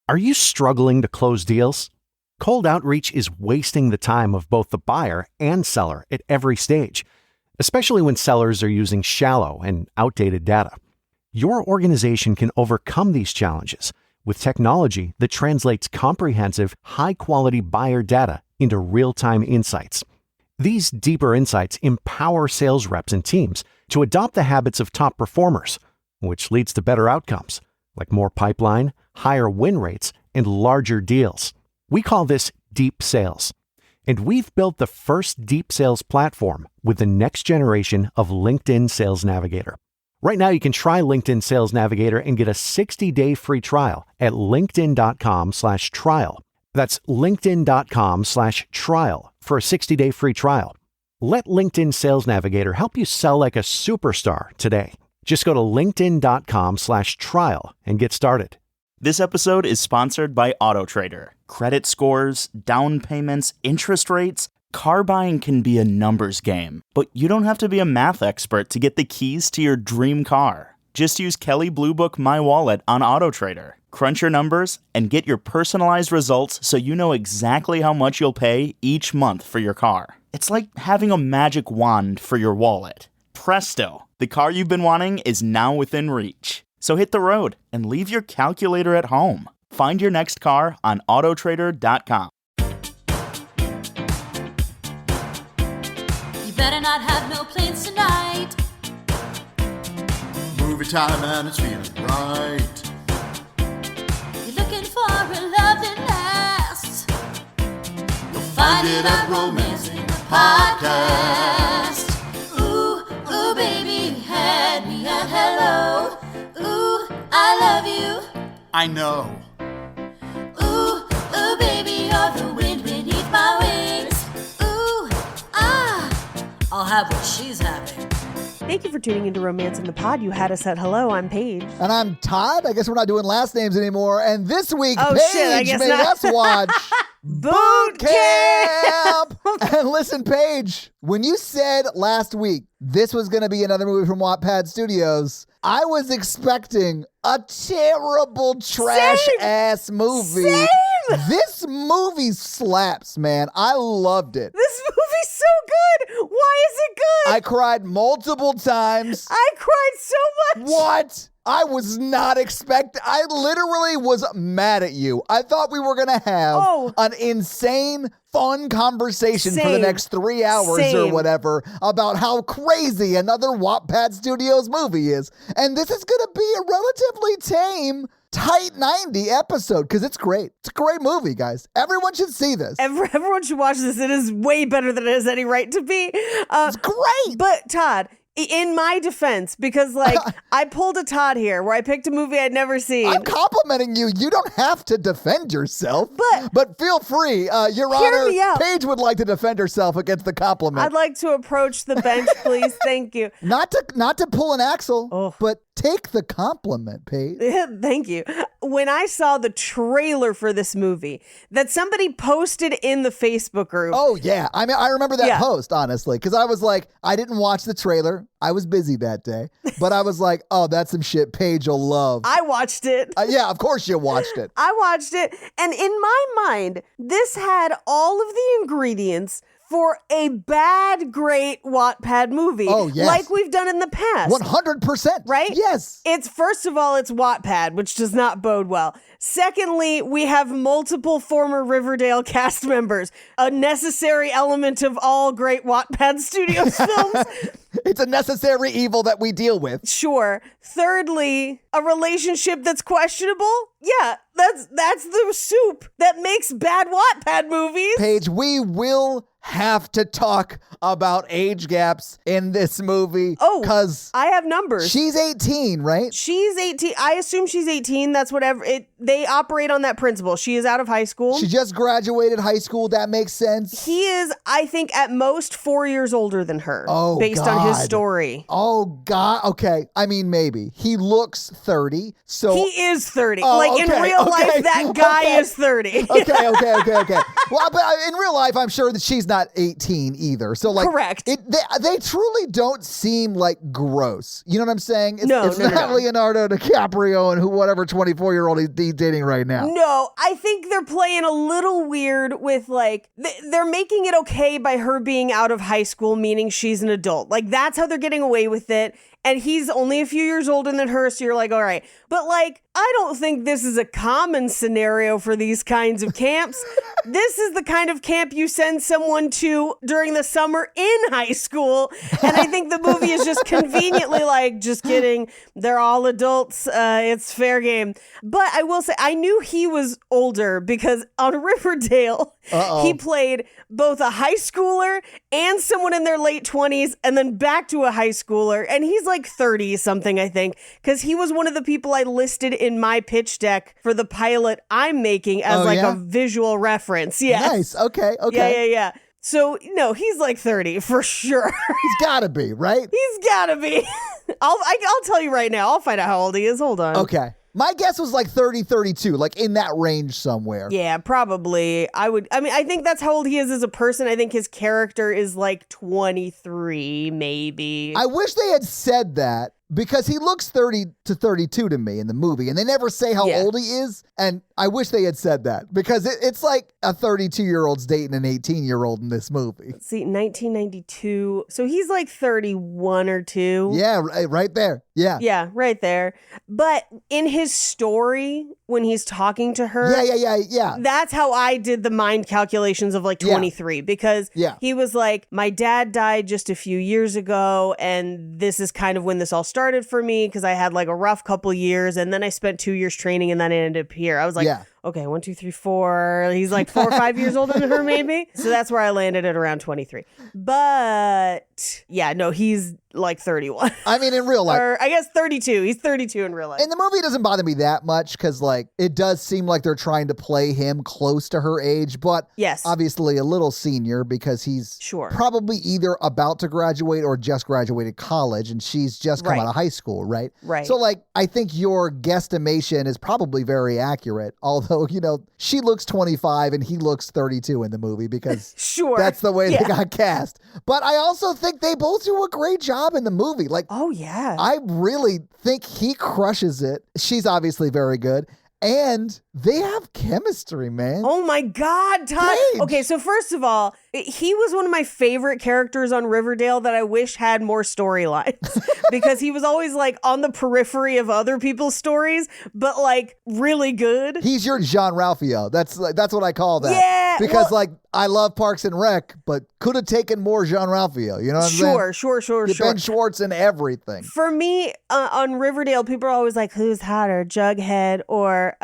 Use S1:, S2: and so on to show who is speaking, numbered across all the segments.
S1: Are you struggling to close deals? Cold outreach is wasting the time of both the buyer and seller at every stage, especially when sellers are using shallow and outdated data. Your organization can overcome these challenges with technology that translates comprehensive, high-quality buyer data into real-time insights. These deeper insights empower sales reps and teams to adopt the habits of top performers, which leads to better outcomes, like more pipeline, higher win rates, and larger deals. We call this deep sales. And we've built the first deep sales platform with the next generation of LinkedIn Sales Navigator. Right now, you can try LinkedIn Sales Navigator and get a 60-day free trial at linkedin.com/trial. That's linkedin.com/trial for a 60-day free trial. Let LinkedIn Sales Navigator help you sell like a superstar today. Just go to linkedin.com/trial and get started.
S2: This episode is sponsored by AutoTrader. Credit scores, down payments, interest rates. Car buying can be a numbers game, but you don't have to be a math expert to get the keys to your dream car. Just use Kelley Blue Book My Wallet on AutoTrader. Crunch your numbers and get your personalized results so you know exactly how much you'll pay each month for your car. It's like having a magic wand for your wallet. Presto, the car you've been wanting is now within reach. So hit the road and leave your calculator at home. Find your next car on autotrader.com.
S3: You better not have no plans tonight.
S4: Movie time and it's feeling right.
S3: You're looking for a love that lasts. You'll find it at Romancing the Podcast. Ooh, ooh, baby, you had me at hello. Ooh, I love you.
S4: I know.
S3: Ooh, ooh, baby, you're the wind beneath my wings. Ooh, ah, I'll have what she's having.
S5: Thank you for tuning into Romancing the Pod. You had us at hello. I'm Paige.
S6: And I'm Todd. I guess we're not doing last names anymore. And this week,
S5: Oh,
S6: Paige
S5: shit, I guess
S6: made
S5: not.
S6: us watch
S5: Boot
S6: Camp. And listen, Paige, when you said last week this was going to be another movie from Wattpad Studios, I was expecting a terrible trash-ass movie.
S5: Same.
S6: This movie slaps, man. I loved it.
S5: This movie's so good. Why is it good?
S6: I cried multiple times.
S5: I cried so much.
S6: What? I was not expecting. I literally was mad at you. I thought we were going to have an insane, fun conversation for the
S5: Same.
S6: next 3 hours or
S5: Same.
S6: whatever about how crazy another Wattpad Studios movie is. And this is going to be a relatively tame, tight 90 episode because it's great. It's a great movie, guys. Everyone should see this.
S5: Everyone should watch this. It is way better than it has any right to be.
S6: It's great.
S5: But Todd, in my defense, because like I pulled a Todd here where I picked a movie I'd never seen.
S6: I'm complimenting you. You don't have to defend yourself. But feel free. Your Honor,
S5: me out.
S6: Paige would like to defend herself against the compliment.
S5: I'd like to approach the bench, please. Thank you.
S6: Not to pull an Axel, but take the compliment, Paige.
S5: Thank you. When I saw the trailer for this movie that somebody posted in the Facebook group.
S6: Oh, yeah. I mean, I remember that post, honestly, because I was like, I didn't watch the trailer. I was busy that day. But I was like, oh, that's some shit Paige will love.
S5: I watched it.
S6: Yeah, of course you watched it.
S5: I watched it. And in my mind, this had all of the ingredients for a bad, great Wattpad movie.
S6: Oh, yes.
S5: Like we've done in the past.
S6: 100%.
S5: Right?
S6: Yes.
S5: It's, first of all, it's Wattpad, which does not bode well. Secondly, we have multiple former Riverdale cast members, a necessary element of all great Wattpad Studios films.
S6: It's a necessary evil that we deal with.
S5: Sure. Thirdly, a relationship that's questionable. Yeah, that's the soup that makes bad Wattpad movies.
S6: Paige, we will have to talk about age gaps in this movie.
S5: Oh,
S6: because
S5: I have numbers.
S6: She's 18, right?
S5: She's 18. I assume she's 18. That's whatever. They operate on that principle. She is out of high school.
S6: She just graduated high school. That makes sense.
S5: He is, I think, at most 4 years older than her.
S6: Oh,
S5: based
S6: God.
S5: on his story.
S6: Oh, God. Okay. I mean, maybe. He looks 30. So
S5: He is 30.
S6: Oh,
S5: like in
S6: okay,
S5: real life,
S6: okay,
S5: that guy
S6: okay.
S5: is 30.
S6: Okay. Well, but in real life, I'm sure that she's not not 18 either. So like,
S5: Correct.
S6: They truly don't seem like gross. You know what I'm saying? It's
S5: No.
S6: not Leonardo DiCaprio and whatever 24-year-old he's dating right now.
S5: No, I think they're playing a little weird with like, they're making it okay by her being out of high school, meaning she's an adult. Like that's how they're getting away with it. And he's only a few years older than her, so you're like, all right. But like, I don't think this is a common scenario for these kinds of camps. This is the kind of camp you send someone to during the summer in high school. And I think the movie is just conveniently like, just kidding. They're all adults. It's fair game. But I will say, I knew he was older because on Riverdale, he played both a high schooler and someone in their late 20s and then back to a high schooler. And he's like 30 something, I think, because he was one of the people I listed in my pitch deck for the pilot I'm making as a visual reference. Yeah.
S6: Nice. Okay.
S5: Yeah. So, no, he's like 30 for sure.
S6: He's gotta be, right?
S5: He's gotta be. I'll tell you right now. I'll find out how old he is. Hold on.
S6: Okay. My guess was like 30, 32, like in that range somewhere.
S5: Yeah, probably. I think that's how old he is as a person. I think his character is like 23, maybe.
S6: I wish they had said that because he looks 30 to 32 to me in the movie, and they never say how old he is. And I wish they had said that because it's like a 32-year-old's dating an 18-year-old in this movie.
S5: Let's see, 1992. So he's like 31 or 2.
S6: Yeah, right there. Yeah.
S5: Yeah, right there. But in his story, when he's talking to her,
S6: yeah.
S5: that's how I did the mind calculations of like 23 because he was like, my dad died just a few years ago, and this is kind of when this all started for me because I had like a rough couple years, and then I spent 2 years training, and then I ended up here. I was like, okay, 1, 2, 3, 4. He's like 4 or 5 years older than her, maybe. So that's where I landed at around 23. But yeah, no, he's like 31.
S6: I mean, in real life.
S5: Or I guess 32. He's 32 in real life.
S6: In the movie, it doesn't bother me that much because, like, it does seem like they're trying to play him close to her age, but obviously a little senior because he's probably either about to graduate or just graduated college, and she's just come out of high school, right?
S5: Right.
S6: So, like, I think your guesstimation is probably very accurate, although, you know, she looks 25 and he looks 32 in the movie because that's the way they got cast. But I also think they both do a great job in the movie. Like, I really think he crushes it. She's obviously very good. And they have chemistry, man.
S5: Oh my God, Todd. Okay, so first of all, he was one of my favorite characters on Riverdale that I wish had more storylines because he was always like on the periphery of other people's stories, but like really good.
S6: He's your Jean-Ralphio. That's what I call that.
S5: Yeah.
S6: Because like I love Parks and Rec, but could have taken more Jean-Ralphio. You know what I'm saying?
S5: Sure.
S6: Ben Schwartz and everything.
S5: For me, on Riverdale, people are always like, who's hotter, Jughead or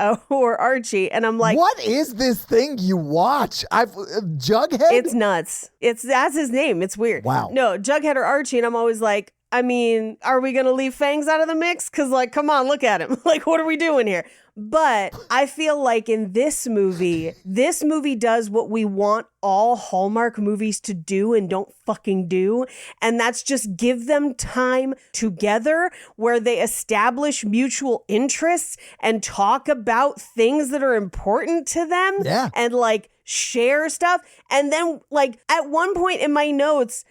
S5: Archie? And I'm like,
S6: what is this thing you watch? Jughead?
S5: It's nuts. That's his name. It's weird.
S6: Wow.
S5: No, Jughead or Archie. And I'm always like, I mean, are we going to leave Fangs out of the mix? Because, like, come on, look at him. Like, what are we doing here? But I feel like in this movie does what we want all Hallmark movies to do and don't fucking do. And that's just give them time together where they establish mutual interests and talk about things that are important to them.
S6: Yeah.
S5: And like share stuff. And then like at one point in my notes,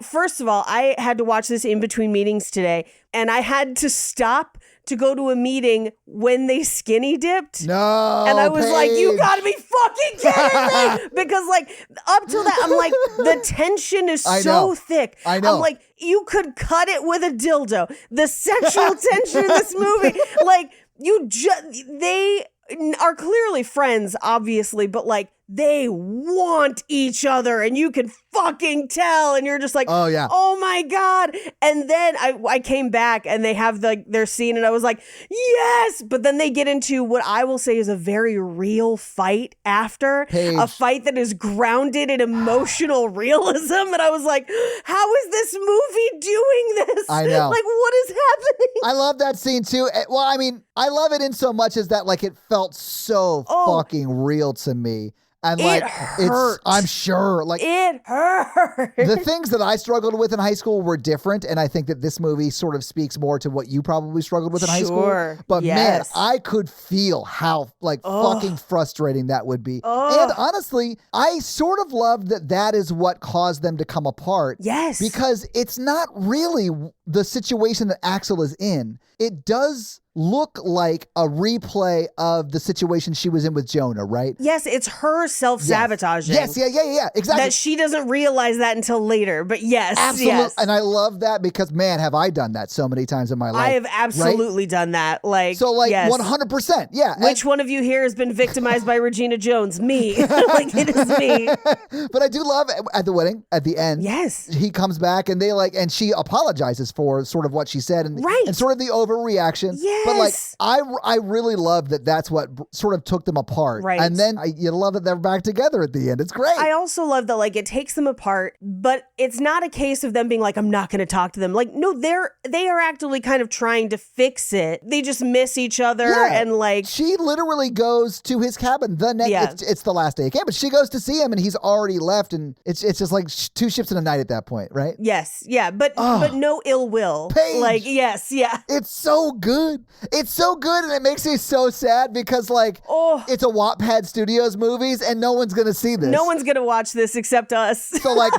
S5: first of all, I had to watch this in between meetings today, and I had to stop to go to a meeting when they skinny dipped.
S6: No,
S5: and I was like, you
S6: Paige.
S5: gotta be fucking kidding me. Because like up till that, I'm like, the tension is so thick.
S6: I know.
S5: I'm like, you could cut it with a dildo. The sexual tension in this movie, like they are clearly friends, obviously, but like they want each other and you can fucking tell, and you're just like,
S6: oh yeah,
S5: oh my God. And then I came back and they have their scene and I was like, yes. But then they get into what I will say is a very real fight after,
S6: Paige.
S5: A fight that is grounded in emotional realism. And I was like, how is this movie doing this?
S6: I know.
S5: Like, what is happening?
S6: I love that scene too. Well, I mean, I love it in so much as that like it felt so fucking real to me. And
S5: It
S6: like,
S5: hurt.
S6: I'm sure, like,
S5: It hurt.
S6: the things that I struggled with in high school were different, and I think that this movie sort of speaks more to what you probably struggled with in high school.
S5: Sure,
S6: But man,
S5: yes.
S6: I could feel how like fucking frustrating that would be. And honestly, I sort of loved that is what caused them to come apart.
S5: Yes.
S6: Because it's not really the situation that Axel is in. It does look like a replay of the situation she was in with Jonah, right?
S5: Yes, it's her self-sabotaging.
S6: Yes, yeah, exactly.
S5: That she doesn't realize that until later. But yes,
S6: Absolutely.
S5: yes.
S6: And I love that because, man, have I done that so many times in my life.
S5: I have
S6: right?
S5: absolutely done that. Like,
S6: So, like,
S5: yes.
S6: 100%. Yeah.
S5: Which one of you here has been victimized by Regina Jones? Me. Like, it is me.
S6: But I do love at the wedding, at the end.
S5: Yes.
S6: He comes back and and she apologizes for sort of what she said and,
S5: Right.
S6: and sort of the overreaction. But like,
S5: Yes.
S6: I really love that that's what sort of took them apart.
S5: Right.
S6: And then you love that they're back together at the end. It's great.
S5: I also love that, like, it takes them apart, but it's not a case of them being like, I'm not going to talk to them. Like, no, they are actively kind of trying to fix it. They just miss each other and like.
S6: She literally goes to his cabin the next.
S5: Yeah.
S6: It's the last day of camp, but she goes to see him and he's already left, and it's just like two ships in a night at that point, right?
S5: Yes, yeah, but no ill will.
S6: Paige.
S5: Like, yes, yeah.
S6: It's so good. It's so good, and it makes me so sad because, like, it's a Wattpad Studios movies, and no one's gonna see this.
S5: No one's going to watch this except us.
S6: So, like,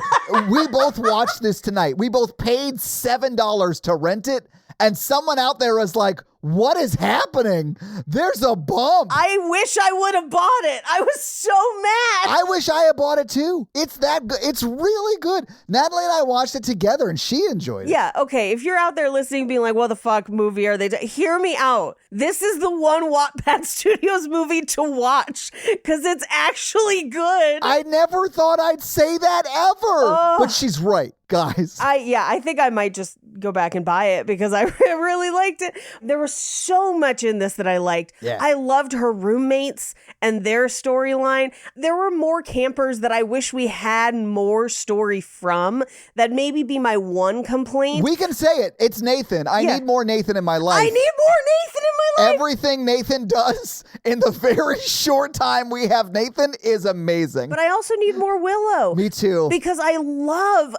S6: we both watched this tonight. We both paid $7 to rent it, and someone out there is like, what is happening? There's a bump.
S5: I wish I would have bought it. I was so mad.
S6: I wish I had bought it too. It's that good. It's really good. Natalie and I watched it together and she enjoyed it.
S5: Yeah, okay. If you're out there listening being like, what the fuck movie are they hear me out. This is the one Wattpad Studios movie to watch because it's actually good.
S6: I never thought I'd say that ever. But she's right, guys.
S5: I think I might just go back and buy it because I really liked it. There was so much in this that I liked.
S6: Yeah.
S5: I loved her roommates and their storyline. There were more campers that I wish we had more story from. That'd maybe be my one complaint.
S6: We can say it. It's Nathan. I need more Nathan in my life.
S5: I need more Nathan in my life.
S6: Everything Nathan does in the very short time we have Nathan is amazing.
S5: But I also need more Willow.
S6: Me too.
S5: Because I love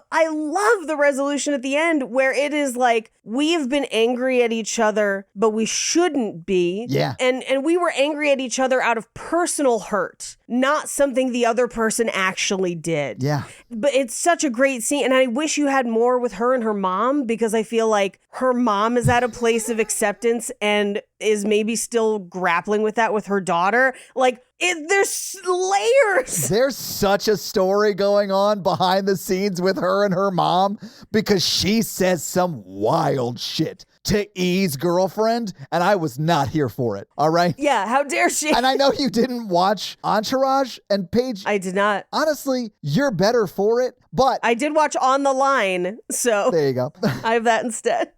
S5: the resolution at the end where it is like, we have been angry at each other, but we shouldn't be.
S6: Yeah.
S5: And we were angry at each other out of personal hurt, not something the other person actually did.
S6: Yeah.
S5: But it's such a great scene. And I wish you had more with her and her mom because I feel like her mom is at a place of acceptance and is maybe still grappling with that with her daughter. Like, there's layers.
S6: There's such a story going on behind the scenes with her and her mom because she says some wild shit to E's girlfriend, and I was not here for it. All right?
S5: Yeah, how dare she?
S6: And I know you didn't watch Entourage, and Paige,
S5: I did not.
S6: honestly, you're better for it, but
S5: I did watch On the Line, so
S6: there you go.
S5: I have that instead.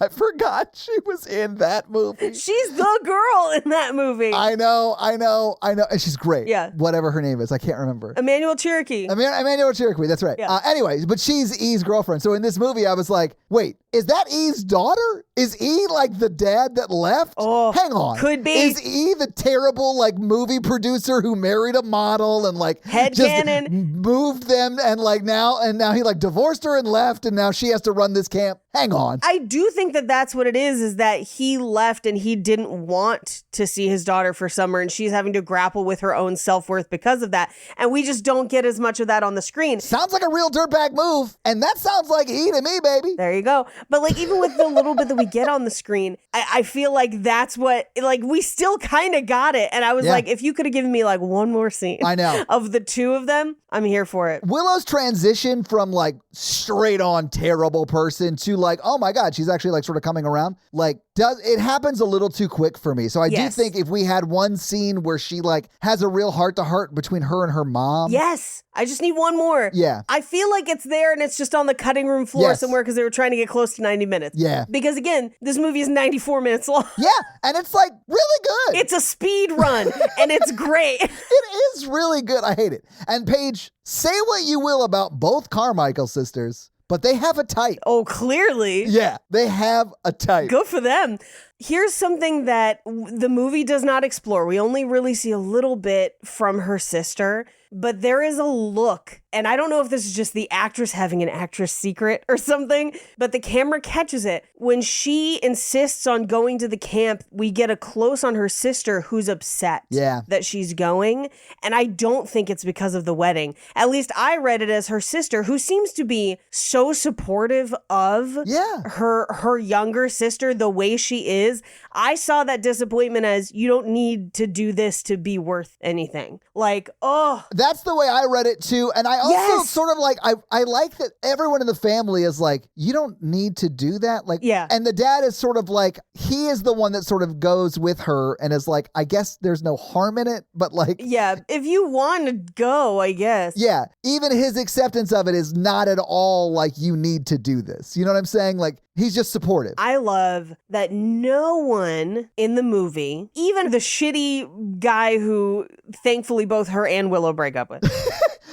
S6: I forgot she was in that movie.
S5: She's the girl in that movie.
S6: I know. And she's great.
S5: Yeah.
S6: Whatever her name is. I can't remember.
S5: Emmanuel Cherokee.
S6: Emmanuel Cherokee, that's right.
S5: Yeah.
S6: Anyways, but she's E's girlfriend. So in this movie, I was like, wait, is that E's daughter? Is E like the dad that left?
S5: Oh,
S6: hang on.
S5: could be.
S6: Is E the terrible like movie producer who married a model and like
S5: Headcanon.
S6: moved them and now he like divorced her and left and now she has to run this camp? Hang on.
S5: I do think that that's what it is that he left and he didn't want to see his daughter for summer and she's having to grapple with her own self-worth because of that. And we just don't get as much of that on the screen.
S6: Sounds like a real dirtbag move. And that sounds like E to me, baby.
S5: There you go. But like even with the little bit that we get on the screen, I feel like that's what, like we still kind of got it. And I was like, if you could have given me like one more scene
S6: I know.
S5: of the two of them, I'm here for it.
S6: Willow's transition from like straight on terrible person to like, oh my God, she's actually like sort of coming around. Like it happens a little too quick for me. So I do think if we had one scene where she like has a real heart to heart between her and her mom.
S5: Yes. I just need one more.
S6: Yeah.
S5: I feel like it's there and it's just on the cutting room floor
S6: Yes.
S5: somewhere because they were trying to get close to 90 minutes.
S6: Yeah.
S5: Because again, this movie is 94 minutes long.
S6: Yeah. And it's like really good.
S5: It's a speed run and it's great.
S6: It is really good. I hate it. And Paige, say what you will about both Carmichael sisters, but they have a type.
S5: Oh, clearly.
S6: Yeah, they have a type.
S5: Good for them. Here's something that the movie does not explore. We only really see a little bit from her sister, but there is a look, and I don't know if this is just the actress having an actress secret or something, but the camera catches it. When she insists on going to the camp, we get a close on her sister who's upset that she's going, and I don't think it's because of the wedding. At least I read it as her sister, who seems to be so supportive of her younger sister the way she is. I saw that disappointment as, you don't need to do this to be worth anything. Like, oh.
S6: That's the way I read it too. And I also sort of like, I like that everyone in the family is like, you don't need to do that. Like, and the dad is sort of like, he is the one that sort of goes with her and is like, I guess there's no harm in it, but like.
S5: Yeah, if you want to go, I guess.
S6: Yeah, even his acceptance of it is not at all like, you need to do this. You know what I'm saying? Like, he's just supportive.
S5: I love that no one in the movie, even the shitty guy who thankfully both her and Willow break up with,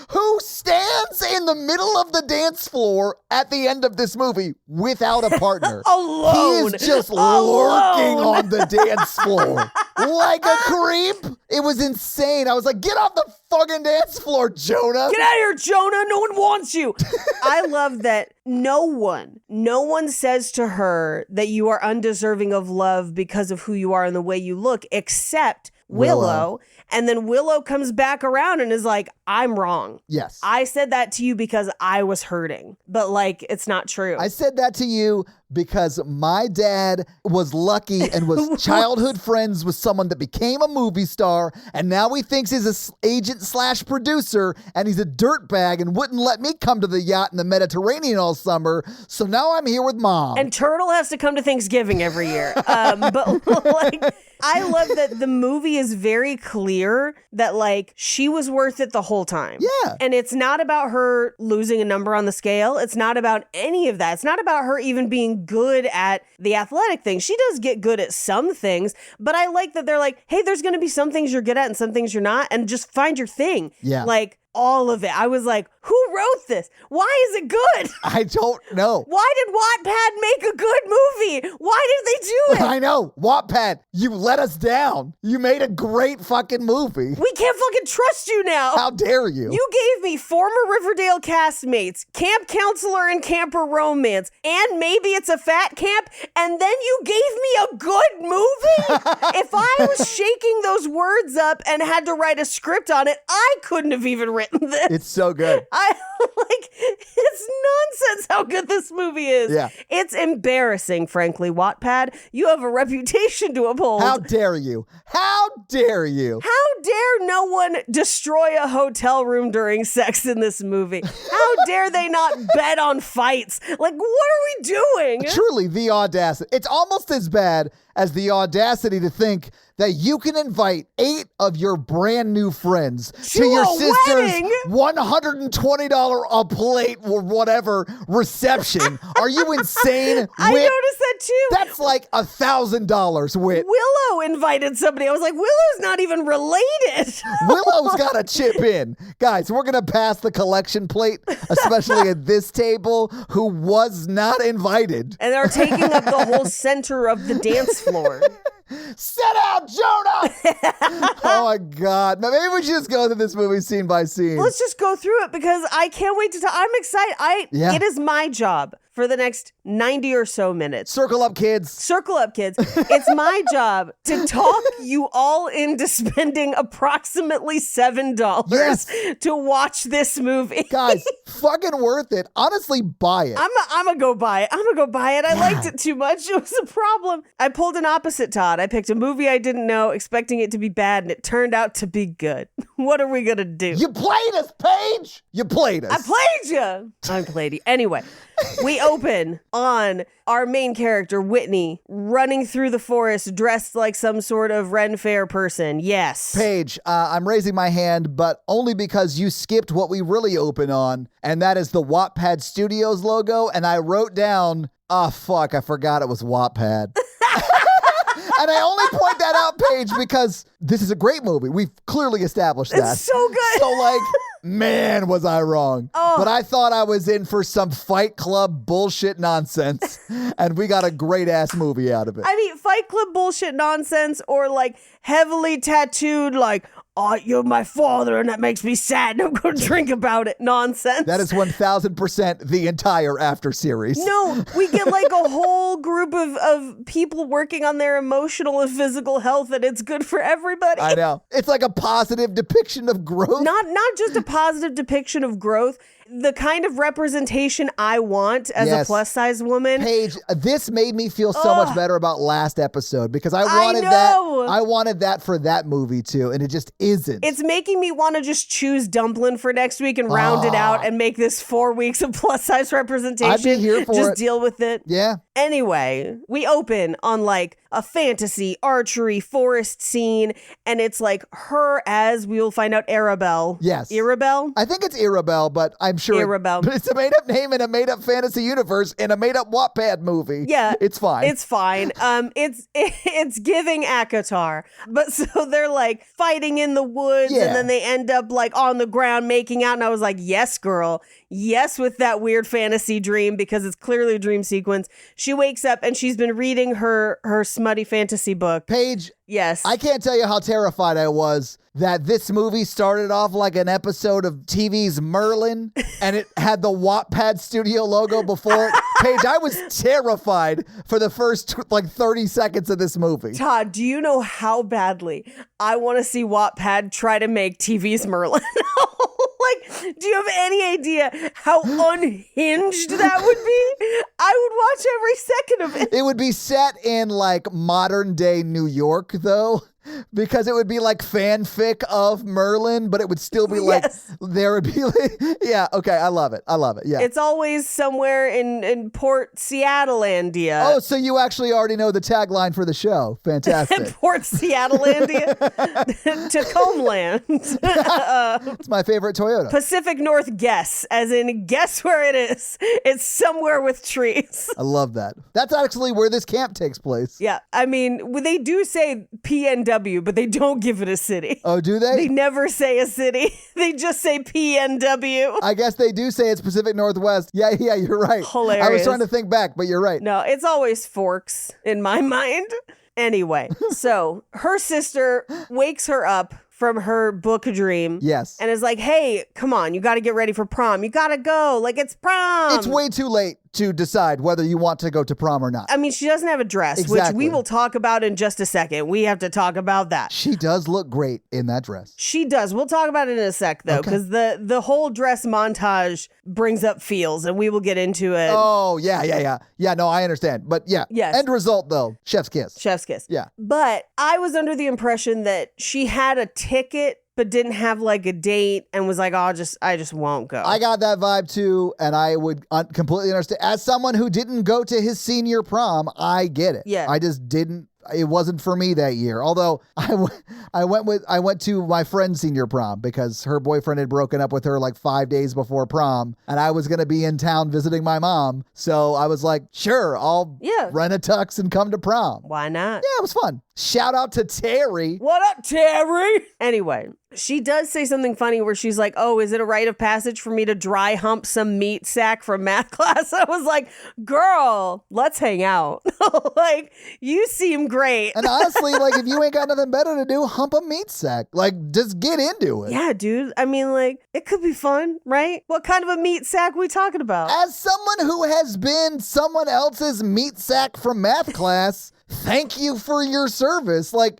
S6: who stands in the middle of the dance floor at the end of this movie without a partner.
S5: Alone.
S6: He is just lurking on the dance floor like a creep. It was insane. I was like, get off the fucking dance floor, Jonah.
S5: Get out of here, Jonah. No one wants you. I love that no one says to her that you are undeserving of love because of who you are and the way you look, except Willow. And then Willow comes back around and is like, I'm wrong.
S6: Yes.
S5: I said that to you because I was hurting. But like, it's not true.
S6: I said that to you because my dad was lucky and was childhood friends with someone that became a movie star, and now he thinks he's an agent / producer, and he's a dirtbag and wouldn't let me come to the yacht in the Mediterranean all summer, so now I'm here with Mom.
S5: And Turtle has to come to Thanksgiving every year. But like, I love that the movie is very clear that like, she was worth it the whole time.
S6: Yeah.
S5: And it's not about her losing a number on the scale. It's not about any of that. It's not about her even being good at the athletic thing. She does get good at some things, but I like that they're like, hey, there's going to be some things you're good at and some things you're not, and just find your thing.
S6: Yeah.
S5: Like, all of it. I was like, who wrote this? Why is it good?
S6: I don't know.
S5: Why did Wattpad make a good movie? Why did they do it?
S6: I know. Wattpad, you let us down. You made a great fucking movie.
S5: We can't fucking trust you now.
S6: How dare you?
S5: You gave me former Riverdale castmates, camp counselor and camper romance, and maybe it's a fat camp, and then you gave me a good movie? If I was shaking those words up and had to write a script on it, I couldn't have even written this.
S6: It's so good.
S5: It's nonsense how good this movie is.
S6: Yeah.
S5: It's embarrassing, frankly, Wattpad. You have a reputation to uphold.
S6: How dare you? How dare you?
S5: How dare no one destroy a hotel room during sex in this movie? How dare they not bet on fights? Like, what are we doing?
S6: Truly, the audacity. It's almost as bad as the audacity to think that you can invite 8 of your brand new friends to your sister's $120 a plate or whatever reception. Are you insane, Whit?
S5: I noticed that too.
S6: That's like $1,000, Whit.
S5: Willow invited somebody. I was like, Willow's not even related.
S6: Willow's got to chip in. Guys, we're going to pass the collection plate, especially at this table, who was not invited.
S5: And they're taking up the whole center of the dance floor.
S6: Sit down, Jonah! Oh my God. Maybe we should just go through this movie scene by scene.
S5: Let's just go through it because I can't wait to talk. I'm excited. It is my job for the next 90 or so minutes.
S6: Circle up, kids.
S5: Circle up, kids. It's my job to talk you all into spending approximately $7 to watch this movie.
S6: Guys, fucking worth it. Honestly, buy it.
S5: I'm gonna go buy it. I liked it too much. It was a problem. I pulled an opposite Todd. I picked a movie I didn't know, expecting it to be bad, and it turned out to be good. What are we gonna do?
S6: You played us, Paige. You played us.
S5: I played you. I played you. Anyway, we open on our main character, Whitney, running through the forest dressed like some sort of Ren Fair person. Yes.
S6: Paige, I'm raising my hand, but only because you skipped what we really open on, and that is the Wattpad Studios logo, and I wrote down, I forgot it was Wattpad. And I only point that out, Paige, because this is a great movie. We've clearly established that.
S5: It's so good.
S6: So, like, Man, was I wrong.
S5: Oh.
S6: But I thought I was in for some Fight Club bullshit nonsense, and we got a great-ass movie out of it.
S5: I mean, Fight Club bullshit nonsense or like heavily tattooed, like, oh, you're my father and that makes me sad and I'm going to drink about it nonsense.
S6: That is 1,000% the entire After series.
S5: No, we get like a whole group of people working on their emotional and physical health, and it's good for everybody.
S6: I know. It's like a positive depiction of growth.
S5: Not just a positive depiction of growth, the kind of representation I want as
S6: Yes.
S5: a plus size woman.
S6: Paige, this made me feel so much better about last episode because I wanted
S5: know.
S6: that. I wanted that for that movie too, and it just isn't.
S5: It's making me want to just choose Dumplin for next week and round it out and make this 4 weeks of plus size representation.
S6: I'd be here for
S5: just
S6: it.
S5: deal with it.
S6: Yeah.
S5: Anyway, we open on like a fantasy archery forest scene, and it's like her as we will find out Arabelle.
S6: Yes.
S5: Arabelle?
S6: I think it's Arabelle, but I'm sure
S5: Arabelle.
S6: but it's a made-up name in a made-up fantasy universe in a made-up Wattpad movie.
S5: Yeah,
S6: it's fine.
S5: It's fine. It's giving ACOTAR, but so they're like fighting in the woods,
S6: Yeah.
S5: and then they end up like on the ground making out, and I was like, yes, girl, yes, with that weird fantasy dream because it's clearly a dream sequence. She wakes up and she's been reading her smutty fantasy book.
S6: Paige,
S5: Yes,
S6: I can't tell you how terrified I was that this movie started off like an episode of TV's Merlin and it had the Wattpad studio logo before it. Paige, I was terrified for the first 30 seconds of this movie.
S5: Todd, do you know how badly I want to see Wattpad try to make TV's Merlin? Like, do you have any idea how unhinged that would be? I would watch every second of it.
S6: It would be set in like modern day New York though, because it would be like fanfic of Merlin, but it would still be like,
S5: Yes.
S6: there would be like, yeah, okay, I love it. Yeah.
S5: It's always somewhere in Port Seattle-landia.
S6: Oh, so you actually already know the tagline for the show. Fantastic.
S5: Port Seattle-landia. Tacomaland.
S6: It's my favorite Toyota.
S5: Pacific North guess, as in guess where it is. It's somewhere with trees.
S6: I love that. That's actually where this camp takes place.
S5: Yeah, I mean, they do say PNW, but they don't give it a city.
S6: Oh, do
S5: They
S6: they?
S5: never say a city. They just say PNW.
S6: I guess they do say it's Pacific Northwest. Yeah, you're right. I was
S5: Hilarious.
S6: trying to think back, but you're right.
S5: No, it's always Forks in my mind. Anyway, so her sister wakes her up from her book dream.
S6: Yes.
S5: And is like, hey, come on, you got to get ready for prom. You got to go. Like, it's prom.
S6: It's way too late to decide whether you want to go to prom or not.
S5: I mean, she doesn't have a dress, which
S6: Exactly.
S5: we will talk about in just a second. We have to talk about that.
S6: She does look great in that dress.
S5: She does. We'll talk about it in a sec, though,
S6: Okay.
S5: because the whole dress montage brings up feels, and we will get into it.
S6: Oh, yeah. Yeah, no, I understand. But yeah,
S5: Yes.
S6: end result though, chef's kiss.
S5: Chef's kiss.
S6: Yeah.
S5: But I was under the impression that she had a ticket but didn't have like a date and was like, oh, I just won't go.
S6: I got that vibe too, and I would completely understand. As someone who didn't go to his senior prom, I get it.
S5: Yeah.
S6: I just didn't. It wasn't for me that year. Although I went to my friend's senior prom because her boyfriend had broken up with her like 5 days before prom, and I was gonna be in town visiting my mom. So I was like, sure, I'll rent a tux and come to prom.
S5: Why not?
S6: Yeah, it was fun. Shout out to Terry.
S5: What up, Terry? Anyway, she does say something funny where she's like, oh, is it a rite of passage for me to dry hump some meat sack from math class? I was like, girl, let's hang out. Like, you seem great.
S6: And honestly, like, if you ain't got nothing better to do, hump a meat sack. Like, just get into it.
S5: Yeah, dude. I mean, like, it could be fun, right? What kind of a meat sack we talking about?
S6: As someone who has been someone else's meat sack from math class, thank you for your service. Like,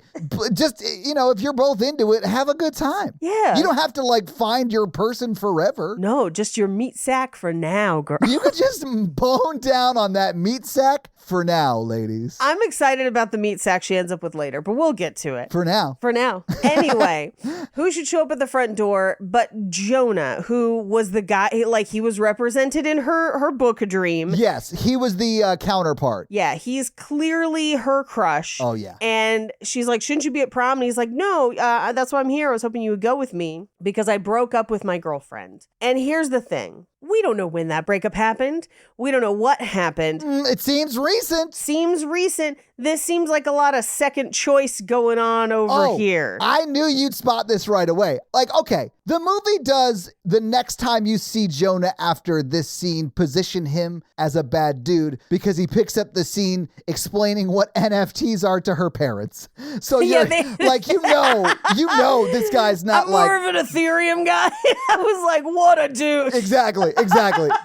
S6: just, if you're both into it, have a good time.
S5: Yeah.
S6: You don't have to, like, find your person forever.
S5: No, just your meat sack for now, girl.
S6: You could just bone down on that meat sack for now, ladies.
S5: I'm excited about the meat sack she ends up with later, but we'll get to it.
S6: For now.
S5: For now. Anyway, who should show up at the front door but Jonah, who was the guy, like, he was represented in her book dream.
S6: Yes, he was the counterpart.
S5: Yeah, he's clearly her crush.
S6: Oh, yeah.
S5: And she's like, shouldn't you be at prom? And he's like, no, that's why I'm here. I was hoping you would go with me because I broke up with my girlfriend. And here's the thing. We don't know when that breakup happened. We don't know what happened.
S6: It seems recent.
S5: Seems recent. This seems like a lot of second choice going on over here.
S6: I knew you'd spot this right away. Like, okay, The movie does, the next time you see Jonah after this scene, position him as a bad dude because he picks up the scene explaining what NFTs are to her parents. So you're like, you know this guy's not
S5: I'm
S6: like...
S5: more of an Ethereum guy. I was like, what a douche.
S6: Exactly.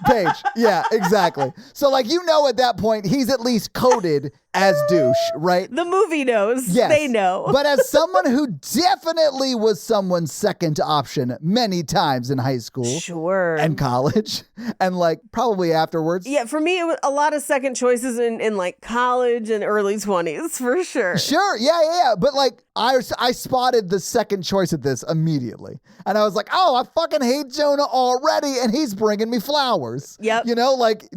S6: Paige. Yeah, exactly. So like, you know, at that point, he's at least coded as douche, right?
S5: The movie knows.
S6: Yes.
S5: They know.
S6: But as someone who definitely was someone's second option many times in high school.
S5: Sure.
S6: And college. And like probably afterwards.
S5: Yeah, for me, it was a lot of second choices in like college and early 20s, for sure.
S6: Sure. Yeah. But like, I spotted the second choice of this immediately. And I was like, oh, I fucking hate Jonah already. And he's bringing me flowers.
S5: Yep.
S6: You know, like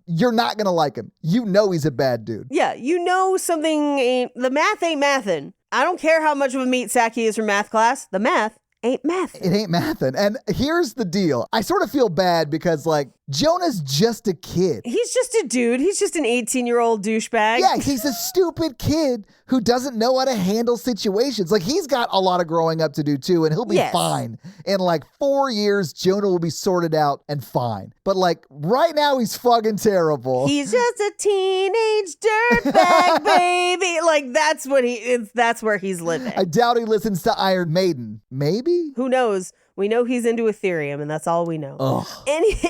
S6: you're not going to like him. You know, he's a bad dude.
S5: Yeah, you know something the math ain't mathin'. I don't care how much of a meat sack he is from math class. The math ain't mathin'.
S6: It ain't mathin'. And here's the deal. I sort of feel bad because like Jonah's just a kid.
S5: He's just a dude. He's just an 18-year-old douchebag.
S6: Yeah, he's a stupid kid who doesn't know how to handle situations. Like, he's got a lot of growing up to do, too, and he'll be fine. In, like, 4 years, Jonah will be sorted out and fine. But, like, right now, he's fucking terrible.
S5: He's just a teenage dirtbag, baby. Like, that's where he's living.
S6: I doubt he listens to Iron Maiden. Maybe?
S5: Who knows? We know he's into Ethereum, and that's all we know.
S6: Ugh.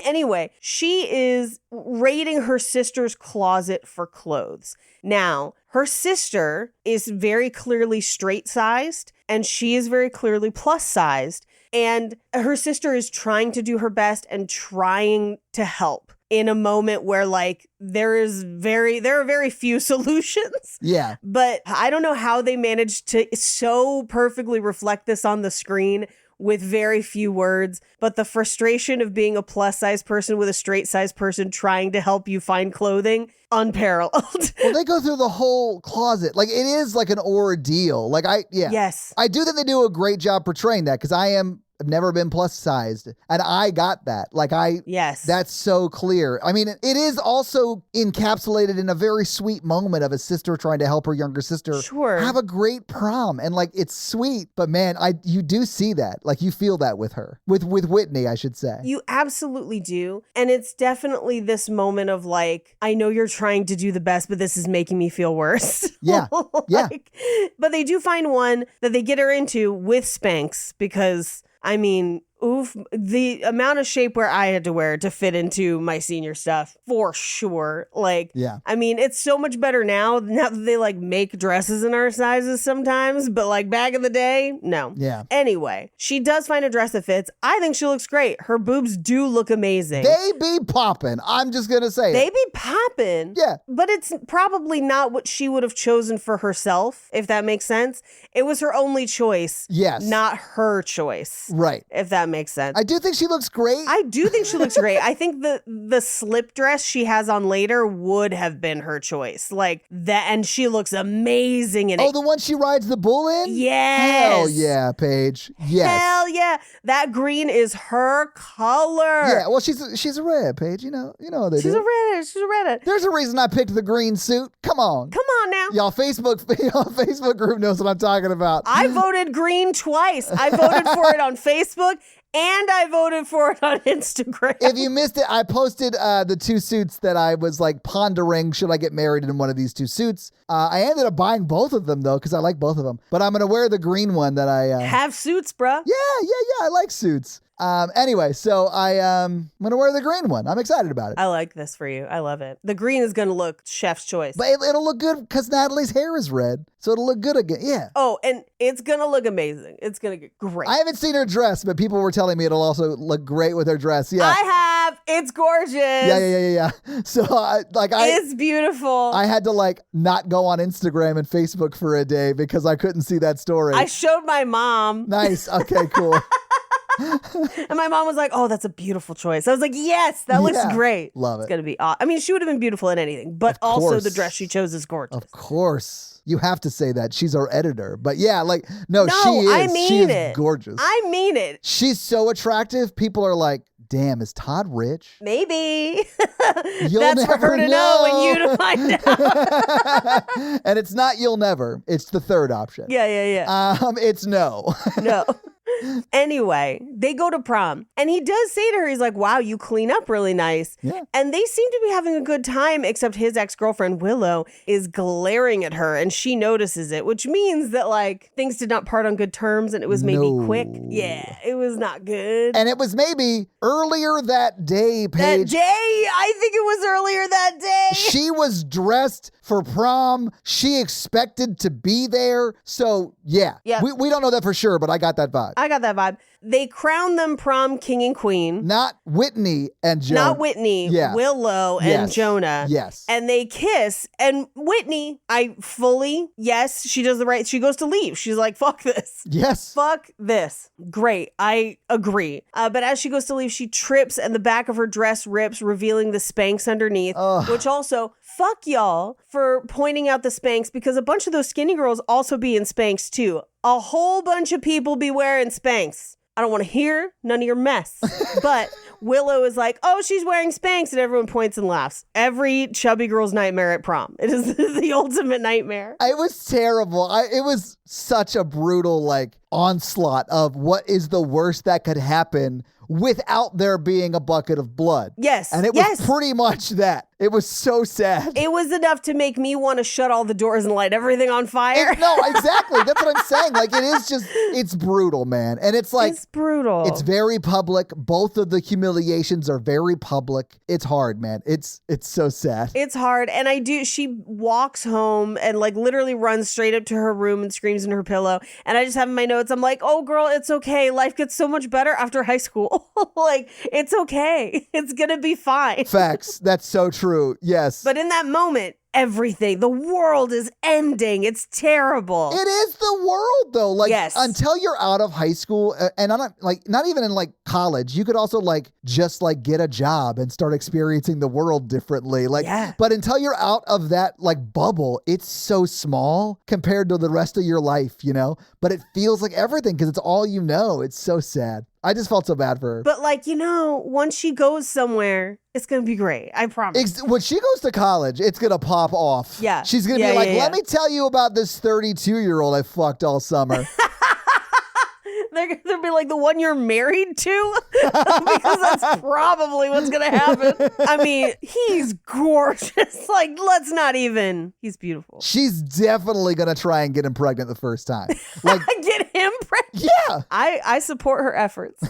S5: Anyway, she is raiding her sister's closet for clothes. Now, her sister is very clearly straight-sized, and she is very clearly plus-sized. And her sister is trying to do her best and trying to help in a moment where, like, there are very few solutions.
S6: Yeah.
S5: But I don't know how they managed to so perfectly reflect this on the screen with very few words, but the frustration of being a plus-size person with a straight-sized person trying to help you find clothing, unparalleled.
S6: Well, they go through the whole closet. Like, it is like an ordeal. Like,
S5: Yes.
S6: I do think they do a great job portraying that because I've never been plus sized and I got that. Like
S5: yes,
S6: that's so clear. I mean, it is also encapsulated in a very sweet moment of a sister trying to help her younger sister have a great prom. And like, it's sweet, but man, you do see that. Like you feel that with her, with Whitney, I should say.
S5: You absolutely do. And it's definitely this moment of like, I know you're trying to do the best, but this is making me feel worse.
S6: Yeah. Yeah.
S5: But they do find one that they get her into with Spanx because I mean, oof, the amount of shapewear I had to wear to fit into my senior stuff, for sure. Like,
S6: yeah.
S5: I mean, it's so much better now that they like make dresses in our sizes sometimes, but like back in the day, no.
S6: Yeah.
S5: Anyway, she does find a dress that fits. I think she looks great. Her boobs do look amazing.
S6: They be popping. I'm just going to say
S5: They be popping.
S6: Yeah.
S5: But it's probably not what she would have chosen for herself, if that makes sense. It was her only choice.
S6: Yes.
S5: Not her choice.
S6: Right.
S5: If that makes sense.
S6: I do think she looks great.
S5: I do think she looks great. I think the slip dress she has on later would have been her choice. Like that, and she looks amazing in it.
S6: Oh, the one she rides the bull in?
S5: Yes.
S6: Hell yeah, Paige. Yes.
S5: Hell yeah. That green is her color.
S6: Yeah, well, she's a red, Paige. You know how they do.
S5: She's a redhead. She's a redhead.
S6: There's a reason I picked the green suit. Come on.
S5: Come on now.
S6: Y'all Facebook group knows what I'm talking about.
S5: I voted green twice. I voted for it on Facebook and I voted for it on Instagram.
S6: If you missed it, I posted the two suits that I was like pondering, should I get married in one of these two suits? I ended up buying both of them though, because I like both of them. But I'm going to wear the green one that I...
S5: Have suits, bruh.
S6: Yeah, I like suits. Anyway, so I'm going to wear the green one. I'm excited about it.
S5: I like this for you. I love it. The green is going to look chef's choice.
S6: But it'll look good because Natalie's hair is red. So it'll look good again. Yeah.
S5: Oh, and it's going to look amazing. It's going to get great.
S6: I haven't seen her dress, but people were telling me it'll also look great with her dress. Yeah.
S5: I have. It's gorgeous.
S6: Yeah. So
S5: it's beautiful.
S6: I had to like not go on Instagram and Facebook for a day because I couldn't see that story.
S5: I showed my mom.
S6: Nice. Okay, cool.
S5: And my mom was like, oh, that's a beautiful choice. I was like, yes, that looks great.
S6: Love it.
S5: It's going to be awesome. I mean, she would have been beautiful in anything, but also the dress she chose is gorgeous.
S6: Of course. You have to say that. She's our editor. But yeah, like, no, she is.
S5: I mean
S6: she is
S5: it.
S6: Gorgeous.
S5: I mean it.
S6: She's so attractive. People are like, damn, is Todd rich?
S5: Maybe.
S6: You'll
S5: That's
S6: never
S5: for her to know and you to find out.
S6: And it's not you'll never. It's the third option.
S5: Yeah.
S6: It's no.
S5: No. Anyway, They go to prom. And he does say to her, he's like, wow, you clean up really nice.
S6: Yeah.
S5: And they seem to be having a good time, except his ex-girlfriend, Willow, is glaring at her and she notices it, which means that like things did not part on good terms and it was maybe quick. Yeah, it was not good.
S6: And it was maybe earlier that day, Paige.
S5: That day? I think it was earlier that day.
S6: She was dressed for prom. She expected to be there. So, yeah.
S5: Yep.
S6: We don't know that for sure, but I got that vibe.
S5: I got that vibe. They crown them prom king and queen.
S6: Not Whitney and Jonah.
S5: Not Whitney,
S6: Yeah.
S5: Willow and
S6: Yes.
S5: Jonah.
S6: Yes.
S5: And they kiss. And Whitney, yes, she does the right. She goes to leave. She's like, fuck this.
S6: Yes.
S5: Fuck this. Great. I agree. But as she goes to leave, she trips and the back of her dress rips, revealing the Spanx underneath, which also, fuck y'all for pointing out the Spanx because a bunch of those skinny girls also be in Spanx too. A whole bunch of people be wearing Spanx. I don't want to hear none of your mess. But Willow is like, oh, she's wearing Spanx, and everyone points and laughs. Every chubby girl's nightmare at prom. It is the ultimate nightmare.
S6: It was terrible. It was such a brutal, like, onslaught of what is the worst that could happen without there being a bucket of blood.
S5: Yes.
S6: And it was pretty much that. It was so sad.
S5: It was enough to make me want to shut all the doors and light everything on fire.
S6: No, exactly. That's what I'm saying. Like, it is just, it's brutal, man. And it's like,
S5: it's brutal.
S6: It's very public. Both of the humiliations are very public. It's hard, man. It's so sad.
S5: It's hard. And she walks home and like literally runs straight up to her room and screams in her pillow. And I just have in my notes, I'm like, oh girl, it's okay. Life gets so much better after high school. Like, it's okay. It's going to be fine.
S6: Facts. That's so true. Yes.
S5: But in that moment, the world is ending. It's terrible.
S6: It is the world, though. Like,
S5: yes.
S6: Until you're out of high school, and not even in like college, you could also like just like get a job and start experiencing the world differently. Like, but until you're out of that like bubble, it's so small compared to the rest of your life, you know. But it feels like everything because it's all you know. It's so sad. I just felt so bad for her.
S5: But like, you know, once she goes somewhere, it's going to be great. I promise.
S6: When she goes to college, it's going to pop off.
S5: Yeah.
S6: She's going to be like, let me tell you about this 32-year-old I fucked all summer.
S5: They're going to be like the one you're married to because that's probably what's going to happen. I mean, he's gorgeous. Like, let's not even. He's beautiful.
S6: She's definitely going to try and get him pregnant the first time. Like,
S5: get him pregnant?
S6: Yeah.
S5: I support her efforts.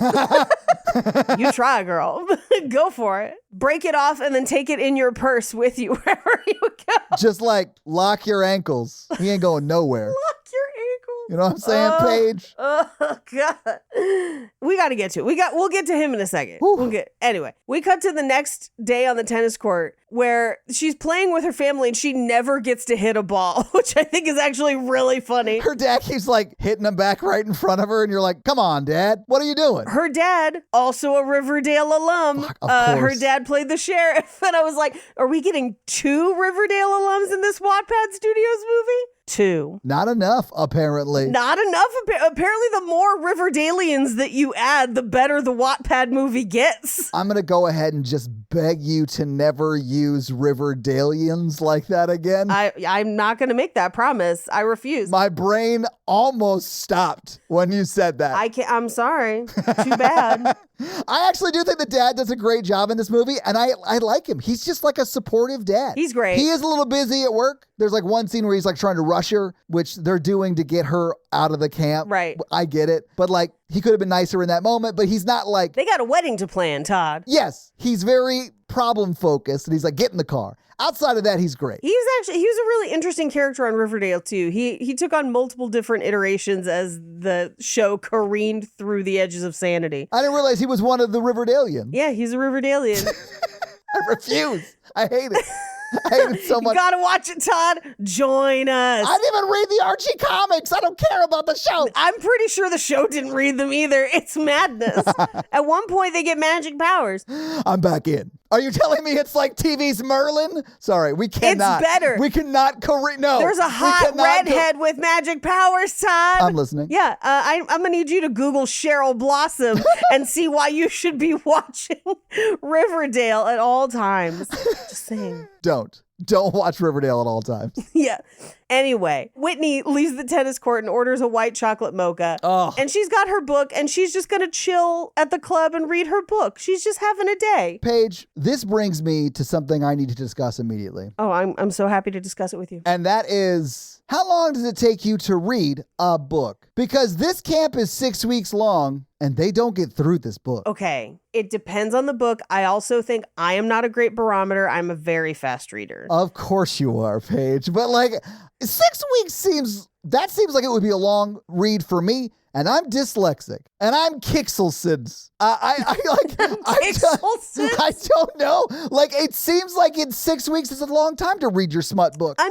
S5: You try, girl. Go for it. Break it off and then take it in your purse with you wherever you go.
S6: Just like lock your ankles. He ain't going nowhere.
S5: Lock your ankles.
S6: You know what I'm saying, Paige?
S5: Oh God. We got to get to it. We'll get to him in a second. Anyway, we cut to the next day on the tennis court where she's playing with her family and she never gets to hit a ball, which I think is actually really funny.
S6: Her dad keeps like hitting him back right in front of her and you're like, come on, Dad. What are you doing?
S5: Her dad, also a Riverdale alum.
S6: Fuck, of course.
S5: Her dad played the sheriff. And I was like, are we getting 2 Riverdale alums in this Wattpad Studios movie? 2.
S6: Not enough, apparently.
S5: Not enough. Apparently, the more Riverdalians that you add, the better the Wattpad movie gets.
S6: I'm going to go ahead and just beg you to never use Riverdalians like that again.
S5: I'm not going to make that promise. I refuse.
S6: My brain almost stopped when you said that.
S5: I'm sorry. Too bad.
S6: I actually do think the dad does a great job in this movie, and I like him. He's just like a supportive dad.
S5: He's great.
S6: He is a little busy at work. There's like one scene where he's like trying to rush her, which they're doing to get her out of the camp.
S5: Right.
S6: I get it. But like, he could have been nicer in that moment, but he's not like...
S5: They got a wedding to plan, Todd.
S6: Yes. He's very problem focused, and he's like, get in the car. Outside of that, he's great.
S5: He was a really interesting character on Riverdale too. He took on multiple different iterations as the show careened through the edges of sanity.
S6: I didn't realize he was one of the Riverdalians.
S5: Yeah, he's a Riverdalian.
S6: I refuse. I hate it. I hate it so much.
S5: You gotta watch it, Todd. Join us.
S6: I didn't even read the Archie comics. I don't care about the show.
S5: I'm pretty sure the show didn't read them either. It's madness. At one point, they get magic powers.
S6: I'm back in. Are you telling me it's like TV's Merlin? Sorry, we cannot.
S5: It's better.
S6: We cannot No.
S5: There's a hot redhead with magic powers, Todd.
S6: I'm listening.
S5: Yeah, I'm going to need you to Google Cheryl Blossom and see why you should be watching Riverdale at all times. Just saying.
S6: Don't. don't watch Riverdale at all times.
S5: Yeah. Anyway, Whitney leaves the tennis court and orders a white chocolate mocha.
S6: Oh.
S5: And she's got her book and she's just going to chill at the club and read her book. She's just having a day.
S6: Paige, this brings me to something I need to discuss immediately.
S5: Oh, I'm so happy to discuss it with you.
S6: And that is, how long does it take you to read a book? Because this camp is 6 weeks long and they don't get through this book.
S5: Okay. It depends on the book. I also think I am not a great barometer. I'm a very fast reader.
S6: Of course you are, Paige. But like 6 weeks seems like it would be a long read for me. And I'm dyslexic. And I'm Kixelsons. I don't know. Like, it seems like in 6 weeks is a long time to read your smut book.
S5: I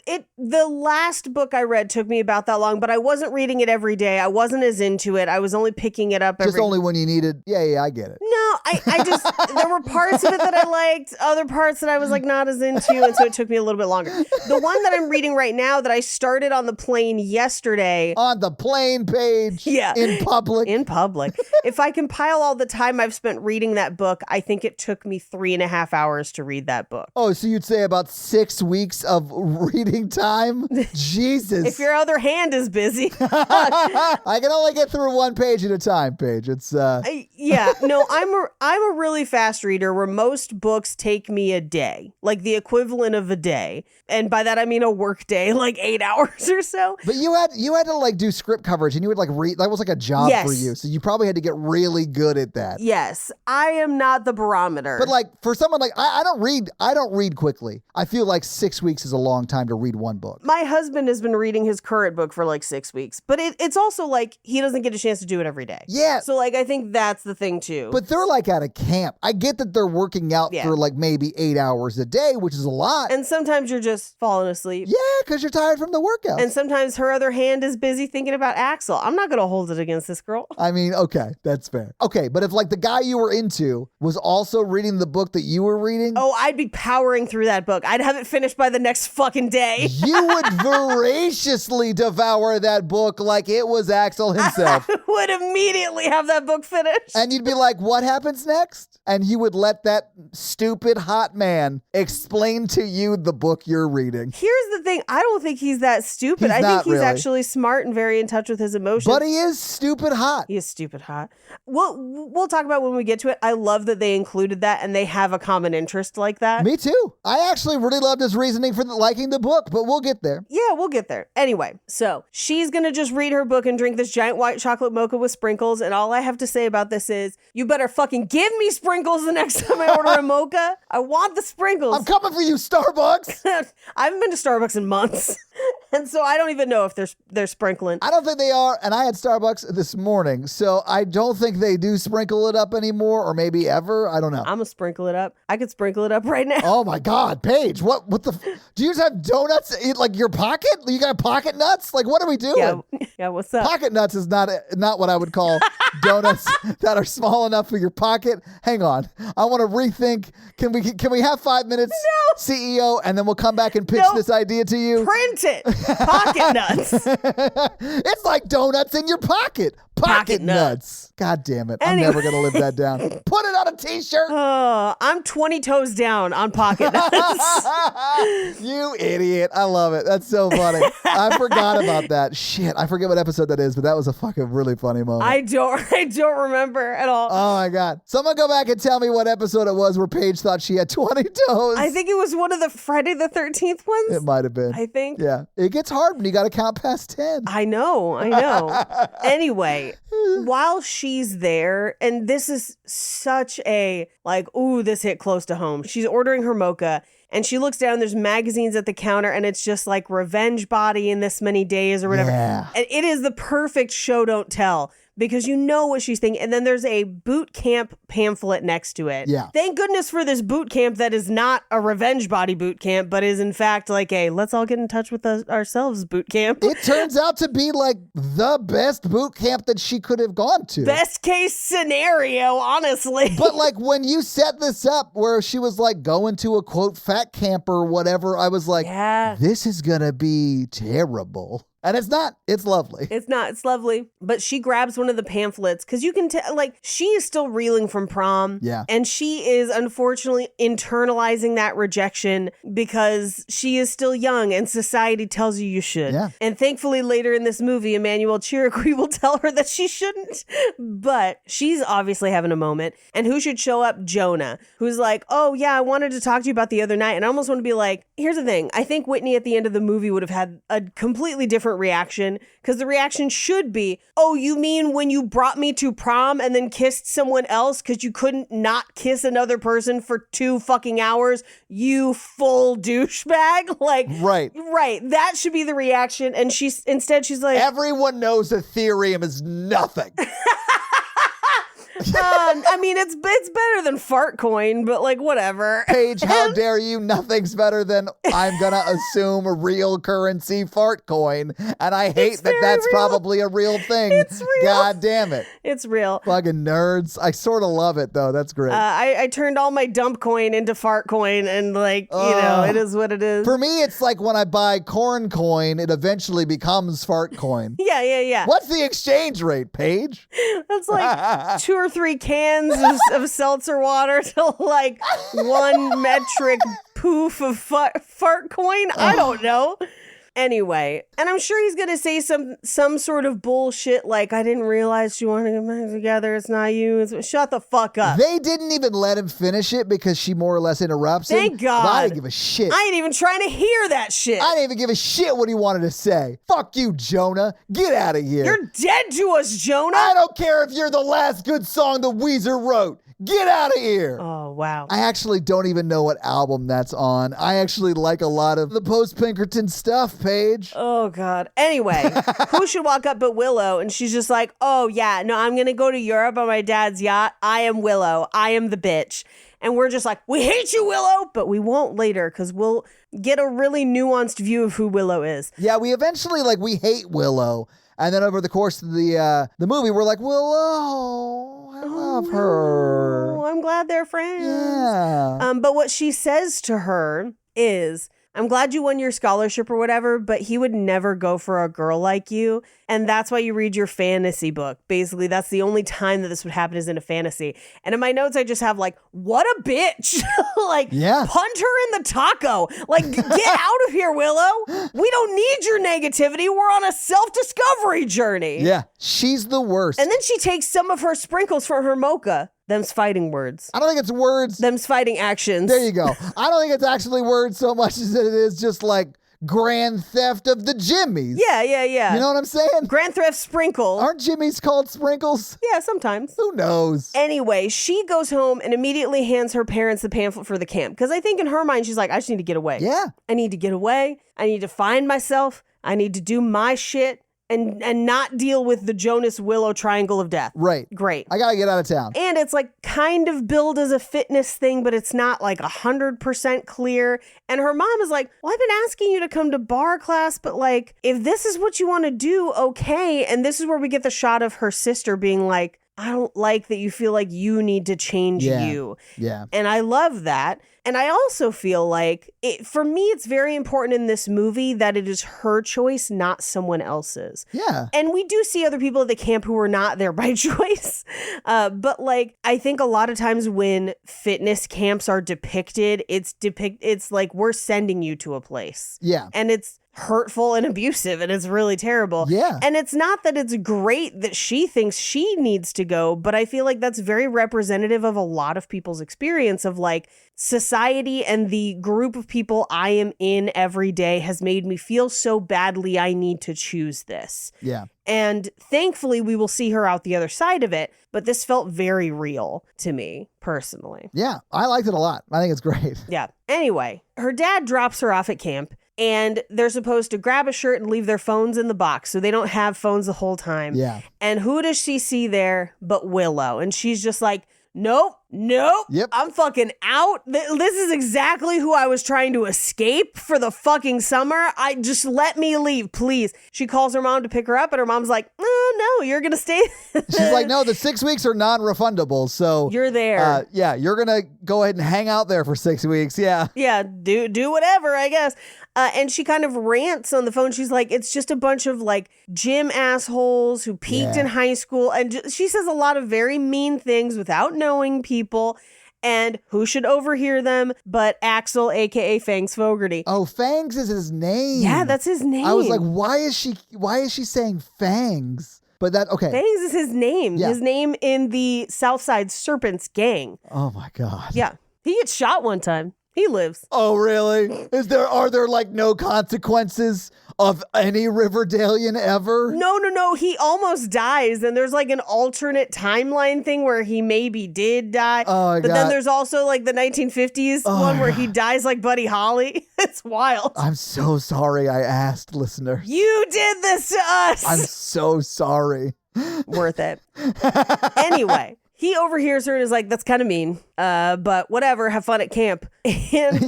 S5: mean, the last book I read took me about that long, but I wasn't reading it every day. I wasn't as into it. I was only picking it up
S6: Just only when you needed. Yeah, I get it.
S5: No, I just, there were parts of it that I liked, other parts that I was like not as into, and so it took me a little bit longer. The one that I'm reading right now that I started on the plane yesterday.
S6: On the plane, Paige.
S5: Yeah.
S6: In public.
S5: In public. If I compile all the time I've spent reading that book, I think it took me 3.5 hours to read that book.
S6: Oh, so you'd say about 6 weeks of reading time? Jesus.
S5: If your other hand is busy.
S6: I can only get through one page at a time, Paige. It's
S5: Yeah, no, I'm a really fast reader where most books take me a day, like the equivalent of a day. And by that I mean a work day, like 8 hours or so.
S6: But you had to like do script coverage and you would like read. That was like a job for you. So you probably had to get really good at that.
S5: Yes, I am not the barometer.
S6: But like for someone like I don't read quickly. I feel like 6 weeks is a long time to read one book.
S5: My husband has been reading his current book for like 6 weeks, but it's also like he doesn't get a chance to do it every day.
S6: Yeah.
S5: So like I think that's the thing too.
S6: But they're like at a camp. I get that they're working out for like maybe 8 hours a day, which is a lot.
S5: And sometimes you're just falling asleep.
S6: Yeah, because you're tired from the workout.
S5: And sometimes her other hand is busy thinking about Axel. I'm not going to hold it against this girl.
S6: I mean, okay, that's fair. Okay, but if like the guy you were into was also reading the book that you were reading.
S5: Oh, I'd be powering through that book. I'd have it finished by the next fucking day.
S6: You would voraciously devour that book like it was Axel himself.
S5: I would immediately have that book finished.
S6: And you'd be like, what happens next? And you would let that stupid hot man explain to you the book you're reading.
S5: Here's the thing. I don't think he's that stupid. I think he's actually smart and very in touch with his emotions.
S6: But he is stupid hot.
S5: He is stupid hot. We'll talk about when we get to it. I love that they included that and they have a common interest like that.
S6: Me too. I actually really loved his reasoning for liking the book, but we'll get there.
S5: Yeah, we'll get there. Anyway, so she's going to just read her book and drink this giant white chocolate mocha with sprinkles. And all I have to say about this is, you better fucking give me sprinkles the next time I order a mocha. I want the sprinkles.
S6: I'm coming for you, Starbucks.
S5: I haven't been to Starbucks in months. And so I don't even know if they're sprinkling.
S6: I don't think they are. And I had Starbucks this morning, so I don't think they do sprinkle it up anymore, or maybe ever. I don't know.
S5: I'm going to sprinkle it up. I could sprinkle it up right now.
S6: Oh my God, Paige, what the, do you just have donuts in like your pocket? You got pocket nuts? Like, what are we doing?
S5: Yeah, what's up?
S6: Pocket nuts is not what I would call donuts that are small enough for your pocket. Hang on. I want to rethink. Can we have 5 minutes,
S5: No.
S6: CEO, and then we'll come back and pitch this idea to you?
S5: Print it. Pocket nuts.
S6: It's like donuts in your pocket. Pocket nuts. God damn it.
S5: Anyway.
S6: I'm never going to live that down. Put it on a t-shirt.
S5: I'm 20 toes down on pocket nuts.
S6: You idiot. I love it. That's so funny. I forgot about that. Shit. I forget what episode that is, but that was a fucking really funny moment.
S5: I don't remember at all.
S6: Oh my God. Someone go back and tell me what episode it was where Paige thought she had 20 toes.
S5: I think it was one of the Friday the 13th ones.
S6: It might have been.
S5: I think.
S6: Yeah. It gets hard when you got to count past 10.
S5: I know. Anyway, while she's there, and this is such a like, ooh, this hit close to home. She's ordering her mocha and she looks down, there's magazines at the counter and it's just like revenge body in this many days or whatever.
S6: Yeah.
S5: And it is the perfect show don't tell. Because you know what she's thinking. And then there's a boot camp pamphlet next to it.
S6: Yeah.
S5: Thank goodness for this boot camp that is not a revenge body boot camp, but is in fact like a let's all get in touch with ourselves boot camp.
S6: It turns out to be like the best boot camp that she could have gone to.
S5: Best case scenario, honestly.
S6: But like when you set this up where she was like going to a quote fat camp or whatever, I was like,
S5: Yeah.
S6: this is going to be terrible. And it's not. It's lovely.
S5: It's not. It's lovely. But she grabs one of the pamphlets because you can tell, like, she is still reeling from prom.
S6: Yeah.
S5: And she is unfortunately internalizing that rejection because she is still young and society tells you should.
S6: Yeah.
S5: And thankfully later in this movie, Emmanuel Chiriqui will tell her that she shouldn't. But she's obviously having a moment. And who should show up? Jonah, who's like, oh yeah, I wanted to talk to you about the other night. And I almost want to be like, here's the thing. I think Whitney at the end of the movie would have had a completely different reaction, because the reaction should be, oh, you mean when you brought me to prom and then kissed someone else because you couldn't not kiss another person for 2 fucking hours, you full douchebag? Like, right. That should be the reaction. And she's like,
S6: everyone knows Ethereum is nothing.
S5: I mean, it's better than fart coin, but like, whatever.
S6: Paige, how dare you? Nothing's better than, I'm gonna assume, a real currency fart coin. And I hate that that's real. Probably a real thing.
S5: It's real.
S6: God damn it.
S5: It's real.
S6: Fucking nerds. I sort of love it, though. That's great.
S5: I turned all my dump coin into fart coin, and like, it is what it is.
S6: For me, it's like when I buy corn coin, it eventually becomes fart coin.
S5: Yeah.
S6: What's the exchange rate, Paige?
S5: That's like 2 or 3 cans of seltzer water to like 1 metric poof of fart coin. I don't know. Anyway, and I'm sure he's gonna say some sort of bullshit like, I didn't realize you wanted to get back together. It's not you. Shut the fuck up.
S6: They didn't even let him finish it because she more or less interrupts him.
S5: Thank God.
S6: But I didn't give a shit.
S5: I ain't even trying to hear that shit.
S6: I didn't even give a shit what he wanted to say. Fuck you, Jonah. Get out of here.
S5: You're dead to us, Jonah.
S6: I don't care if you're the last good song that Weezer wrote. Get out of here.
S5: Oh, wow.
S6: I actually don't even know what album that's on. I actually like a lot of the post-Pinkerton stuff, Paige.
S5: Oh, God. Anyway, who should walk up but Willow? And she's just like, oh, yeah, no, I'm going to go to Europe on my dad's yacht. I am Willow. I am the bitch. And we're just like, we hate you, Willow. But we won't later because we'll get a really nuanced view of who Willow is.
S6: Yeah, we eventually, we hate Willow. And then over the course of the movie, we're like, Willow, I love her.
S5: Oh, I'm glad they're friends.
S6: Yeah.
S5: But what she says to her is, I'm glad you won your scholarship or whatever, but he would never go for a girl like you. And that's why you read your fantasy book. Basically, that's the only time that this would happen is in a fantasy. And in my notes, I just have what a bitch. Punt her in the taco. Get out of here, Willow. We don't need your negativity. We're on a self-discovery journey.
S6: Yeah, she's the worst.
S5: And then she takes some of her sprinkles from her mocha. Them's fighting words.
S6: I don't think it's words.
S5: Them's fighting actions.
S6: There you go. I don't think it's actually words so much as it is just grand theft of the Jimmies.
S5: Yeah.
S6: You know what I'm saying?
S5: Grand theft sprinkle.
S6: Aren't Jimmies called sprinkles?
S5: Yeah, sometimes.
S6: Who knows?
S5: Anyway, she goes home and immediately hands her parents the pamphlet for the camp. Because I think in her mind, she's like, I just need to get away.
S6: Yeah.
S5: I need to get away. I need to find myself. I need to do my shit. And not deal with the Jonas Willow triangle of death.
S6: Right.
S5: Great.
S6: I gotta get out of town.
S5: And it's kind of billed as a fitness thing, but it's not 100% clear. And her mom is like, well, I've been asking you to come to bar class, but if this is what you want to do, okay. And this is where we get the shot of her sister being like, I don't like that you feel like you need to change you.
S6: Yeah.
S5: And I love that. And I also feel for me, it's very important in this movie that it is her choice, not someone else's.
S6: Yeah.
S5: And we do see other people at the camp who are not there by choice. But I think a lot of times when fitness camps are depicted, it's we're sending you to a place.
S6: Yeah.
S5: And it's hurtful and abusive, and it's really terrible.
S6: Yeah.
S5: And it's not that it's great that she thinks she needs to go, but I feel like that's very representative of a lot of people's experience of society and the group of people I am in every day has made me feel so badly I need to choose this.
S6: Yeah.
S5: And thankfully we will see her out the other side of it, but this felt very real to me personally.
S6: Yeah, I liked it a lot. I think it's great.
S5: Yeah. Anyway, her dad drops her off at camp. And they're supposed to grab a shirt and leave their phones in the box so they don't have phones the whole time.
S6: Yeah.
S5: And who does she see there but Willow? And she's just like, nope. Yep. I'm fucking out. This is exactly who I was trying to escape for the fucking summer. Just let me leave, please. She calls her mom to pick her up and her mom's like, no, you're going to stay.
S6: She's like, no, the 6 weeks are non-refundable. So
S5: You're there.
S6: Yeah, you're going to go ahead and hang out there for 6 weeks. Yeah.
S5: Yeah, do whatever, I guess. And she kind of rants on the phone. She's like, it's just a bunch of like gym assholes who peaked in high school. And she says a lot of very mean things without knowing people. And who should overhear them but Axel, a.k.a. Fangs Fogarty.
S6: Oh, Fangs is his name.
S5: Yeah, that's his name.
S6: I was like, why is she saying Fangs? But okay.
S5: Fangs is his name.
S6: Yeah.
S5: His name in the Southside Serpents gang.
S6: Oh my God.
S5: Yeah. He gets shot one time. He lives.
S6: Oh, really? Are there like no consequences of any Riverdalian ever?
S5: No. He almost dies. And there's like an alternate timeline thing where he maybe did die.
S6: Oh, my
S5: but
S6: God.
S5: then there's also like the 1950s one where he dies like Buddy Holly. It's wild.
S6: I'm so sorry I asked, listeners.
S5: You did this to us.
S6: I'm so sorry.
S5: Worth it. Anyway. He overhears her and is like, that's kind of mean, but whatever, have fun at camp. And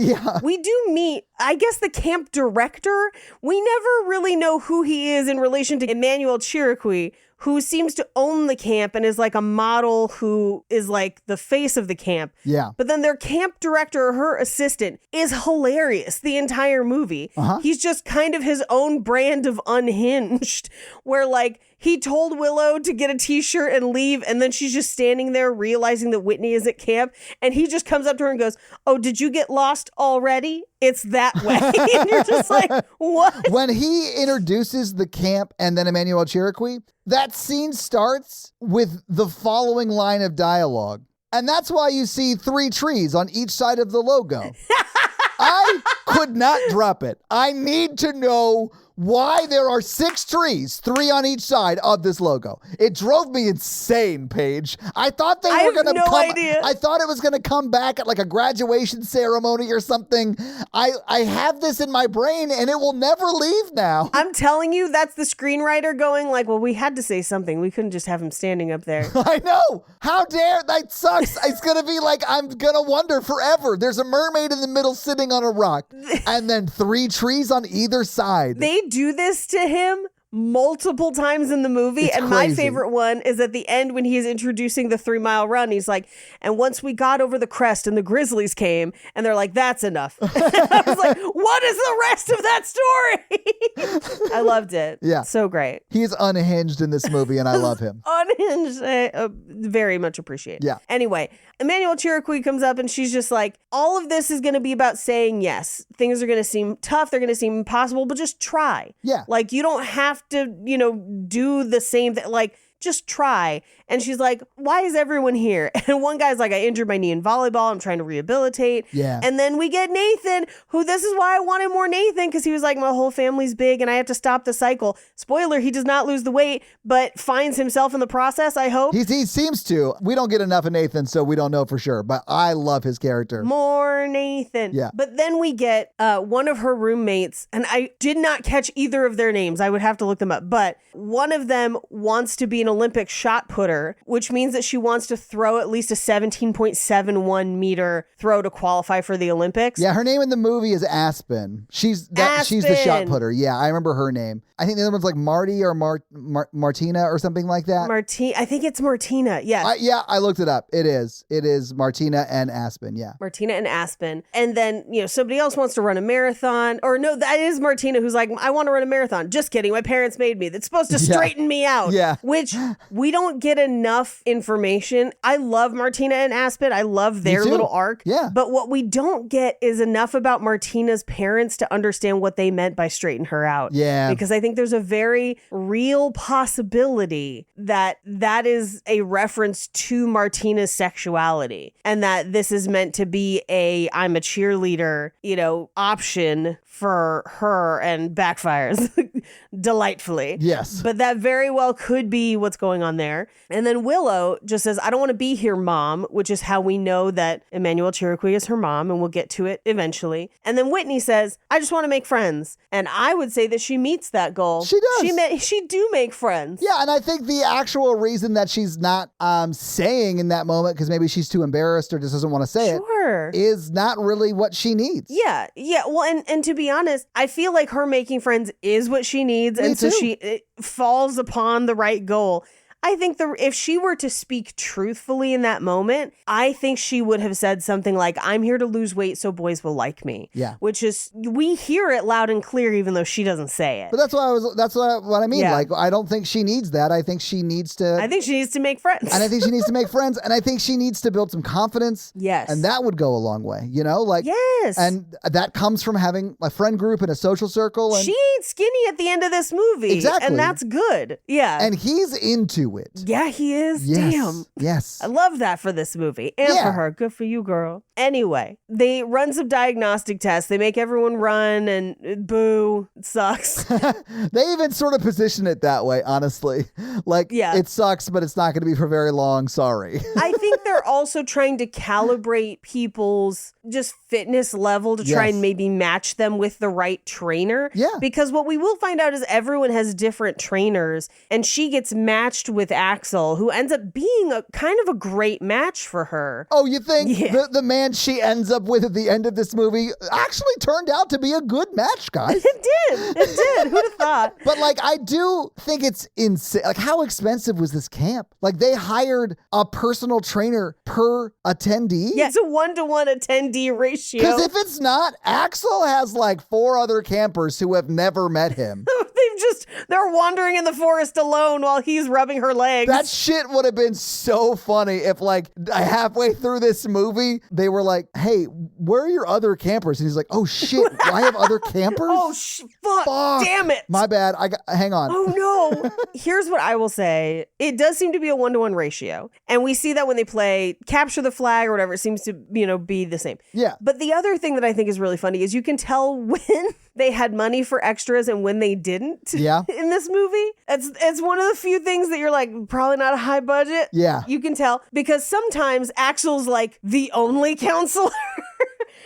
S5: we do meet, I guess, the camp director. We never really know who he is in relation to Emmanuel Chiriqui, who seems to own the camp and is like a model who is like the face of the camp.
S6: Yeah.
S5: But then their camp director, her assistant, is hilarious the entire movie. He's just kind of his own brand of unhinged, where like he told Willow to get a t-shirt and leave, and then she's just standing there realizing that Whitney is at camp, and he just comes up to her and goes, oh, did you get lost already? It's that way. And you're just like, what?
S6: When he introduces the camp and then Emmanuel Chiriqui, that scene starts with the following line of dialogue. And that's why you see 3 trees on each side of the logo. I could not drop it. I need to know why there are 6 trees, 3 on each side of this logo. It drove me insane, Paige. I thought I thought it was going to come back at like a graduation ceremony or something. I have this in my brain and it will never leave now.
S5: I'm telling you, that's the screenwriter going like, well, we had to say something. We couldn't just have him standing up there.
S6: I know. How dare that sucks. It's going to be like, I'm going to wonder forever. There's a mermaid in the middle sitting on a rock and then 3 trees on either side.
S5: They do this to him multiple times in the movie.
S6: It's
S5: and
S6: crazy.
S5: My favorite one is at the end when he is introducing the 3 mile run. He's like, and once we got over the crest and the Grizzlies came, and they're like, that's enough. I was like, what is the rest of that story? I loved it.
S6: Yeah.
S5: So great.
S6: He's unhinged in this movie and I love him.
S5: Unhinged. I very much appreciate.
S6: Yeah.
S5: Anyway, Emmanuel Chiriqui comes up and she's just like, all of this is going to be about saying yes. Things are going to seem tough. They're going to seem impossible, but just try.
S6: Yeah.
S5: Like, you don't have to, do the same thing. Like, just try. And she's like, why is everyone here? And one guy's like, I injured my knee in volleyball. I'm trying to rehabilitate.
S6: Yeah.
S5: And then we get Nathan, who this is why I wanted more Nathan, because he was like, my whole family's big and I have to stop the cycle. Spoiler, he does not lose the weight, but finds himself in the process, I hope.
S6: He seems to. We don't get enough of Nathan, so we don't know for sure. But I love his character.
S5: More Nathan.
S6: Yeah.
S5: But then we get one of her roommates, and I did not catch either of their names. I would have to look them up. But one of them wants to be an Olympic shot putter, which means that she wants to throw at least a 17.71 meter throw to qualify for the Olympics.
S6: Yeah, her name in the movie is Aspen. She's the shot putter. Yeah, I remember her name. I think the other one's like Marty or Martina or something like that.
S5: I think it's Martina. Yes.
S6: I looked it up. It is Martina and Aspen. Yeah.
S5: Martina and Aspen. And then, somebody else wants to run a marathon. Or no, that is Martina who's like, I want to run a marathon. Just kidding. My parents made me. That's supposed to straighten me out.
S6: Yeah.
S5: Which we don't get enough information. I love Martina and Aspen. I love their little arc.
S6: Yeah.
S5: But what we don't get is enough about Martina's parents to understand what they meant by straighten her out.
S6: Yeah.
S5: Because I think there's a very real possibility that is a reference to Martina's sexuality and that this is meant to be I'm a cheerleader, option for her and backfires delightfully.
S6: Yes.
S5: But that very well could be what's going on there. And then Willow just says, I don't want to be here, Mom, which is how we know that Emmanuel Chiriqui is her mom, and we'll get to it eventually. And then Whitney says, I just want to make friends. And I would say that she meets that goal.
S6: She does.
S5: She do make friends.
S6: Yeah, and I think the actual reason that she's not saying in that moment, because maybe she's too embarrassed or just doesn't want to say it,
S5: Sure.
S6: is not really what she needs.
S5: Yeah. Well, and to be honest, I feel like her making friends is what she needs.
S6: Me
S5: and so
S6: too.
S5: it falls upon the right goal. I think if she were to speak truthfully in that moment, I think she would have said something like, I'm here to lose weight so boys will like me.
S6: Yeah.
S5: Which is, we hear it loud and clear even though she doesn't say it.
S6: But that's what I mean.
S5: Yeah.
S6: Like, I don't think she needs that. I think she needs to.
S5: I think she needs to make friends.
S6: And I think she needs to make friends. And I think she needs to build some confidence.
S5: Yes.
S6: And that would go a long way, Like,
S5: yes.
S6: And that comes from having a friend group and a social circle. And,
S5: she ain't skinny at the end of this movie.
S6: Exactly.
S5: And that's good. Yeah.
S6: and he's into it.
S5: Yeah, he is.
S6: Yes.
S5: Damn.
S6: Yes.
S5: I love that for this movie and
S6: Yeah.
S5: for her. Good for you, girl. Anyway, they run some diagnostic tests. They make everyone run and boo. It sucks.
S6: They even sort of position it that way, honestly. Like,
S5: Yeah.
S6: it sucks, but it's not going to be for very long. Sorry.
S5: I think they're also trying to calibrate people's just fitness level to try
S6: Yes.
S5: and maybe match them with the right trainer.
S6: Yeah.
S5: Because what we will find out is everyone has different trainers and she gets matched with Axel, who ends up being a kind of a great match for her.
S6: Oh, you think
S5: Yeah.
S6: the man she ends up with at the end of this movie actually turned out to be a good match, guys?
S5: It did. Who'd have thought?
S6: But like, I do think it's insane. Like, how expensive was this camp? Like, they hired a personal trainer per attendee?
S5: Yeah, it's a 1-to-1 attendee ratio.
S6: Because if it's not, Axel has like 4 other campers who have never met him.
S5: They're wandering in the forest alone while he's rubbing her legs.
S6: That shit would have been so funny if, like, halfway through this movie, they were like, hey, where are your other campers? And he's like, oh shit, I have other campers?
S5: Oh, fuck. Damn it.
S6: My bad. Hang on.
S5: Oh no. Here's what I will say. It does seem to be a 1-to-1 ratio. And we see that when they play capture the flag or whatever, it seems to, be the same.
S6: Yeah.
S5: But the other thing that I think is really funny is you can tell when they had money for extras and when they didn't.
S6: Yeah.
S5: In this movie. It's one of the few things that you're like, probably not a high budget.
S6: Yeah.
S5: You can tell because sometimes Axel's like the only counselor.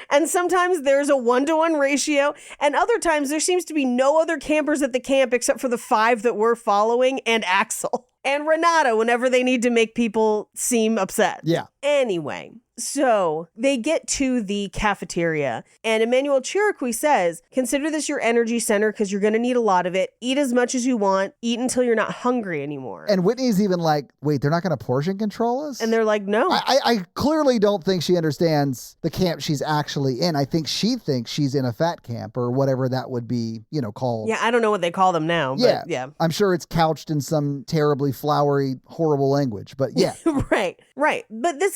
S5: And sometimes there's a 1-to-1 ratio. And other times there seems to be no other campers at the camp except for the 5 that we're following and Axel. And Renata whenever they need to make people seem upset.
S6: Yeah.
S5: Anyway, so they get to the cafeteria and Emmanuel Chiriqui says, consider this your energy center because you're going to need a lot of it. Eat as much as you want. Eat until you're not hungry anymore.
S6: And Whitney's even like, wait, they're not going to portion control us?
S5: And they're like, no.
S6: I clearly don't think she understands the camp she's actually in. I think she thinks she's in a fat camp or whatever that would be, called.
S5: Yeah, I don't know what they call them now.
S6: Yeah.
S5: But yeah.
S6: I'm sure it's couched in some terribly flowery, horrible language, but yeah.
S5: Right. But this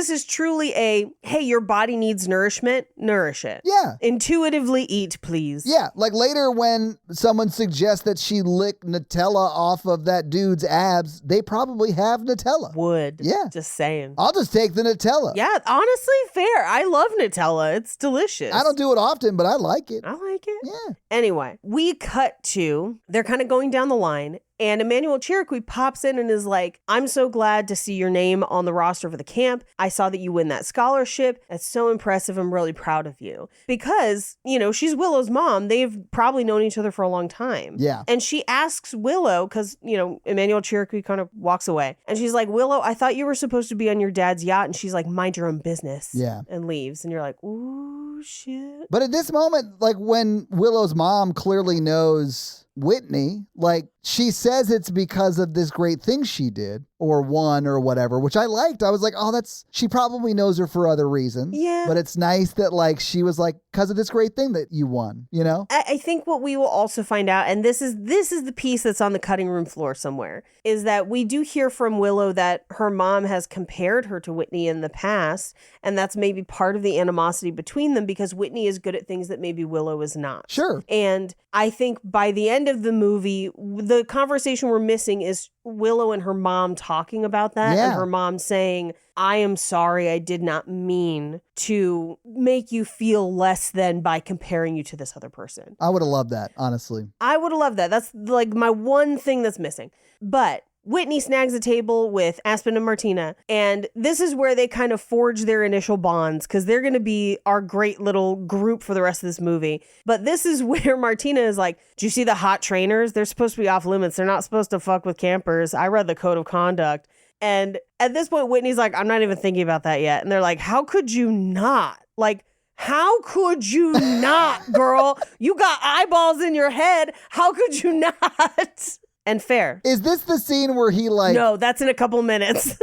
S5: is truly a, hey, your body needs nourishment, nourish it.
S6: Yeah.
S5: Intuitively eat, please.
S6: Yeah, like later when someone suggests that she lick Nutella off of that dude's abs, they probably have Nutella.
S5: Would.
S6: Yeah.
S5: Just saying.
S6: I'll just take the Nutella.
S5: Yeah, honestly, fair. I love Nutella. It's delicious.
S6: I don't do it often, but I like it.
S5: I like it.
S6: Yeah.
S5: Anyway, we cut to, they're kind of going down the line. And Emmanuel Chiriqui pops in and is like, I'm so glad to see your name on the roster for the camp. I saw that you win that scholarship. That's so impressive. I'm really proud of you. Because, she's Willow's mom. They've probably known each other for a long time.
S6: Yeah.
S5: And she asks Willow, because, Emmanuel Chiriqui kind of walks away. And she's like, Willow, I thought you were supposed to be on your dad's yacht. And she's like, mind your own business.
S6: Yeah.
S5: And leaves. And you're like, ooh, shit.
S6: But at this moment, like when Willow's mom clearly knows Whitney, like she says it's because of this great thing she did or won or whatever, which I liked. I was like, oh, she probably knows her for other reasons.
S5: Yeah.
S6: But it's nice that like she was like, because of this great thing that you won,
S5: I think what we will also find out, and this is the piece that's on the cutting room floor somewhere, is that we do hear from Willow that her mom has compared her to Whitney in the past, and that's maybe part of the animosity between them because Whitney is good at things that maybe Willow is not.
S6: Sure.
S5: And I think by the end of the movie, the conversation we're missing is Willow and her mom talking about that,
S6: Yeah.
S5: and her mom saying, I am sorry, I did not mean to make you feel less than by comparing you to this other person.
S6: I would have loved that, honestly.
S5: I would have loved that. That's like my one thing that's missing. But Whitney snags a table with Aspen and Martina, and this is where they kind of forge their initial bonds because they're going to be our great little group for the rest of this movie. But this is where Martina is like, do you see the hot trainers? They're supposed to be off limits. They're not supposed to fuck with campers. I read the code of conduct. And at this point, Whitney's like, I'm not even thinking about that yet. And they're like, how could you not? Like, how could you not, girl? You got eyeballs in your head. How could you not? And fair.
S6: Is this the scene where he like...
S5: No, that's in a couple minutes.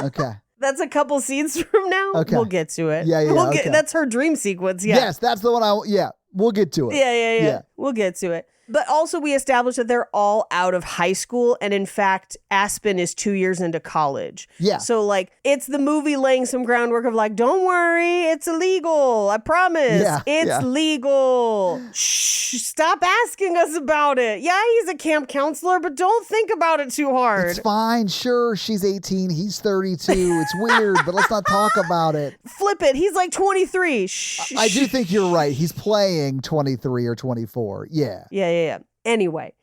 S6: Okay.
S5: That's a couple scenes from now.
S6: Okay.
S5: We'll get to it.
S6: Yeah, okay.
S5: That's her dream sequence. Yeah.
S6: Yes, that's the one we'll get to it.
S5: Yeah. We'll get to it. But also we established that they're all out of high school. And in fact, Aspen is 2 years into college.
S6: Yeah.
S5: So like, it's the movie laying some groundwork of like, don't worry, it's illegal. I promise.
S6: Yeah,
S5: It's legal. Shh, stop asking us about it. Yeah, he's a camp counselor, but don't think about it too hard.
S6: It's fine. Sure, she's 18. He's 32. It's weird, but let's not talk about it.
S5: Flip it. He's like 23. Shh.
S6: I do think you're right. He's playing 23 or 24. Yeah.
S5: Yeah. Anyway,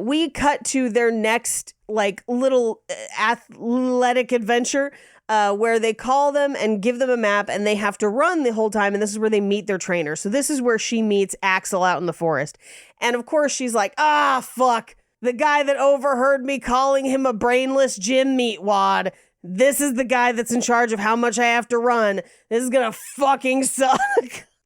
S5: we cut to their next like little athletic adventure where they call them and give them a map and they have to run the whole time. And this is where they meet their trainer. So this is where she meets Axel out in the forest. And of course she's like, fuck, the guy that overheard me calling him a brainless gym meatwad. This is the guy that's in charge of how much I have to run. This is gonna fucking suck.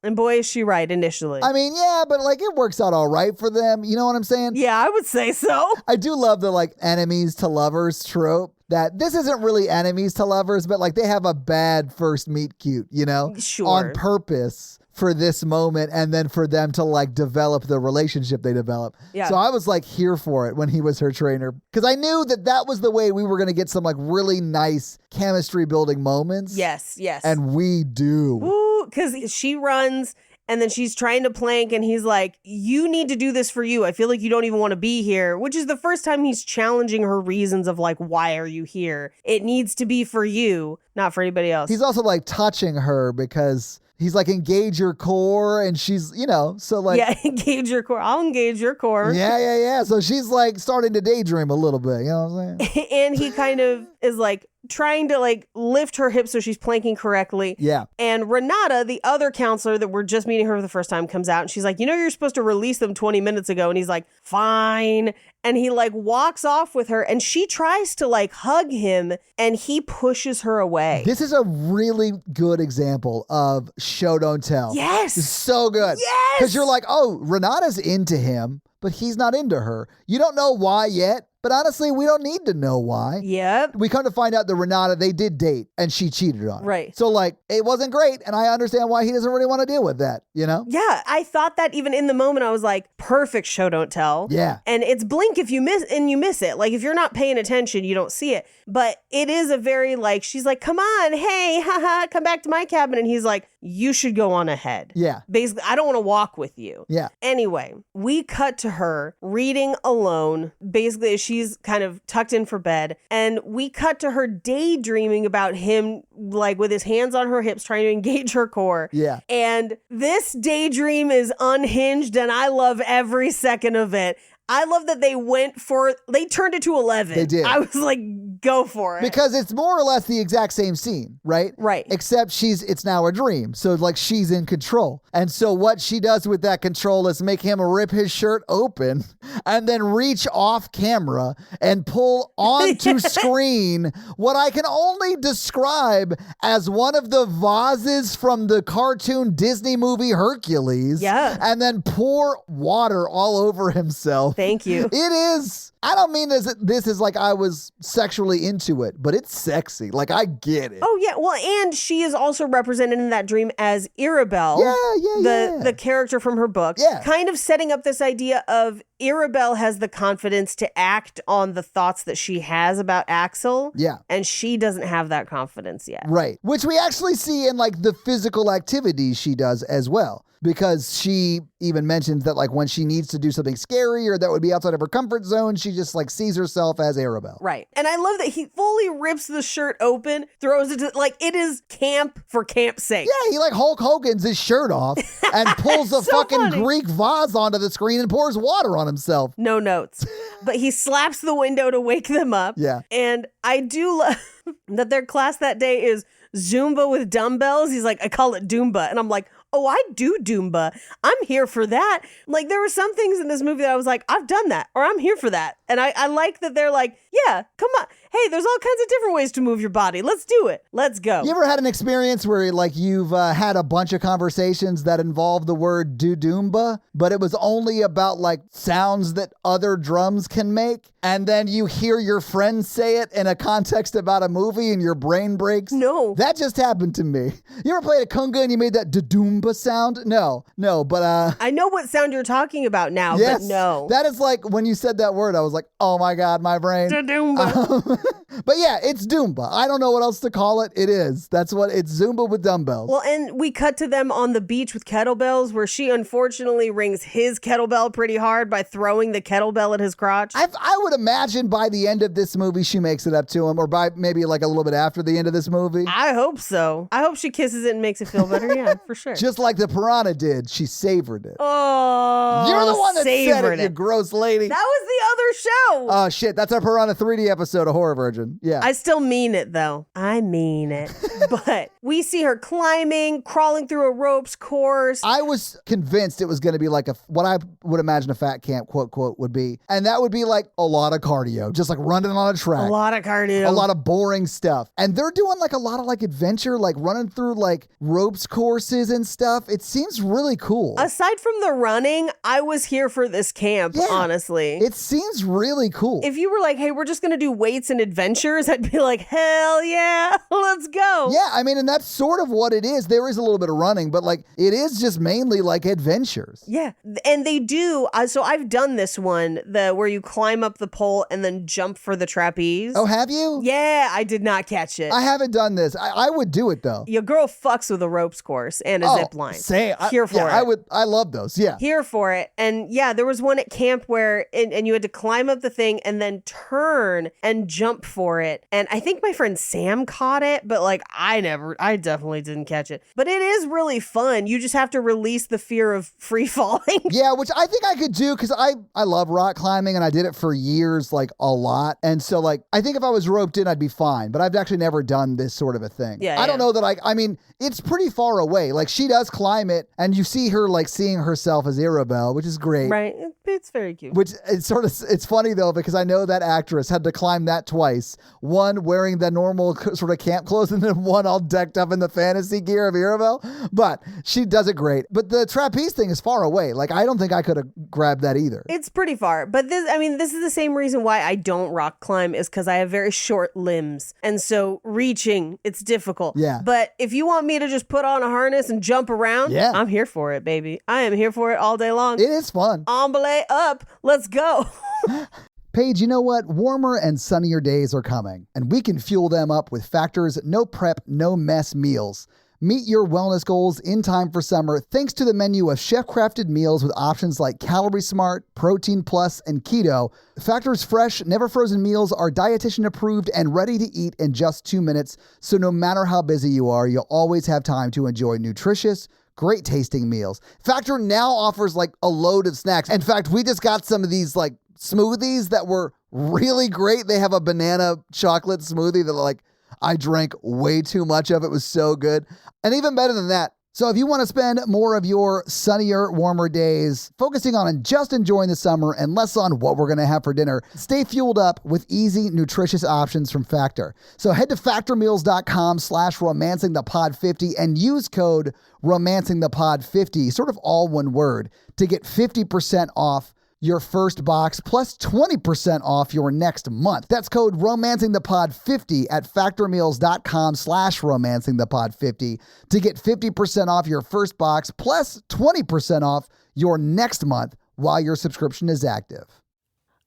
S5: And boy, is she right initially.
S6: I mean, yeah, but like it works out all right for them. You know what I'm saying?
S5: Yeah, I would say so.
S6: I do love the like enemies to lovers trope. That this isn't really enemies to lovers, but like they have a bad first meet cute, you know?
S5: Sure.
S6: On purpose for this moment and then for them to like develop the relationship they develop.
S5: Yeah.
S6: So I was like here for it when he was her trainer because I knew that was the way we were going to get some like really nice chemistry building moments.
S5: Yes.
S6: And we do.
S5: Woo, because she runs and then she's trying to plank and he's like, you need to do this for you. I feel like you don't even want to be here, which is the first time he's challenging her reasons of like, why are you here? It needs to be for you, not for anybody else.
S6: He's also like touching her because he's like, engage your core. And she's, so like.
S5: Yeah, engage your core. I'll engage your core.
S6: Yeah. So she's like starting to daydream a little bit. You know what I'm saying?
S5: And he kind of is like trying to like lift her hips so she's planking correctly.
S6: Yeah.
S5: And Renata, the other counselor that we're just meeting her for the first time, comes out and she's like, you're supposed to release them 20 minutes ago. And he's like, fine. And he like walks off with her and she tries to like hug him and he pushes her away.
S6: This is a really good example of show don't tell.
S5: Yes.
S6: It's so good.
S5: Yes.
S6: Because you're like, oh, Renata's into him, but he's not into her. You don't know why yet. But honestly, we don't need to know why.
S5: Yep.
S6: We come to find out that Renata, they did date and she cheated on him.
S5: Right.
S6: So like, it wasn't great. And I understand why he doesn't really want to deal with that, you know?
S5: Yeah. I thought that even in the moment, I was like, perfect show don't tell.
S6: Yeah.
S5: And it's blink if you miss it. Like if you're not paying attention, you don't see it. But it is a very like, she's like, come on, hey, haha, come back to my cabin. And he's like, you should go on ahead.
S6: Yeah.
S5: Basically, I don't want to walk with you.
S6: Yeah.
S5: Anyway, we cut to her reading alone, basically as she's kind of tucked in for bed. And we cut to her daydreaming about him, like with his hands on her hips, trying to engage her core.
S6: Yeah.
S5: And this daydream is unhinged and I love every second of it. I love that they turned it to 11.
S6: They did.
S5: I was like, go for it.
S6: Because it's more or less the exact same scene, right?
S5: Right.
S6: Except it's now a dream. So like she's in control. And so what she does with that control is make him rip his shirt open and then reach off camera and pull onto screen what I can only describe as one of the vases from the cartoon Disney movie Hercules.
S5: Yeah.
S6: And then pour water all over himself.
S5: Thank you.
S6: It is. I don't mean this is like I was sexually into it, but it's sexy. Like I get it.
S5: Oh yeah, well, and she is also represented in that dream as Irabel.
S6: Yeah.
S5: The character from her book.
S6: Yeah.
S5: Kind of setting up this idea of Irabel has the confidence to act on the thoughts that she has about Axel.
S6: Yeah.
S5: And she doesn't have that confidence yet.
S6: Right. Which we actually see in like the physical activities she does as well. Because she even mentions that like when she needs to do something scary or that would be outside of her comfort zone, she just like sees herself as Arabelle.
S5: Right. And I love that he fully rips the shirt open, throws it to, like it is camp for camp's sake.
S6: Yeah, he like Hulk Hogan's his shirt off and pulls a
S5: So
S6: fucking
S5: funny.
S6: Greek vase onto the screen and pours water on himself.
S5: No notes. But he slaps the window to wake them up.
S6: Yeah.
S5: And I do love that their class that day is Zumba with dumbbells. He's like, I call it Doomba. And I'm like, oh, I do Doomba. I'm here for that. Like there were some things in this movie that I was like, I've done that or I'm here for that. And I like that they're like, yeah, come on. hey, there's all kinds of different ways to move your body. Let's do it. Let's go.
S6: You ever had an experience where like you've had a bunch of conversations that involve the word dudumba, but it was only about like sounds that other drums can make, and then you hear your friend say it in a context about a movie and your brain breaks?
S5: No.
S6: That just happened to me. You ever played a conga and you made that dudumba sound? No, but
S5: I know what sound you're talking about now,
S6: yes,
S5: but no.
S6: that is like when you said that word, I was like, oh my God, my brain.
S5: Doomba.
S6: But yeah, it's Doomba. I don't know what else to call it. It is. That's what it's Zumba with dumbbells.
S5: Well, and we cut to them on the beach with kettlebells, where she unfortunately rings his kettlebell pretty hard by throwing the kettlebell at his crotch.
S6: I would imagine by the end of this movie, she makes it up to him, or by maybe like a little bit after the end of this movie.
S5: I hope so. I hope she kisses it and makes it feel better. Yeah, for sure.
S6: Just like the piranha did, she savored it.
S5: Oh,
S6: You're the one that said
S5: savored
S6: it, you gross lady.
S5: That was the other show.
S6: Oh shit, that's our Piranha 3D episode of Horror Virgin. Yeah.
S5: I still mean it though. I mean it. But we see her climbing, crawling through a ropes course.
S6: I was convinced it was going to be like what I would imagine a fat camp quote would be. And that would be like a lot of cardio, just like running on a track.
S5: A lot of cardio.
S6: A lot of boring stuff. And they're doing like a lot of like adventure, like running through like ropes courses and stuff. It seems really cool.
S5: Aside from the running, I was here for this camp,
S6: Yeah.
S5: honestly.
S6: It seems really cool.
S5: If you were like, hey, we're just going to do weights and adventures, I'd be like, hell yeah, let's go.
S6: Yeah, I mean, and that's sort of what it is. There is a little bit of running, but like it is just mainly like adventures.
S5: Yeah, and they do. So I've done this one, where you climb up the pole and then jump for the trapeze.
S6: Oh, have you?
S5: Yeah, I did not catch it.
S6: I haven't done this. I would do it though.
S5: Your girl fucks with a ropes course and a zip line.
S6: Same.
S5: Here for it.
S6: I love those. Yeah.
S5: Here for it. And yeah, there was one at camp where, and you had to climb up the thing and then turn and jump for it. And I think my friend Sam caught it, but like I definitely didn't catch it. But it is really fun. You just have to release the fear of free falling.
S6: Yeah, which I think I could do because I love rock climbing and I did it for years, like a lot. And so like, I think if I was roped in, I'd be fine. But I've actually never done this sort of a thing.
S5: Yeah,
S6: I don't know that I mean, it's pretty far away. Like she does climb it and you see her like seeing herself as Arabelle, which is great.
S5: Right. It's very cute.
S6: Which it's funny though, because I know that actress had to climb that twice. One wearing the normal sort of camp clothes and then one all decked up in the fantasy gear of Arabelle. But she does it great. But the trapeze thing is far away. Like I don't think I could have grabbed that either.
S5: It's pretty far. But this is the same reason why I don't rock climb, is because I have very short limbs. And so reaching, it's difficult.
S6: Yeah.
S5: But if you want me to just put on a harness and jump around,
S6: yeah,
S5: I'm here for it, baby. I am here for it all day long.
S6: It is fun.
S5: Embele up. Let's go.
S6: Paige, you know what? Warmer and sunnier days are coming, and we can fuel them up with Factor's no prep, no mess meals. Meet your wellness goals in time for summer thanks to the menu of chef-crafted meals with options like Calorie Smart, Protein Plus, and Keto. Factor's fresh, never frozen meals are dietitian approved and ready to eat in just 2 minutes, so no matter how busy you are, you'll always have time to enjoy nutritious, great tasting meals. Factor now offers like a load of snacks. In fact, we just got some of these like smoothies that were really great. They have a banana chocolate smoothie that like I drank way too much of. It was so good. And even better than that, so if you want to spend more of your sunnier, warmer days focusing on just enjoying the summer and less on what we're going to have for dinner, stay fueled up with easy, nutritious options from Factor. So head to factormeals.com/romancingthepod50 and use code romancingthepod50, sort of all one word, to get 50% off your first box plus 20% off your next month. That's code romancingthepod50 at factormeals.com/romancingthepod50 to get 50% off your first box plus 20% off your next month while your subscription is active.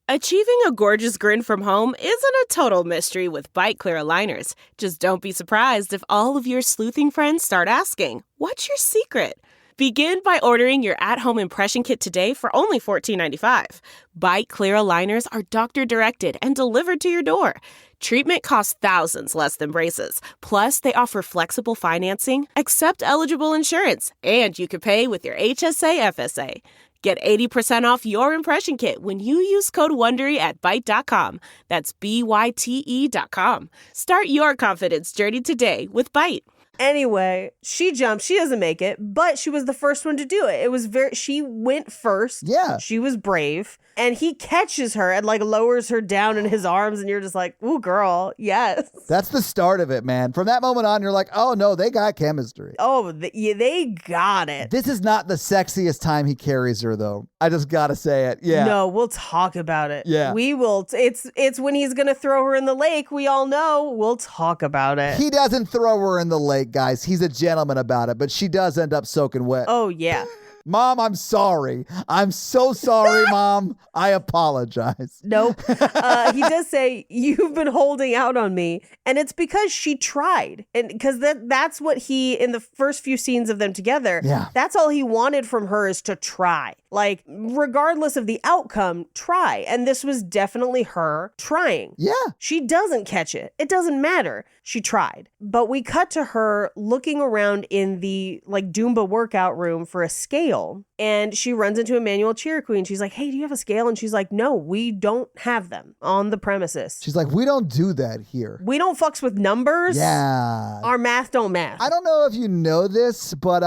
S7: Achieving a gorgeous grin from home isn't a total mystery with Bite Clear aligners. Just don't be surprised if all of your sleuthing friends start asking, "What's your secret?" Begin by ordering your at-home impression kit today for only $14.95. Bite Clear aligners are doctor-directed and delivered to your door. Treatment costs thousands less than braces. Plus, they offer flexible financing, accept eligible insurance, and you can pay with your HSA FSA. Get 80% off your impression kit when you use code WONDERY at Byte.com. That's BYTE.com. Start your confidence journey today with Byte.
S5: Anyway, she jumps. She doesn't make it, but she was the first one to do it. She went first.
S6: Yeah.
S5: She was brave. And he catches her and like lowers her down in his arms. And you're just like, ooh, girl, yes.
S6: That's the start of it, man. From that moment on, you're like, oh no, they got chemistry.
S5: Oh, they got it.
S6: This is not the sexiest time he carries her, though. I just gotta say it. Yeah.
S5: No, we'll talk about it.
S6: Yeah.
S5: We will. It's when he's going to throw her in the lake. We all know. We'll talk about it.
S6: He doesn't throw her in the lake, guys. He's a gentleman about it, but she does end up soaking wet.
S5: Oh, yeah.
S6: Mom, I'm sorry. I'm so sorry, Mom. I apologize.
S5: Nope. He does say, you've been holding out on me. And it's because she tried. And because that's what he, in the first few scenes of them together,
S6: Yeah.
S5: that's all he wanted from her is to try. Like, regardless of the outcome, try. And this was definitely her trying.
S6: Yeah.
S5: She doesn't catch it. It doesn't matter. She tried. But we cut to her looking around in the like Doomba workout room for a scale. And she runs into Emmanuel Chiriqui and she's like, hey, do you have a scale? And she's like, no, we don't have them on the premises.
S6: She's like, we don't do that here.
S5: We don't fucks with numbers.
S6: Yeah.
S5: Our math don't math.
S6: I don't know if you know this, but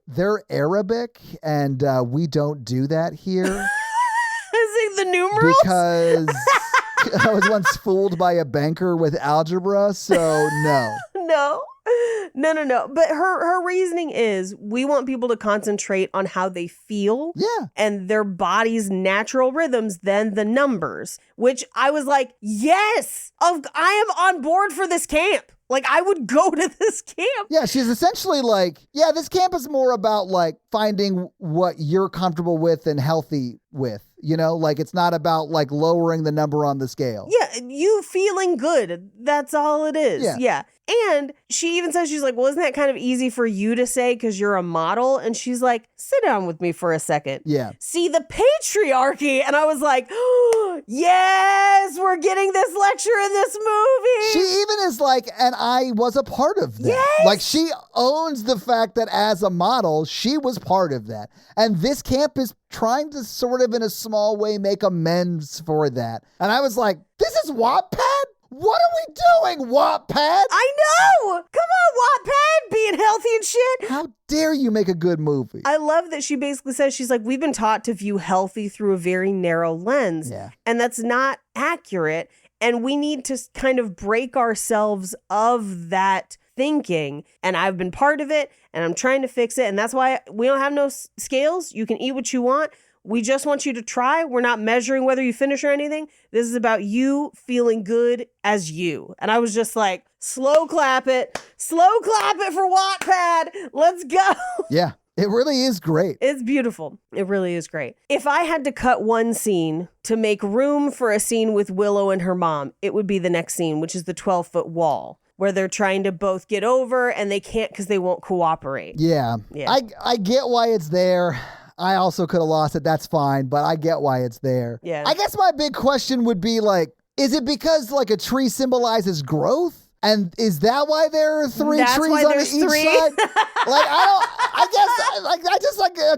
S6: they're Arabic and we don't do that here.
S5: Is it the numerals?
S6: Because I was once fooled by a banker with algebra, so no.
S5: No. But her reasoning is we want people to concentrate on how they feel and their body's natural rhythms than the numbers, which I was like, yes, I am on board for this camp. Like, I would go to this camp.
S6: Yeah, she's essentially like, yeah, this camp is more about like finding what you're comfortable with and healthy with. You know, like it's not about like lowering the number on the scale.
S5: Yeah, you feeling good. That's all it is. Yeah. And she even says, she's like, well, isn't that kind of easy for you to say because you're a model? And she's like, sit down with me for a second.
S6: Yeah.
S5: See the patriarchy. And I was like, oh, yes, we're getting this lecture in this movie.
S6: She even is like, and I was a part of that.
S5: Yes.
S6: Like she owns the fact that as a model, she was part of that. And this camp is trying to sort of in a small way make amends for that. And I was like, this is Wattpad? What are we doing, Wattpad?
S5: I know. Come on, Wattpad, being healthy and shit.
S6: How dare you make a good movie?
S5: I love that she basically says, she's like, we've been taught to view healthy through a very narrow lens.
S6: Yeah.
S5: And that's not accurate. And we need to kind of break ourselves of that thinking. And I've been part of it and I'm trying to fix it. And that's why we don't have no scales. You can eat what you want. We just want you to try. We're not measuring whether you finish or anything. This is about you feeling good as you. And I was just like, slow clap it for Wattpad. Let's go.
S6: Yeah, it really is great.
S5: It's beautiful. It really is great. If I had to cut one scene to make room for a scene with Willow and her mom, it would be the next scene, which is the 12-foot wall, where they're trying to both get over and they can't because they won't cooperate.
S6: Yeah.
S5: Yeah.
S6: I get why it's there. I also could have lost it. That's fine, but I get why it's there.
S5: Yeah.
S6: I guess my big question would be like, is it because like a tree symbolizes growth? And is that why there are three
S5: That's
S6: trees
S5: why
S6: on
S5: there's
S6: each
S5: three?
S6: side? I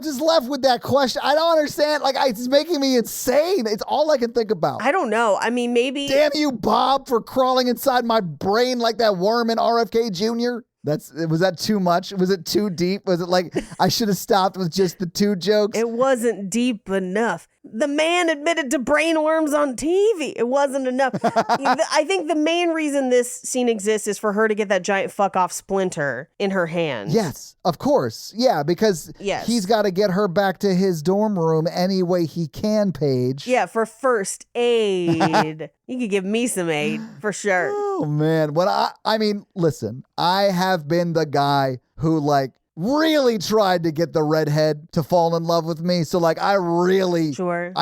S6: just left with that question. I don't understand. Like, it's making me insane. It's all I can think about.
S5: I don't know. I mean, maybe.
S6: Damn you, Bob, for crawling inside my brain like that worm in RFK Jr. Was that too much? Was it too deep? Was it like I should have stopped with just the two jokes?
S5: It wasn't deep enough. The man admitted to brainworms on TV. It wasn't enough. I think the main reason this scene exists is for her to get that giant fuck off splinter in her hand.
S6: Yes, of course. Yeah, because
S5: Yes.
S6: he's got to get her back to his dorm room any way he can, Paige.
S5: Yeah, for first aid. You could give me some aid for sure.
S6: Oh, man. I mean, listen, I have been the guy who, like, really tried to get the redhead to fall in love with me. So, like, I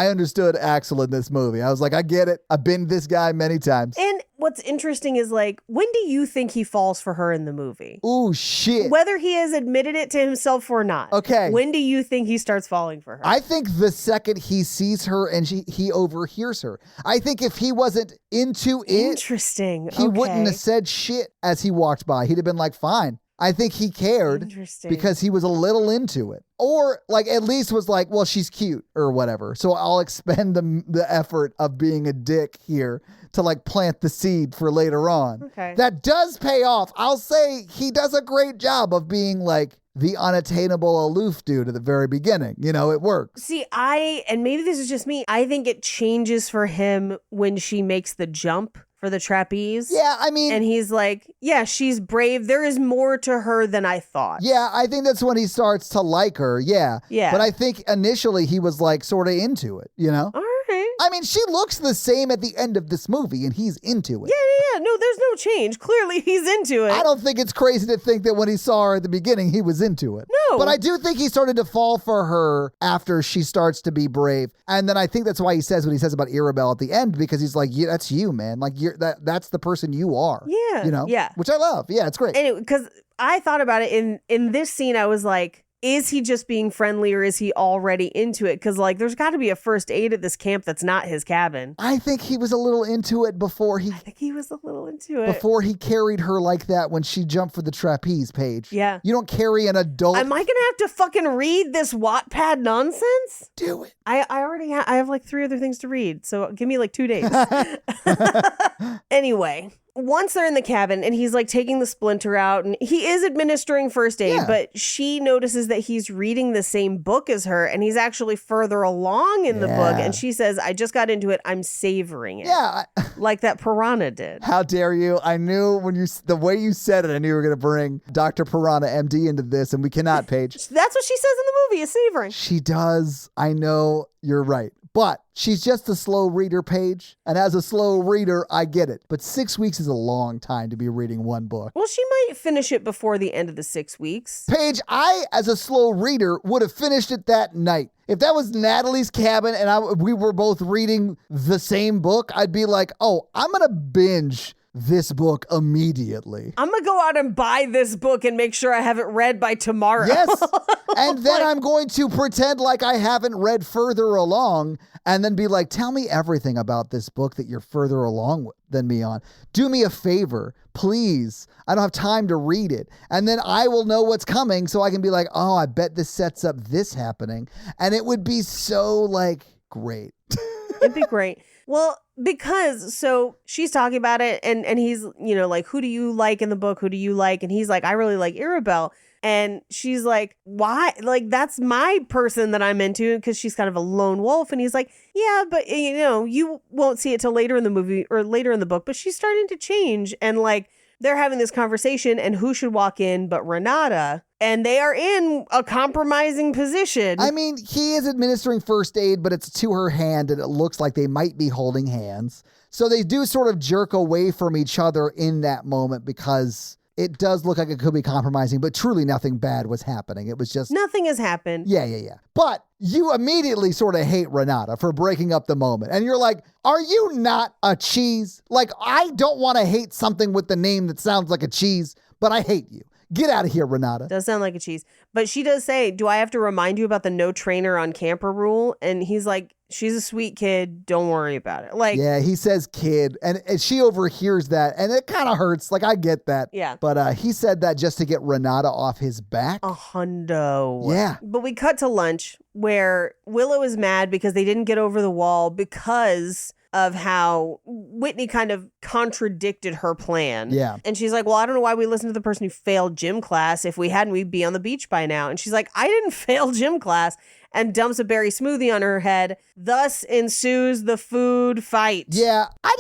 S6: understood Axel in this movie. I was like, I get it. I've been this guy many times.
S5: And what's interesting is, like, when do you think he falls for her in the movie?
S6: Ooh, shit.
S5: Whether he has admitted it to himself or not.
S6: Okay.
S5: When do you think he starts falling for her?
S6: I think the second he sees her and he overhears her. I think if he wasn't into it,
S5: Interesting.
S6: he wouldn't
S5: Okay.
S6: have said shit as he walked by. He'd have been like, fine. I think he cared
S5: Interesting.
S6: because he was a little into it. Or like at least was like, well, she's cute or whatever. So I'll expend the effort of being a dick here to like plant the seed for later on.
S5: Okay.
S6: That does pay off. I'll say he does a great job of being like the unattainable aloof dude at the very beginning. You know, it works.
S5: See, and maybe this is just me, I think it changes for him when she makes the jump for the trapeze.
S6: Yeah, I mean...
S5: And he's like, yeah, she's brave. There is more to her than I thought.
S6: Yeah, I think that's when he starts to like her, yeah.
S5: Yeah.
S6: But I think initially he was like sort of into it, you know?
S5: All right.
S6: I mean, she looks the same at the end of this movie and he's into it.
S5: Yeah. No, there's no change. Clearly he's into it.
S6: I don't think it's crazy to think that when he saw her at the beginning, he was into it.
S5: No.
S6: But I do think he started to fall for her after she starts to be brave. And then I think that's why he says what he says about Irabel at the end, because he's like, yeah, that's you, man. Like, that's the person you are.
S5: Yeah.
S6: You know?
S5: Yeah.
S6: Which I love. Yeah, it's great.
S5: Anyway, because I thought about it in this scene, I was like, is he just being friendly or is he already into it? Because, like, there's got to be a first aid at this camp that's not his cabin.
S6: I think he was a little into it before he...
S5: I think he was a little into it.
S6: Before he carried her like that when she jumped for the trapeze page.
S5: Yeah.
S6: You don't carry an adult.
S5: Am I going to have to fucking read this Wattpad nonsense?
S6: Do it.
S5: I already I have like 3 other things to read, so give me like 2 days. Anyway, once they're in the cabin and he's like taking the splinter out and he is administering first aid, but she notices that he's reading the same book as her and he's actually further along in the book. And she says, I just got into it. I'm savoring it.
S6: Yeah.
S5: Like that piranha did.
S6: How dare you? I knew the way you said it, I knew you were going to bring Dr. Piranha MD into this, and we cannot, Paige.
S5: That's what she says in the movie, is savoring.
S6: She does. I know you're right. But she's just a slow reader, Paige. And as a slow reader, I get it. But 6 weeks is a long time to be reading one book.
S5: Well, she might finish it before the end of the 6 weeks.
S6: Paige, I, as a slow reader, would have finished it that night. If that was Natalie's cabin and we were both reading the same book, I'd be like, oh, I'm going to binge this book immediately.
S5: I'm going to go out and buy this book and make sure I have it read by tomorrow.
S6: Yes. And then I'm going to pretend like I haven't read further along and then be like, tell me everything about this book that you're further along than me on. Do me a favor, please. I don't have time to read it. And then I will know what's coming so I can be like, oh, I bet this sets up this happening. And it would be so like great.
S5: It'd be great. Well, because, so she's talking about it and he's, you know, like, who do you like in the book? Who do you like? And he's like, I really like Irabel. And she's like, why? Like, that's my person that I'm into because she's kind of a lone wolf. And he's like, yeah, but, you know, you won't see it till later in the movie or later in the book. But she's starting to change. And like, they're having this conversation and who should walk in but Renata? And they are in a compromising position.
S6: I mean, he is administering first aid, but it's to her hand and it looks like they might be holding hands. So they do sort of jerk away from each other in that moment because it does look like it could be compromising, but truly nothing bad was happening. It was just...
S5: Nothing has happened.
S6: Yeah. But you immediately sort of hate Renata for breaking up the moment. And you're like, are you not a cheese? Like, I don't want to hate something with the name that sounds like a cheese, but I hate you. Get out of here, Renata.
S5: Does sound like a cheese. But she does say, do I have to remind you about the no trainer on camper rule? And he's like, she's a sweet kid. Don't worry about it. Like,
S6: yeah, he says kid. And she overhears that. And it kind of hurts. Like, I get that.
S5: Yeah.
S6: But he said that just to get Renata off his back.
S5: a hundo.
S6: Yeah.
S5: But we cut to lunch where Willow is mad because they didn't get over the wall because of how Whitney kind of contradicted her plan.
S6: Yeah.
S5: And she's like, well, I don't know why we listened to the person who failed gym class. If we hadn't, we'd be on the beach by now. And she's like, I didn't fail gym class, and dumps a berry smoothie on her head. Thus ensues the food fight.
S6: Yeah, I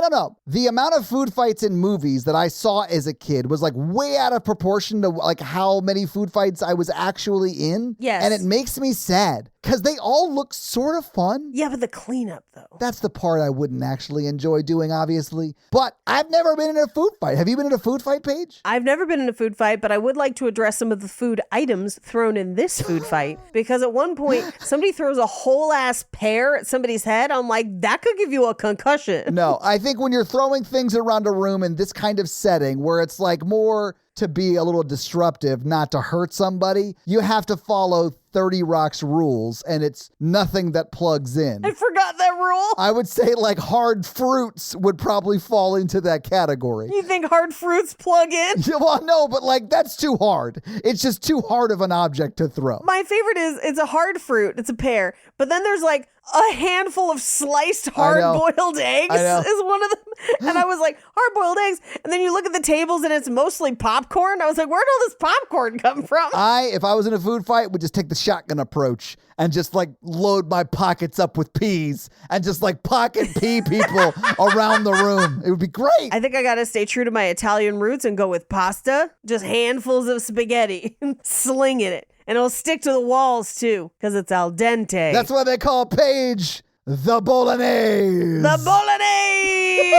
S6: don't know. The amount of food fights in movies that I saw as a kid was like way out of proportion to like how many food fights I was actually in.
S5: Yes.
S6: And it makes me sad because they all look sort of fun.
S5: Yeah, but the cleanup, though.
S6: That's the part I wouldn't actually enjoy doing, obviously. But I've never been in a food fight. Have you been in a food fight, Paige?
S5: I've never been in a food fight, but I would like to address some of the food items thrown in this food fight. Because at one point, somebody throws a whole ass pear at somebody's head. I'm like, that could give you a concussion.
S6: No, I think when you're throwing things around a room in this kind of setting where it's like more to be a little disruptive, not to hurt somebody, you have to follow 30 Rock's rules, and it's nothing that plugs in.
S5: I forgot that rule.
S6: I would say like hard fruits would probably fall into that category.
S5: You think hard fruits plug in?
S6: Yeah, well, no, but like that's too hard. It's just too hard of an object to throw.
S5: My favorite is it's a hard fruit. It's a pear. But then there's like a handful of sliced hard-boiled eggs is one of them. And I was like, hard-boiled eggs? And then you look at the tables and it's mostly popcorn. I was like, where'd all this popcorn come from?
S6: If I was in a food fight, would just take the shotgun approach and just like load my pockets up with peas and just like pocket pea people around the room. It would be great.
S5: I think I got to stay true to my Italian roots and go with pasta. Just handfuls of spaghetti, slinging it. And it'll stick to the walls too, because it's al dente.
S6: That's why they call Paige the Bolognese.
S5: The Bolognese.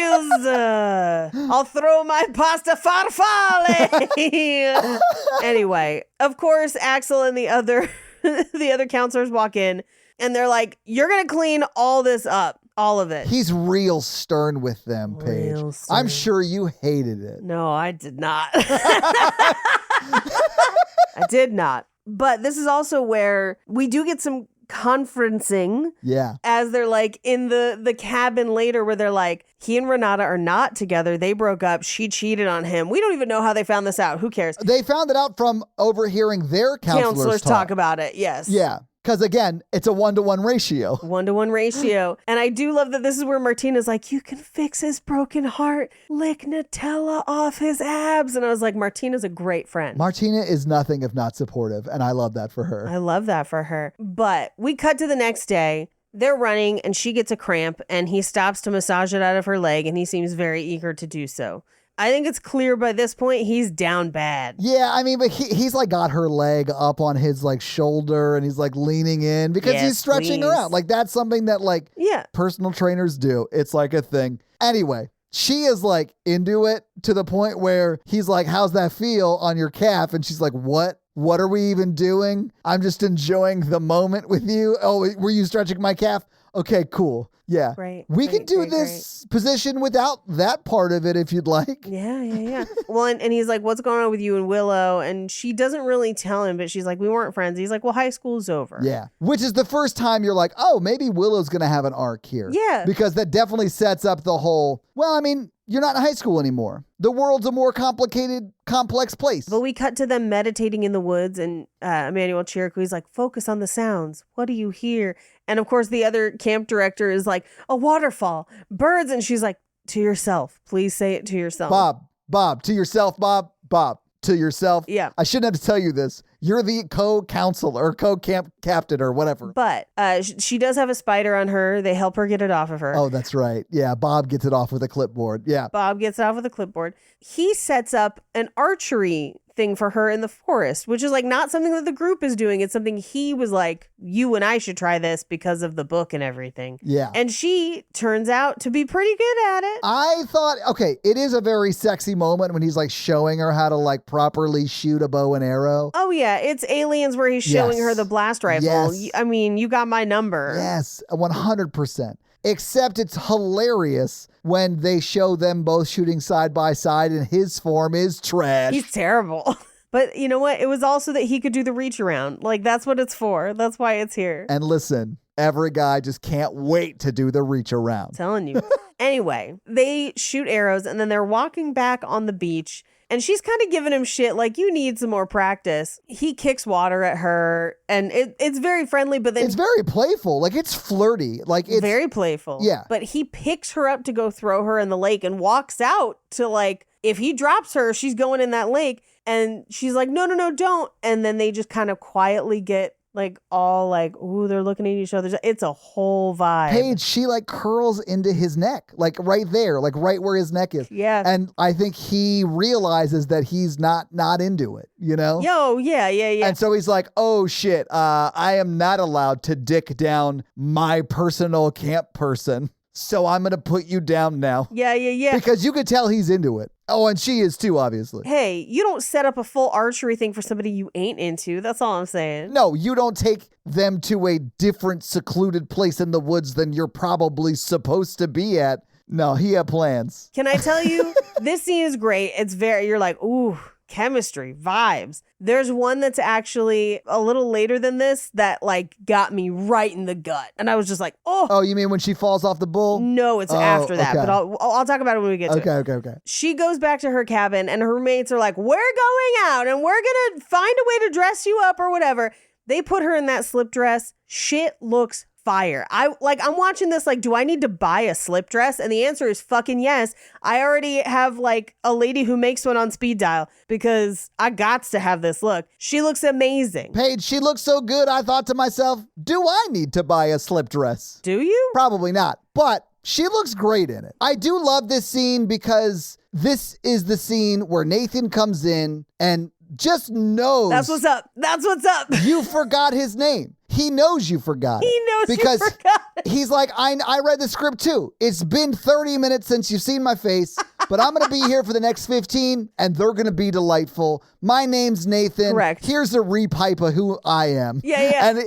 S5: I'll throw my pasta farfalle. Anyway, of course, Axel and the other counselors walk in, and they're like, "You're gonna clean all this up, all of it."
S6: He's real stern with them, Paige. I'm sure you hated it.
S5: No, I did not. I did not. But this is also where we do get some conferencing.
S6: Yeah.
S5: As they're like in the cabin later where they're like, he and Renata are not together. They broke up. She cheated on him. We don't even know how they found this out. Who cares?
S6: They found it out from overhearing their counselors
S5: talk about it. Yes.
S6: Yeah. Because again, it's a 1-to-1 ratio.
S5: 1-to-1 ratio. And I do love that this is where Martina's like, you can fix his broken heart. Lick Nutella off his abs. And I was like, Martina's a great friend.
S6: Martina is nothing if not supportive. And I love that for her.
S5: I love that for her. But we cut to the next day. They're running and she gets a cramp and he stops to massage it out of her leg and he seems very eager to do so. I think it's clear by this point he's down bad.
S6: Yeah, I mean, but he's like got her leg up on his like shoulder and he's like leaning in because he's stretching her out. Like that's something that like personal trainers do. It's like a thing. Anyway, she is like into it to the point where he's like, how's that feel on your calf? And she's like, what? What are we even doing? I'm just enjoying the moment with you. Oh, were you stretching my calf? Okay, cool. Yeah.
S5: Right.
S6: We can do this position without that part of it if you'd like.
S5: Yeah. Well, and he's like, what's going on with you and Willow? And she doesn't really tell him, but she's like, we weren't friends. He's like, well, high school's over.
S6: Yeah. Which is the first time you're like, oh, maybe Willow's going to have an arc here.
S5: Yeah.
S6: Because that definitely sets up the whole, well, I mean, you're not in high school anymore. The world's a more complicated, complex place.
S5: But we cut to them meditating in the woods and Emmanuel Chiricui's like, focus on the sounds. What do you hear? And of course, the other camp director is like, a waterfall, birds. And she's like, to yourself. Please say it to yourself.
S6: Bob, to yourself, Bob, to yourself.
S5: Yeah.
S6: I shouldn't have to tell you this. You're the co-counselor or co-camp captain or whatever.
S5: But she does have a spider on her. They help her get it off of her.
S6: Oh, that's right. Yeah, Bob gets it off with a clipboard. Yeah.
S5: Bob gets it off with a clipboard. He sets up an archery thing for her in the forest, which is like not something that the group is doing. It's something he was like, you and I should try this because of the book and everything.
S6: Yeah.
S5: And she turns out to be pretty good at it.
S6: I thought, okay, it is a very sexy moment when he's like showing her how to like properly shoot a bow and arrow.
S5: Oh yeah, it's Aliens where he's showing her the blast rifle.
S6: Yes.
S5: I mean, you got my number.
S6: Yes, 100%. Except it's hilarious when they show them both shooting side by side and his form is trash.
S5: He's terrible. But you know what? It was also that he could do the reach around. Like, that's what it's for. That's why it's here.
S6: And listen, every guy just can't wait to do the reach around.
S5: I'm telling you. Anyway, they shoot arrows and then they're walking back on the beach. And she's kind of giving him shit, like, you need some more practice. He kicks water at her, and it's very friendly, but then...
S6: It's very playful. Like, it's flirty. Like, it's...
S5: Very playful.
S6: Yeah.
S5: But he picks her up to go throw her in the lake and walks out to, like, if he drops her, she's going in that lake. And she's like, no, don't. And then they just kind of quietly get... like all like, ooh, they're looking at each other. It's a whole vibe.
S6: Paige, she like curls into his neck, like right there, like right where his neck is.
S5: Yeah.
S6: And I think he realizes that he's not into it, you know?
S5: Yeah.
S6: And so he's like, oh shit, I am not allowed to dick down my personal camp person. So I'm going to put you down now.
S5: Yeah.
S6: Because you could tell he's into it. Oh, and she is too, obviously.
S5: Hey, you don't set up a full archery thing for somebody you ain't into. That's all I'm saying.
S6: No, you don't take them to a different secluded place in the woods than you're probably supposed to be at. No, he had plans.
S5: Can I tell you, this scene is great. It's you're like, ooh, chemistry, vibes. There's one that's actually a little later than this that like got me right in the gut. And I was just like, oh.
S6: Oh, you mean when she falls off the bull?
S5: No, it's after that.
S6: Okay.
S5: But I'll talk about it when we get to it.
S6: Okay.
S5: She goes back to her cabin and her mates are like, we're going out and we're going to find a way to dress you up or whatever. They put her in that slip dress. Shit looks fire. I'm watching this like, do I need to buy a slip dress? And the answer is fucking yes. I already have like a lady who makes one on speed dial because I gots to have this look. She looks amazing.
S6: Paige, she looks so good, I thought to myself, do I need to buy a slip dress?
S5: Do you?
S6: Probably not, but she looks great in it. I do love this scene because this is the scene where Nathan comes in and just knows.
S5: That's what's up. That's what's up.
S6: You forgot his name. He knows you forgot.
S5: He knows
S6: because
S5: you forgot.
S6: He's like, I read the script too. It's been 30 minutes since you've seen my face, but I'm going to be here for the next 15 and they're going to be delightful. My name's Nathan.
S5: Correct.
S6: Here's a repipe of who I am.
S5: Yeah.
S6: And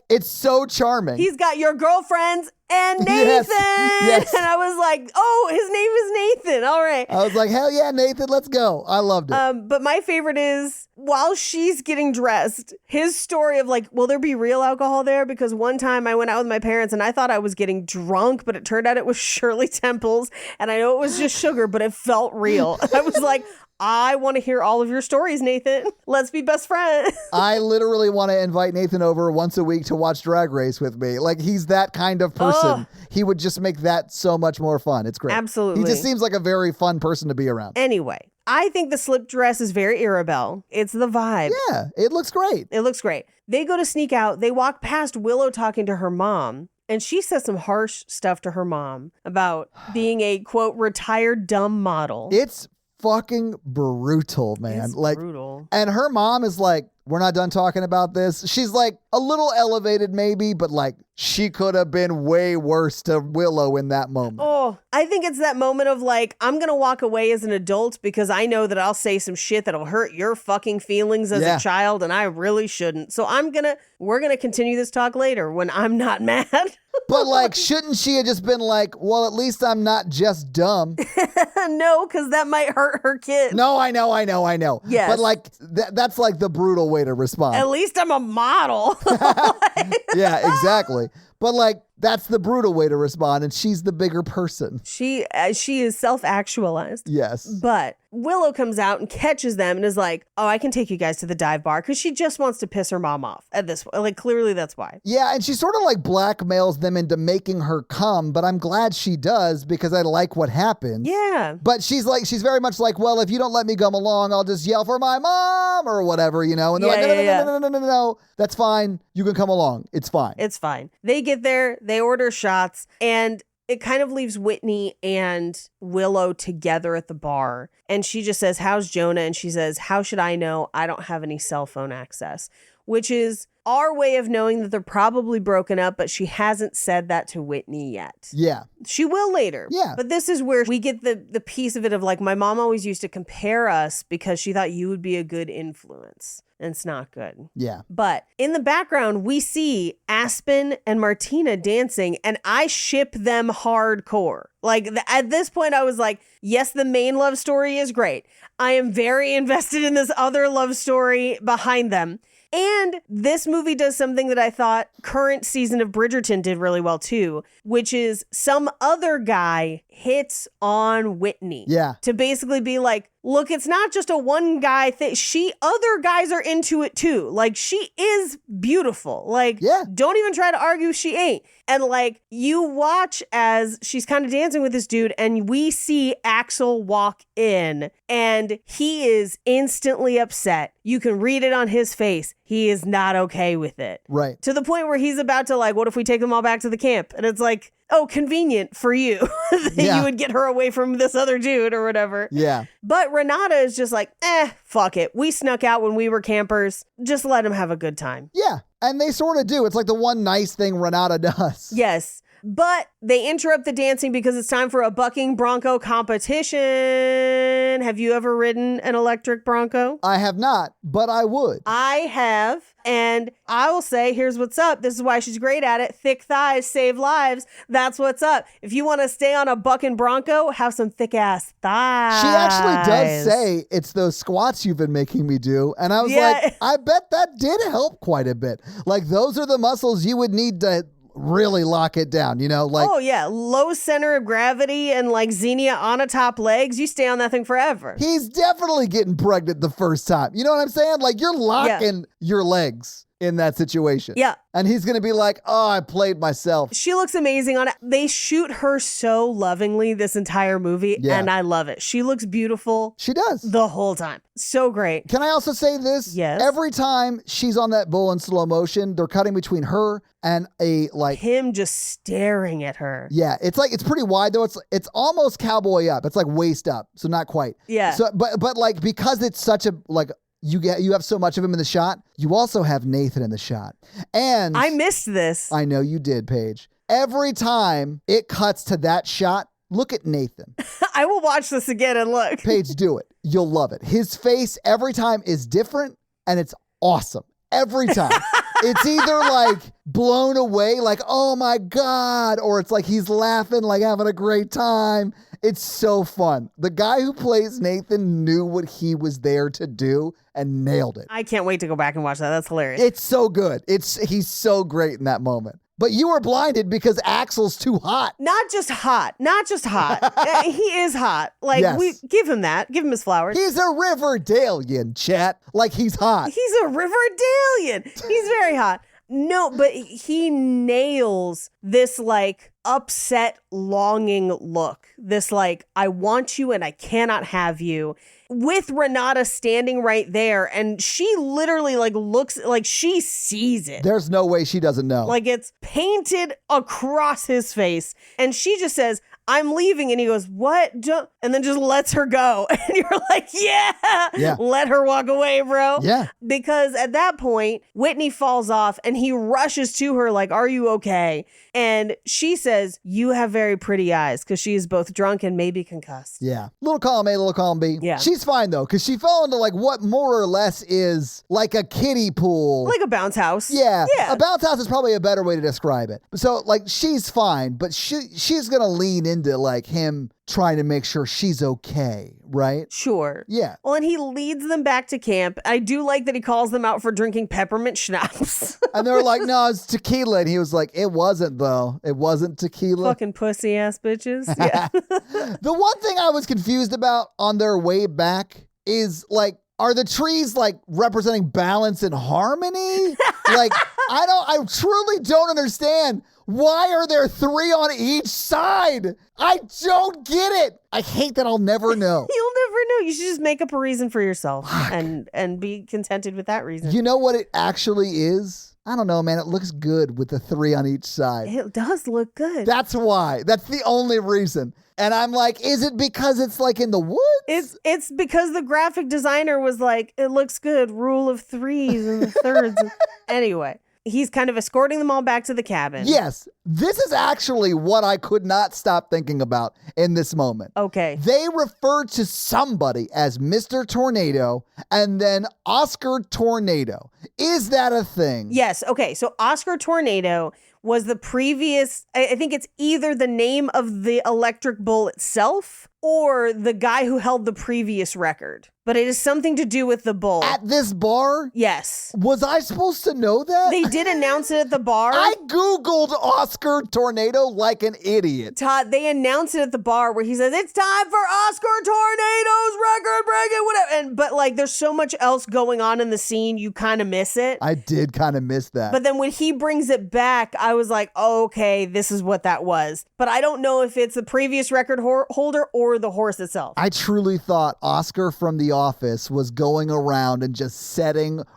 S6: it's so charming.
S5: He's got your girlfriends and Nathan.
S6: Yes.
S5: And I was like, oh, his name is Nathan. All right.
S6: I was like, hell yeah, Nathan, let's go. I loved it.
S5: But my favorite is while she's getting dressed, his story of like, will there be real alcohol there? Because one time I went out with my parents and I thought I was getting drunk, but it turned out it was Shirley Temples. And I know it was just sugar, but it felt real. I was like, I want to hear all of your stories, Nathan. Let's be best friends.
S6: I literally want to invite Nathan over once a week to watch Drag Race with me. Like, he's that kind of person. He would just make that so much more fun. It's great.
S5: Absolutely.
S6: He just seems like a very fun person to be around.
S5: Anyway, I think the slip dress is very Arabelle. It's the vibe.
S6: Yeah, it looks great.
S5: It looks great. They go to sneak out. They walk past Willow talking to her mom. And she says some harsh stuff to her mom about being a, quote, retired dumb model.
S6: It's fucking brutal, man.
S5: It's
S6: like
S5: brutal.
S6: And her mom is like, we're not done talking about this. She's like a little elevated maybe, but like she could have been way worse to Willow in that moment.
S5: Oh, I think it's that moment of like, I'm going to walk away as an adult because I know that I'll say some shit that'll hurt your fucking feelings as a child and I really shouldn't. So we're going to continue this talk later when I'm not mad.
S6: But like, shouldn't she have just been like, well, at least I'm not just dumb?
S5: No, because that might hurt her kid.
S6: No, I know.
S5: Yes.
S6: But like, that's like the brutal way to respond.
S5: At least I'm a model.
S6: Yeah, exactly. But like, that's the brutal way to respond, and she's the bigger person.
S5: She is self-actualized.
S6: Yes.
S5: But Willow comes out and catches them and is like, oh, I can take you guys to the dive bar because she just wants to piss her mom off at this point. Like, clearly that's why.
S6: Yeah, and she sort of like blackmails them into making her come, but I'm glad she does because I like what happens.
S5: Yeah.
S6: But she's very much like, well, if you don't let me come along, I'll just yell for my mom or whatever, you know? And they're no, that's fine. You can come along. It's fine.
S5: It's fine. They get there, they order shots, and it kind of leaves Whitney and Willow together at the bar. And she just says, how's Jonah? And she says, how should I know? I don't have any cell phone access, which is our way of knowing that they're probably broken up, but she hasn't said that to Whitney yet.
S6: Yeah.
S5: She will later.
S6: Yeah.
S5: But this is where we get the piece of it of like, my mom always used to compare us because she thought you would be a good influence. And it's not good.
S6: Yeah.
S5: But in the background, we see Aspen and Martina dancing, and I ship them hardcore. Like, at this point, I was like, yes, the main love story is great. I am very invested in this other love story behind them. And this movie does something that I thought current season of Bridgerton did really well too, which is some other guy hits on Whitney.
S6: Yeah.
S5: To basically be like, look, it's not just a one guy thing. Other guys are into it too. Like, she is beautiful. Like, don't even try to argue she ain't. And like, you watch as she's kind of dancing with this dude and we see Axel walk in and he is instantly upset. You can read it on his face. He is not okay with it.
S6: Right.
S5: To the point where he's about to like, what if we take them all back to the camp? And it's like, oh, convenient for you that you would get her away from this other dude or whatever.
S6: Yeah.
S5: But Renata is just like, fuck it. We snuck out when we were campers. Just let him have a good time.
S6: Yeah. And they sort of do. It's like the one nice thing Renata does.
S5: Yes. But they interrupt the dancing because it's time for a bucking bronco competition. Have you ever ridden an electric bronco?
S6: I have not, but I would.
S5: I have. And I will say, here's what's up. This is why she's great at it. Thick thighs save lives. That's what's up. If you want to stay on a bucking bronco, have some thick ass thighs.
S6: She actually does say it's those squats you've been making me do. And I was like, I bet that did help quite a bit. Like, those are the muscles you would need to really lock it down, you know? Like,
S5: oh yeah, low center of gravity and like Xenia on a top legs, you stay on that thing forever.
S6: He's definitely getting pregnant the first time. You know what I'm saying? Like, you're locking your legs. in that situation.
S5: Yeah.
S6: And he's going to be like, oh, I played myself.
S5: She looks amazing on it. They shoot her so lovingly this entire movie, and I love it. She looks beautiful.
S6: She does.
S5: The whole time. So great.
S6: Can I also say this?
S5: Yes.
S6: Every time she's on that bull in slow motion, they're cutting between her and
S5: him just staring at her.
S6: Yeah, it's pretty wide though. It's almost cowboy up. It's like waist up, so not quite.
S5: Yeah.
S6: So but like because it's such a you have so much of him in the shot, you also have Nathan in the shot. And
S5: I missed this.
S6: I know you did, Paige. Every time it cuts to that shot, look at Nathan.
S5: I will watch this again and look.
S6: Paige, do it. You'll love it. His face every time is different and it's awesome. Every time. It's either like blown away, like, oh my God, or it's like he's laughing, like having a great time. It's so fun. The guy who plays Nathan knew what he was there to do and nailed it.
S5: I can't wait to go back and watch that. That's hilarious.
S6: It's so good. He's so great in that moment. But you were blinded because Axel's too hot.
S5: Not just hot. He is hot. Like,
S6: Yes.
S5: we give him that. Give him his flowers.
S6: He's a Riverdalian, chat. Like he's hot.
S5: He's a Riverdalian. He's very hot. No, but he nails this like upset, longing look. This like, I want you and I cannot have you. With Renata standing right there, and she literally like looks like she sees it.
S6: There's no way she doesn't know.
S5: Like it's painted across his face. And she just says, I'm leaving. And he goes, what? And then just lets her go. And you're like, yeah. Let her walk away, bro.
S6: Yeah.
S5: Because at that point, Whitney falls off and he rushes to her like, are you okay? And she says, you have very pretty eyes, because she is both drunk and maybe concussed.
S6: Yeah. Little column A, little column B.
S5: Yeah.
S6: She's fine though, because she fell into like what more or less is like a kiddie pool.
S5: Like a bounce house.
S6: Yeah.
S5: Yeah.
S6: A bounce house is probably a better way to describe it. So like she's fine, but she's going to lean into like him trying to make sure she's okay, right?
S5: Sure.
S6: Yeah.
S5: Well, and he leads them back to camp. I do like that he calls them out for drinking peppermint schnapps.
S6: And they were like, no, it's tequila. And he was like, it wasn't though. It wasn't tequila.
S5: Fucking pussy ass bitches. Yeah.
S6: The one thing I was confused about on their way back is like, are the trees like representing balance and harmony? Like, I truly don't understand. Why are there 3 on each side? I don't get it. I hate that I'll never know.
S5: You'll never know. You should just make up a reason for yourself and be contented with that reason.
S6: You know what it actually is? I don't know, man. It looks good with the 3 on each side.
S5: It does look good.
S6: That's why. That's the only reason. And I'm like, is it because it's like in the woods?
S5: It's because the graphic designer was like, it looks good. Rule of 3s and the thirds. Anyway, he's kind of escorting them all back to the cabin.
S6: Yes. This is actually what I could not stop thinking about in this moment.
S5: Okay.
S6: They refer to somebody as Mr. Tornado and then Oscar Tornado. Is that a thing?
S5: Yes. Okay. So Oscar Tornado was the previous, I think it's either the name of the electric bull itself or the guy who held the previous record. But it is something to do with the bull.
S6: At this bar?
S5: Yes.
S6: Was I supposed to know that?
S5: They did announce it at the bar.
S6: I Googled Oscar Tornado like an idiot.
S5: Todd, they announced it at the bar where he says, it's time for Oscar Tornado's record breaking, whatever. But like, there's so much else going on in the scene, you kind of miss it.
S6: I did kind of miss that.
S5: But then when he brings it back, I was like, oh, okay, this is what that was. But I don't know if it's the previous record holder or the horse itself.
S6: I truly thought Oscar from The Office was going around and just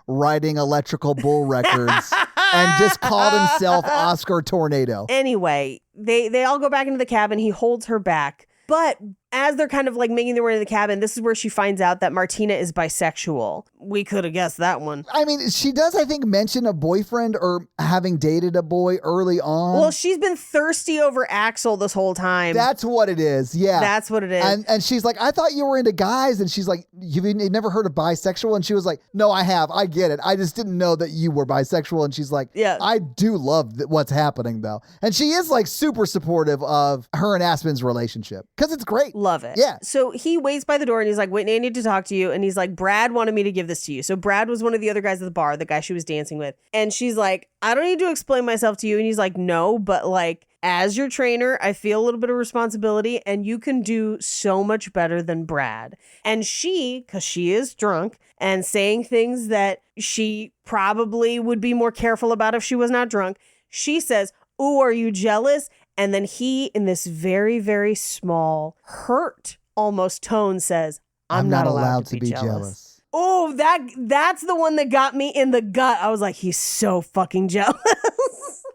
S6: writing electrical bull records and just called himself Oscar Tornado.
S5: Anyway, they all go back into the cabin. He holds her back. But as they're kind of like making their way to the cabin, this is where she finds out that Martina is bisexual. We could have guessed that one.
S6: I mean, she does, I think, mention a boyfriend or having dated a boy early on.
S5: Well, she's been thirsty over Axel this whole time.
S6: That's what it is. Yeah.
S5: That's what it is.
S6: And she's like, I thought you were into guys. And she's like, you've never heard of bisexual? And she was like, no, I have. I get it. I just didn't know that you were bisexual. And she's like,
S5: yeah,
S6: I do love what's happening though. And she is like super supportive of her and Aspen's relationship because it's great.
S5: Love it.
S6: Yeah.
S5: So he waits by the door and he's like, Whitney, I need to talk to you. And he's like, Brad wanted me to give this to you. So Brad was one of the other guys at the bar, the guy she was dancing with. And she's like, I don't need to explain myself to you. And he's like, no, but like, as your trainer, I feel a little bit of responsibility and you can do so much better than Brad. And she, because she is drunk and saying things that she probably would be more careful about if she was not drunk, she says, "Ooh, are you jealous?" And then he, in this very, very small, hurt almost tone, says, I'm not allowed to be jealous. Oh, that's the one that got me in the gut. I was like, he's so fucking jealous.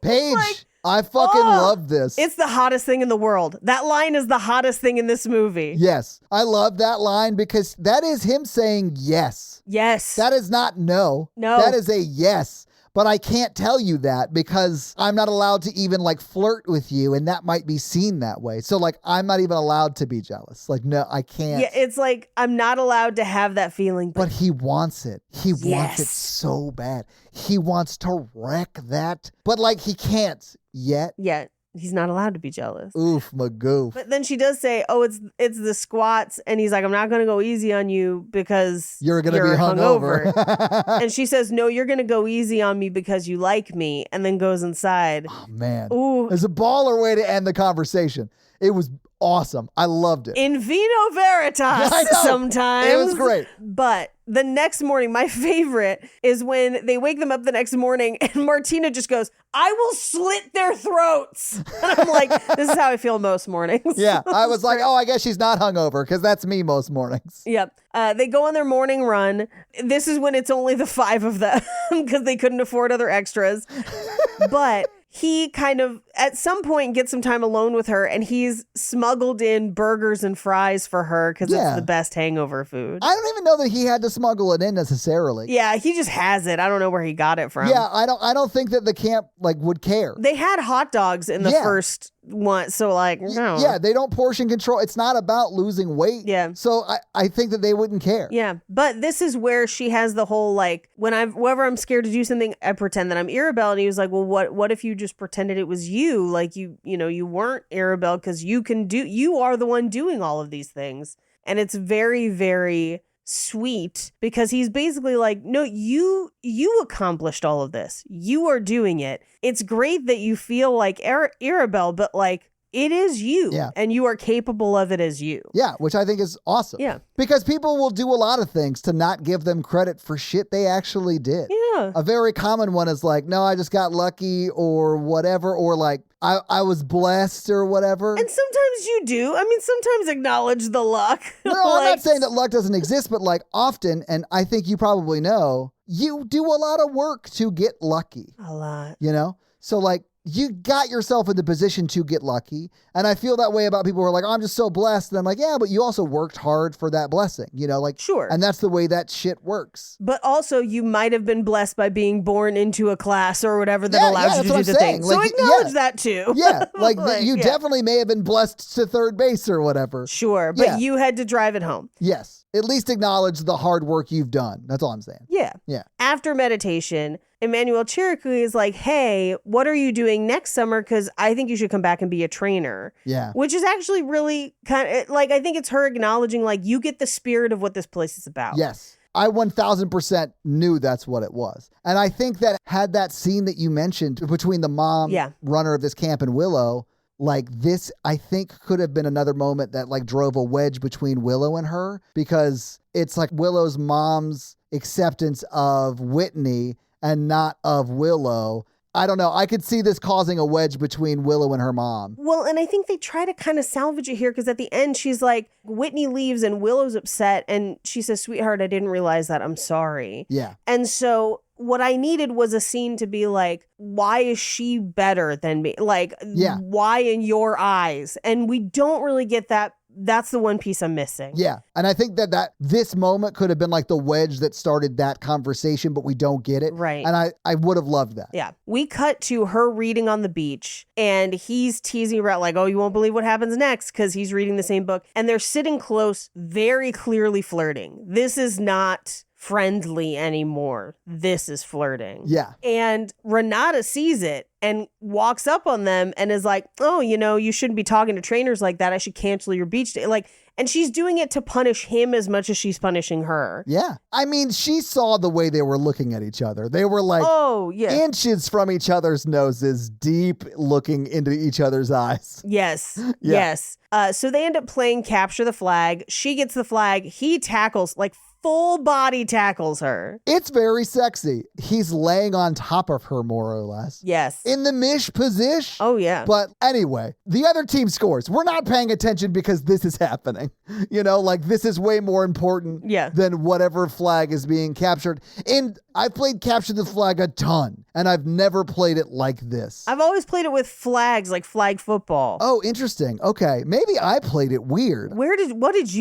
S6: Paige,
S5: Like,
S6: I fucking love this.
S5: It's the hottest thing in the world. That line is the hottest thing in this movie.
S6: Yes, I love that line because that is him saying yes.
S5: Yes.
S6: That is not no.
S5: No.
S6: That is a yes. But I can't tell you that because I'm not allowed to even like flirt with you, and that might be seen that way. So like, I'm not even allowed to be jealous. Like, no, I can't.
S5: Yeah, it's like, I'm not allowed to have that feeling.
S6: But he wants it. He wants it
S5: Yes.
S6: so bad. He wants to wreck that, but like he can't yet.
S5: Yeah, he's not allowed to be jealous.
S6: Oof, magoof.
S5: But then she does say, oh, it's the squats. And he's like, I'm not going to go easy on you because
S6: You're going to be hungover.
S5: And she says, no, you're going to go easy on me because you like me. And then goes inside.
S6: Oh, man.
S5: Ooh.
S6: There's a baller way to end the conversation. It was awesome. I loved it.
S5: In vino veritas
S6: I know.
S5: sometimes.
S6: It was great.
S5: But the next morning, my favorite is when they wake them up the next morning and Martina just goes, I will slit their throats. And I'm like, this is how I feel most mornings.
S6: Yeah, I was like, oh, I guess she's not hungover because that's me most mornings.
S5: Yep. They go on their morning run. This is when it's only the 5 of them because they couldn't afford other extras. But he kind of, at some point, gets some time alone with her, and he's smuggled in burgers and fries for her because
S6: Yeah.
S5: it's the best hangover food.
S6: I don't even know that he had to smuggle it in necessarily.
S5: Yeah, he just has it. I don't know where he got it from.
S6: Yeah, I don't think that the camp like would care.
S5: They had hot dogs in the
S6: Yeah.
S5: first one, so like, no.
S6: Yeah, they don't portion control. It's not about losing weight.
S5: Yeah.
S6: So I think that they wouldn't care.
S5: Yeah, but this is where she has the whole like, whenever I'm scared to do something, I pretend that I'm Arabelle. And he was like, well, what if you just pretended it was you? Like you weren't Arabelle because you are the one doing all of these things. And it's very, very sweet because he's basically like, no, you accomplished all of this. You are doing it. It's great that you feel like Arabelle, but like, it is you.
S6: Yeah.
S5: And you are capable of it as you.
S6: Yeah, which I think is awesome.
S5: Yeah.
S6: Because people will do a lot of things to not give them credit for shit they actually did.
S5: Yeah.
S6: A very common one is like, no, I just got lucky or whatever, or like, I was blessed or whatever.
S5: And sometimes you do. I mean, sometimes acknowledge the luck.
S6: No, I'm not saying that luck doesn't exist, but like often, and I think you probably know, you do a lot of work to get lucky,
S5: A lot.
S6: you know? So like, you got yourself in the position to get lucky. And I feel that way about people who are like, oh, I'm just so blessed. And I'm like, yeah, but you also worked hard for that blessing, you know, like,
S5: Sure.
S6: And that's the way that shit works.
S5: But also, you might have been blessed by being born into a class or whatever that
S6: Yeah,
S5: allows
S6: yeah,
S5: you
S6: that's
S5: to
S6: what
S5: do
S6: I'm
S5: the
S6: saying.
S5: thing. So
S6: Like,
S5: acknowledge
S6: yeah.
S5: that too.
S6: Yeah. Like, you
S5: yeah.
S6: definitely may have been blessed to third base or whatever.
S5: Sure, but
S6: Yeah.
S5: you had to drive it home.
S6: Yes. At least acknowledge the hard work you've done. That's all I'm saying.
S5: Yeah.
S6: Yeah.
S5: After meditation, Emmanuel Chirikou is like, hey, what are you doing next summer? Because I think you should come back and be a trainer.
S6: Yeah.
S5: Which is actually really kind of like, I think it's her acknowledging like, you get the spirit of what this place is about.
S6: Yes. I 1000% knew that's what it was. And I think that had that scene that you mentioned between the mom
S5: Yeah.
S6: runner of this camp and Willow, like this, I think could have been another moment that like drove a wedge between Willow and her, because it's like Willow's mom's acceptance of Whitney and not of Willow. I don't know. I could see this causing a wedge between Willow and her mom.
S5: Well, and I think they try to kind of salvage it here because at the end, she's like, Whitney leaves and Willow's upset. And she says, sweetheart, I didn't realize that. I'm sorry.
S6: Yeah.
S5: And so what I needed was a scene to be like, why is she better than me? Like,
S6: Yeah.
S5: why in your eyes? And we don't really get that. That's the one piece I'm missing.
S6: Yeah. And I think that this moment could have been like the wedge that started that conversation, but we don't get it.
S5: Right.
S6: And I would have loved that.
S5: Yeah. We cut to her reading on the beach and he's teasing about like, oh, you won't believe what happens next because he's reading the same book. And they're sitting close, very clearly flirting. This is not friendly anymore. This is flirting.
S6: Yeah.
S5: And Renata sees it and walks up on them and is like, oh, you shouldn't be talking to trainers like that. I should cancel your beach day. And she's doing it to punish him as much as she's punishing her.
S6: Yeah. I mean, she saw the way they were looking at each other. They were like inches from each other's noses, deep looking into each other's eyes.
S5: Yes.
S6: Yeah.
S5: Yes. So they end up playing capture the flag. She gets the flag. He tackles, full body tackles her.
S6: It's very sexy. He's laying on top of her, more or less.
S5: Yes.
S6: In the mish position.
S5: Oh, yeah.
S6: But anyway, the other team scores. We're not paying attention because this is happening. This is way more important than whatever flag is being captured. And I've played Capture the Flag a ton, and I've never played it like this.
S5: I've always played it with flags, like flag football.
S6: Oh, interesting. Okay. Maybe I played it weird.
S5: How did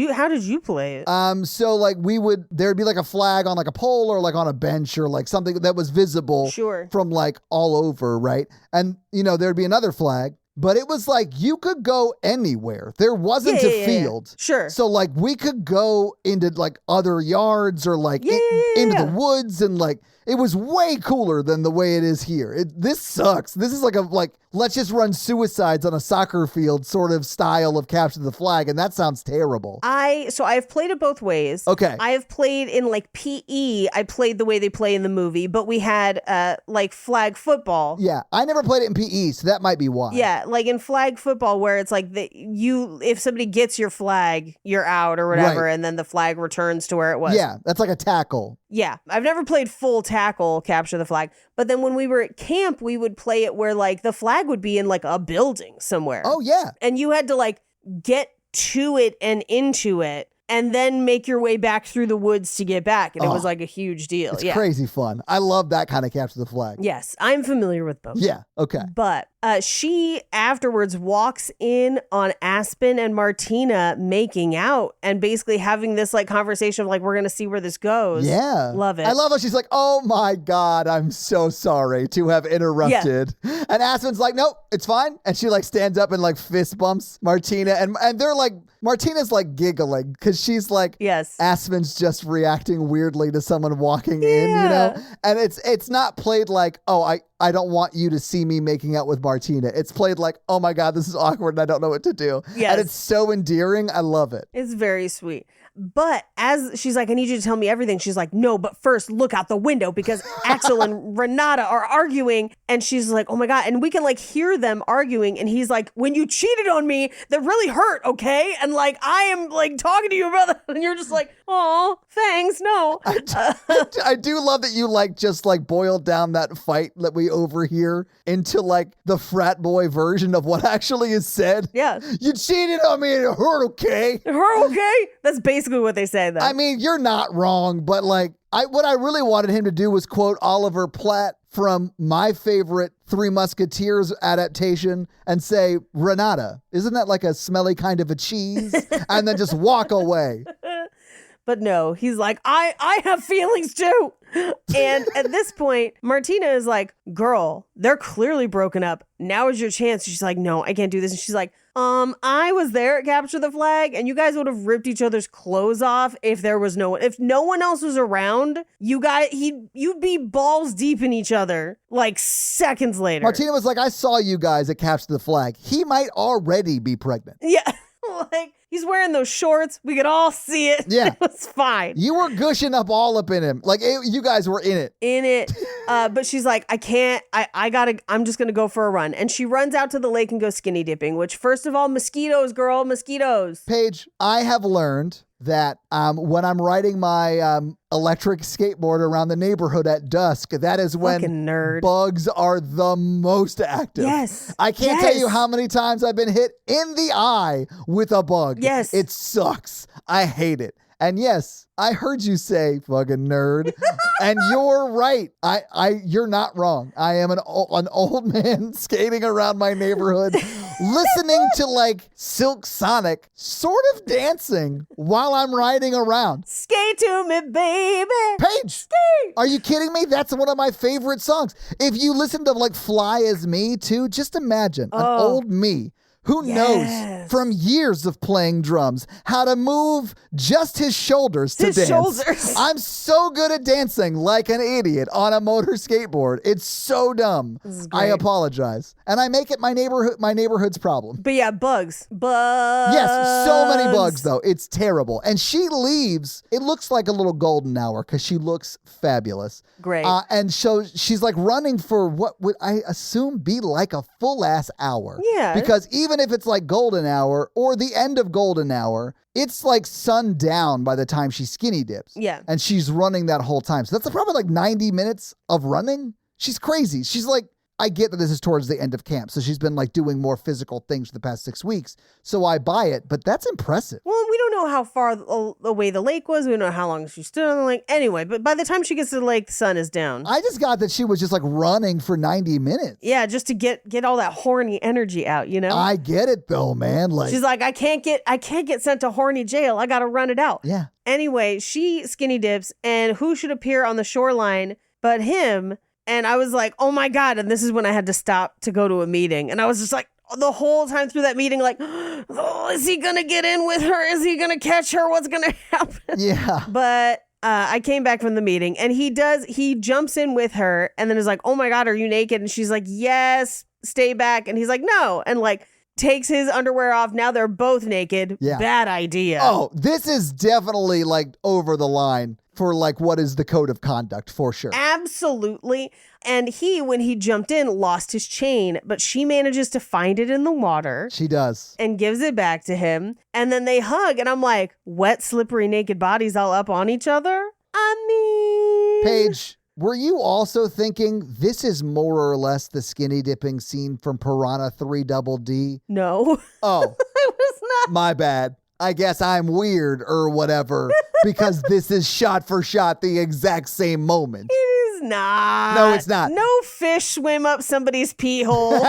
S5: you play it?
S6: So there'd be like a flag on like a pole or like on a bench or like something that was visible from like all over, right? And, there'd be another flag. But it was like you could go anywhere. There wasn't a field.
S5: Sure.
S6: So like we could go into like other yards or like into the woods, and like it was way cooler than the way it is here. This sucks. This is like let's just run suicides on a soccer field sort of style of capture the flag, and that sounds terrible.
S5: I've played it both ways.
S6: Okay.
S5: I have played in like PE. I played the way they play in the movie, but we had like flag football.
S6: Yeah, I never played it in PE, so that might be why.
S5: Yeah, like in flag football, where it's like if somebody gets your flag, you're out or whatever, and then the flag returns to where it was.
S6: Yeah, that's like a tackle.
S5: Yeah, I've never played full tackle capture the flag, but then when we were at camp, we would play it where like the flag would be in like a building somewhere.
S6: Oh yeah,
S5: and you had to like get to it and into it, and then make your way back through the woods to get back. And it was like a huge deal.
S6: It's crazy fun. I love that kind of capture the flag.
S5: Yes, I'm familiar with both.
S6: Yeah, okay.
S5: But she afterwards walks in on Aspen and Martina making out and basically having this like conversation of like, we're going to see where this goes.
S6: Yeah.
S5: Love it.
S6: I love how she's like, oh my God, I'm so sorry to have interrupted. Yeah. And Aspen's like, nope, it's fine. And she like stands up and like fist bumps Martina. And they're like, Martina's like giggling because she's like,
S5: yes,
S6: Aspen's just reacting weirdly to someone walking in, And it's not played like, oh, I don't want you to see me making out with Martina. It's played like, oh my God, this is awkward and I don't know what to do.
S5: Yes.
S6: And it's so endearing. I love it.
S5: It's very sweet. But as she's like, I need you to tell me everything. She's like, no, but first look out the window because Axel and Renata are arguing. And she's like, oh my God. And we can like hear them arguing. And he's like, when you cheated on me, that really hurt. Okay. And like, I am like talking to you about that. And you're just like, oh, thanks. No.
S6: I do love that you like just like boiled down that fight that we overhear into like the frat boy version of what actually is said.
S5: Yeah.
S6: You cheated on me and it hurt. Okay.
S5: It hurt. Okay. That's basically what they say though.
S6: I mean, you're not wrong, but like what I really wanted him to do was quote Oliver Platt from my favorite Three Musketeers adaptation and say, Renata, isn't that like a smelly kind of a cheese? And then just walk away.
S5: But no, he's like, I have feelings too. And at this point, Martina is like, girl, they're clearly broken up. Now is your chance. She's like, no, I can't do this. And she's like, I was there at Capture the Flag and you guys would have ripped each other's clothes off if no one else was around. You'd be balls deep in each other like seconds later.
S6: Martina was like, I saw you guys at Capture the Flag. He might already be pregnant.
S5: Yeah. Like, he's wearing those shorts. We could all see it.
S6: Yeah.
S5: It was fine.
S6: You were gushing all up in him. Like, you guys were in it. But she's like, I can't, I'm just going to go for a run. And she runs out to the lake and goes skinny dipping, which first of all, mosquitoes, girl, mosquitoes. Paige, I have learned that when I'm riding my electric skateboard around the neighborhood at dusk, that is when bugs are the most active.
S5: Yes.
S6: I can't tell you how many times I've been hit in the eye with a bug.
S5: Yes.
S6: It sucks. I hate it. And yes, I heard you say fucking nerd. And you're right. You're not wrong. I am an old man skating around my neighborhood, listening to like Silk Sonic, sort of dancing while I'm riding around.
S5: Skate to me, baby.
S6: Paige,
S5: skate.
S6: Are you kidding me? That's one of my favorite songs. If you listen to like Fly As Me too, just imagine an old me who knows from years of playing drums how to move just his shoulders to dance.
S5: Shoulders.
S6: I'm so good at dancing like an idiot on a motor skateboard. It's so dumb. I apologize. And I make it my neighborhood's problem.
S5: But yeah, bugs. Bugs.
S6: Yes, so many bugs though. It's terrible. And she leaves. It looks like a little golden hour because she looks fabulous.
S5: Great.
S6: And so she's like running for what would I assume be like a full ass hour.
S5: Yeah.
S6: Because even if it's like golden hour or the end of golden hour, it's like sundown by the time she skinny dips.
S5: Yeah.
S6: And she's running that whole time. So that's probably like 90 minutes of running. She's crazy. She's like, I get that this is towards the end of camp. So she's been like doing more physical things for the past 6 weeks. So I buy it, but that's impressive.
S5: Well, we don't know how far away the lake was. We don't know how long she stood on the lake. Anyway, but by the time she gets to the lake, the sun is down.
S6: I just got that she was just like running for 90 minutes.
S5: Yeah, just to get all that horny energy out, you know?
S6: I get it though, man. Like
S5: she's like, I can't get sent to horny jail. I got to run it out.
S6: Yeah.
S5: Anyway, she skinny dips, and who should appear on the shoreline but him? And I was like, oh my God. And this is when I had to stop to go to a meeting. And I was just like, the whole time through that meeting, like, oh, is he going to get in with her? Is he going to catch her? What's going to happen?
S6: Yeah.
S5: But I came back from the meeting, and he jumps in with her and then is like, oh my God, are you naked? And she's like, yes, stay back. And he's like, no. And like takes his underwear off. Now they're both naked.
S6: Yeah.
S5: Bad idea.
S6: Oh, this is definitely like over the line for like what is the code of conduct for sure.
S5: Absolutely. And when he jumped in, lost his chain, but she manages to find it in the water.
S6: She does.
S5: And gives it back to him. And then they hug, and I'm like, wet, slippery, naked bodies all up on each other? I mean...
S6: Paige, were you also thinking this is more or less the skinny dipping scene from Piranha 3 Double D?
S5: No.
S6: Oh.
S5: I was not.
S6: My bad. I guess I'm weird or whatever because this is shot for shot the exact same moment.
S5: It is not.
S6: No, it's not.
S5: No fish swim up somebody's pee hole.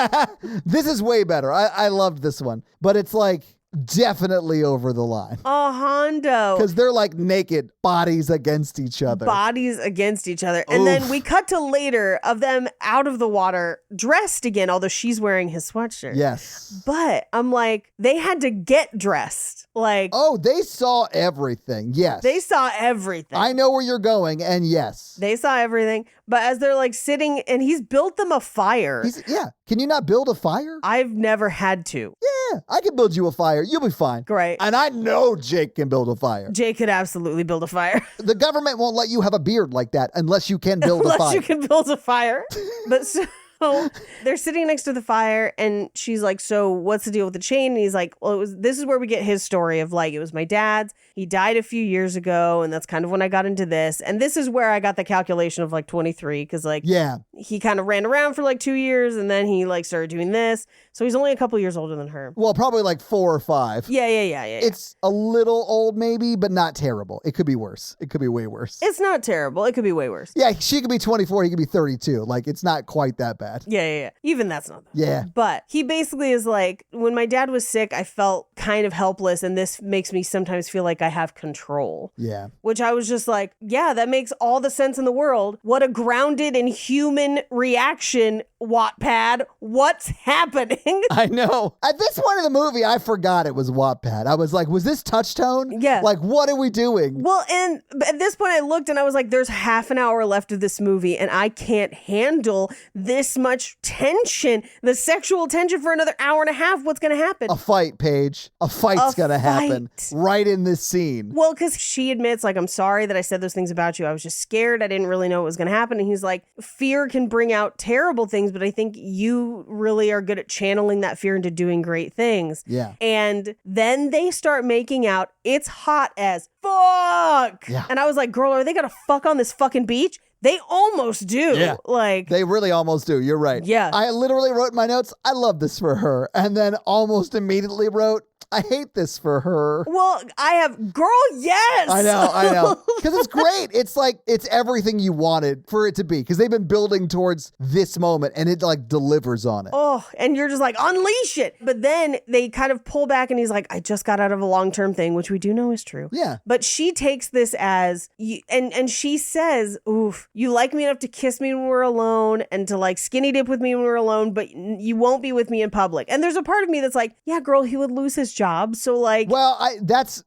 S6: This is way better. I loved this one. But it's like definitely over the line.
S5: A Hondo.
S6: Because they're like naked bodies against each other.
S5: Bodies against each other. And then we cut to later of them out of the water, dressed again, although she's wearing his sweatshirt.
S6: Yes.
S5: But I'm like, they had to get dressed. Like,
S6: oh, they saw everything. Yes.
S5: They saw everything.
S6: I know where you're going, and yes.
S5: They saw everything. But as they're like sitting, and he's built them a fire.
S6: Yeah. Can you not build a fire?
S5: I've never had to.
S6: Yeah, I can build you a fire. You'll be fine.
S5: Great.
S6: And I know Jake can build a fire.
S5: Jake could absolutely build a fire.
S6: The government won't let you have a beard like that unless you can build a fire.
S5: Unless you can build a fire. But so they're sitting next to the fire, and she's like, so what's the deal with the chain? And he's like, well, this is where we get his story of like, it was my dad's. He died a few years ago, and that's kind of when I got into this. And this is where I got the calculation of like 23, because like,
S6: yeah,
S5: he kind of ran around for like 2 years, and then he like started doing this. So he's only a couple years older than her.
S6: Well, probably like 4 or 5.
S5: Yeah.
S6: It's a little old maybe, but not terrible. It could be worse. It could be way worse.
S5: It's not terrible. It could be way worse.
S6: Yeah, she could be 24. He could be 32. Like, it's not quite that bad.
S5: Yeah. Even that's not bad.
S6: Yeah.
S5: But he basically is like, when my dad was sick, I felt kind of helpless, and this makes me sometimes feel like I have control.
S6: Yeah.
S5: Which I was just like, yeah, that makes all the sense in the world. What a grounded and human reaction, Wattpad. What's happening?
S6: I know. At this point in the movie, I forgot it was Wattpad. I was like, was this Touchtone?
S5: Yeah.
S6: Like, what are we doing?
S5: Well, and at this point I looked and I was like, there's half an hour left of this movie, and I can't handle this much tension, the sexual tension for another hour and a half. What's going to happen?
S6: A fight, Paige. A fight's going to happen right in this scene.
S5: Well, because she admits, like, I'm sorry that I said those things about you. I was just scared. I didn't really know what was going to happen. And he's like, fear can bring out terrible things, but I think you really are good at channeling that fear into doing great things.
S6: Yeah.
S5: And then they start making out. It's hot as fuck.
S6: Yeah.
S5: And I was like, girl, are they going to fuck on this fucking beach? They almost do.
S6: Yeah.
S5: Like,
S6: they really almost do. You're right.
S5: Yeah.
S6: I literally wrote in my notes, I love this for her. And then almost immediately wrote, I hate this for her.
S5: Well, I have, girl, yes.
S6: I know. Because it's great. It's like, it's everything you wanted for it to be. Because they've been building towards this moment and it like delivers on it.
S5: Oh, and you're just like, unleash it. But then they kind of pull back and he's like, I just got out of a long-term thing, which we do know is true.
S6: Yeah.
S5: But she takes this as, and she says, oof, you like me enough to kiss me when we're alone and to like skinny dip with me when we're alone, but you won't be with me in public. And there's a part of me that's like, yeah, girl, he would lose his job. So like,
S6: well,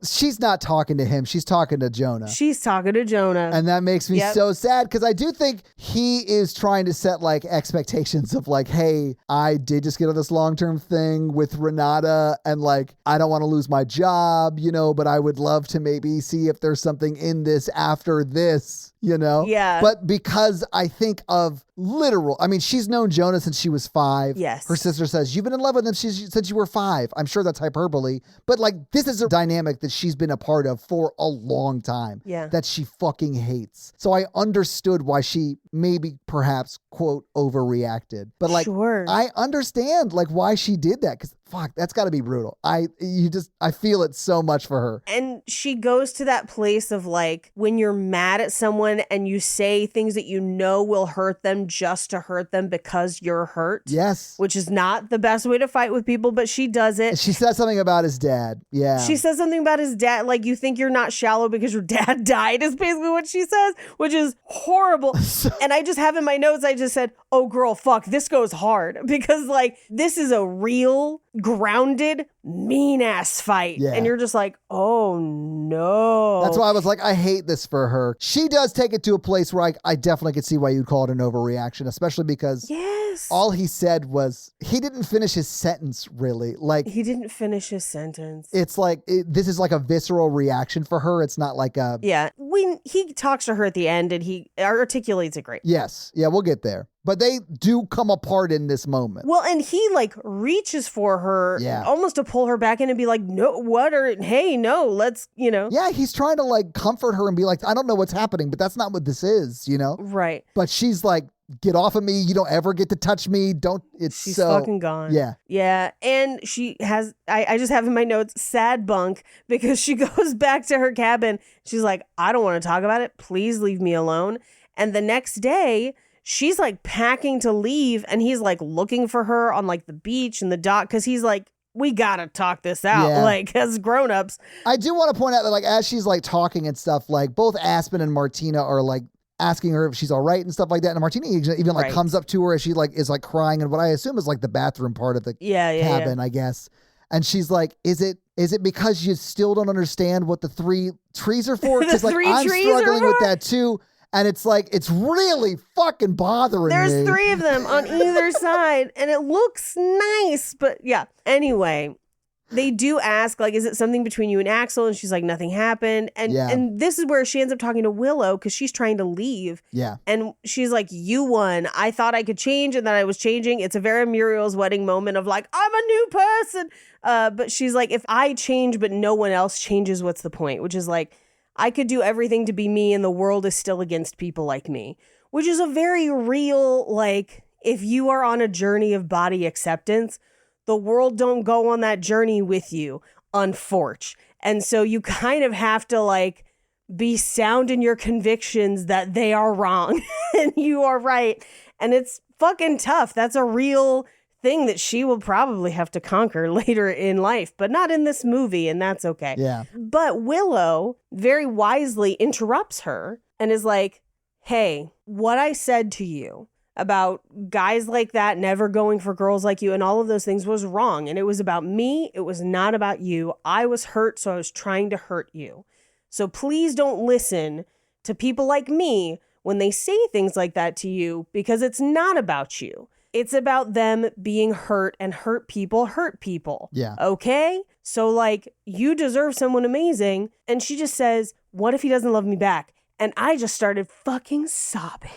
S6: she's not talking to him. She's talking to Jonah.
S5: She's talking to Jonah.
S6: And that makes me so sad because I do think he is trying to set like expectations of like, hey, I did just get on this long-term thing with Renata and like, I don't want to lose my job, but I would love to maybe see if there's something in this after this.
S5: Yeah.
S6: But because I think of she's known Jonah since she was 5.
S5: Yes.
S6: Her sister says, you've been in love with him since you were 5. I'm sure that's hyperbole. But like, this is a dynamic that she's been a part of for a long time.
S5: Yeah.
S6: That she fucking hates. So I understood why she maybe perhaps, quote, overreacted. But like,
S5: sure.
S6: I understand like why she did that. Because fuck, that's got to be brutal. I feel it so much for her.
S5: And she goes to that place of like, when you're mad at someone and you say things that will hurt them just to hurt them because you're hurt.
S6: Yes.
S5: Which is not the best way to fight with people, but she does it.
S6: She says something about his dad. Yeah.
S5: She says something about his dad, like, you think you're not shallow because your dad died, is basically what she says, which is horrible. And I just have in my notes, I just said, oh girl, fuck, this goes hard. Because like, this is a real, grounded, mean ass fight.
S6: Yeah.
S5: And you're just like, oh no.
S6: That's why I was like, I hate this for her. She does take it to a place where I definitely could see why you'd call it an overreaction, especially because all he said was, he didn't finish his sentence really. Like,
S5: he didn't finish his sentence.
S6: It's like, this is like a visceral reaction for her. It's not like a...
S5: Yeah. When he talks to her at the end and he articulates it great.
S6: Yes. Yeah, we'll get there. But they do come apart in this moment.
S5: Well, and he like reaches for her almost to pull her back in and be like, no, hey, no, let's,
S6: Yeah, he's trying to like comfort her and be like, I don't know what's happening, but that's not what this is,
S5: Right.
S6: But she's like, get off of me. You don't ever get to touch me.
S5: She's fucking gone.
S6: Yeah.
S5: Yeah. And she has, I just have in my notes, sad bunk, because she goes back to her cabin. She's like, I don't want to talk about it. Please leave me alone. And the next day, she's like packing to leave and he's like looking for her on like the beach and the dock because he's like, we gotta talk this out like as grown-ups.
S6: I do want to point out that like as she's like talking and stuff, like both Aspen and Martina are like asking her if she's all right and stuff like that. And Martina even like comes up to her as she like is like crying and what I assume is like the bathroom part of the cabin, I guess. And she's like, is it because you still don't understand what the 3 trees are for? Because like I'm struggling with that too. And it's like, it's really fucking bothering me.
S5: There's 3 of them on either side, and it looks nice, but yeah. Anyway, they do ask, like, is it something between you and Axel? And she's like, nothing happened. And this is where she ends up talking to Willow because she's trying to leave.
S6: Yeah.
S5: And she's like, you won. I thought I could change and that I was changing. It's a very Muriel's Wedding moment of like, I'm a new person. But she's like, if I change but no one else changes, what's the point? Which is like, I could do everything to be me and the world is still against people like me, which is a very real, like, if you are on a journey of body acceptance, the world don't go on that journey with you, unfortunately. And so you kind of have to like be sound in your convictions that they are wrong and you are right. And it's fucking tough. That's a real thing that she will probably have to conquer later in life, but not in this movie, and that's okay.
S6: Yeah.
S5: But Willow very wisely interrupts her and is like, hey, what I said to you about guys like that never going for girls like you and all of those things was wrong. And it was about me. It was not about you. I was hurt, so I was trying to hurt you. So please don't listen to people like me when they say things like that to you, because it's not about you. It's about them being hurt, and hurt people.
S6: Yeah.
S5: Okay? So like, you deserve someone amazing. And she just says, what if he doesn't love me back? And I just started fucking sobbing.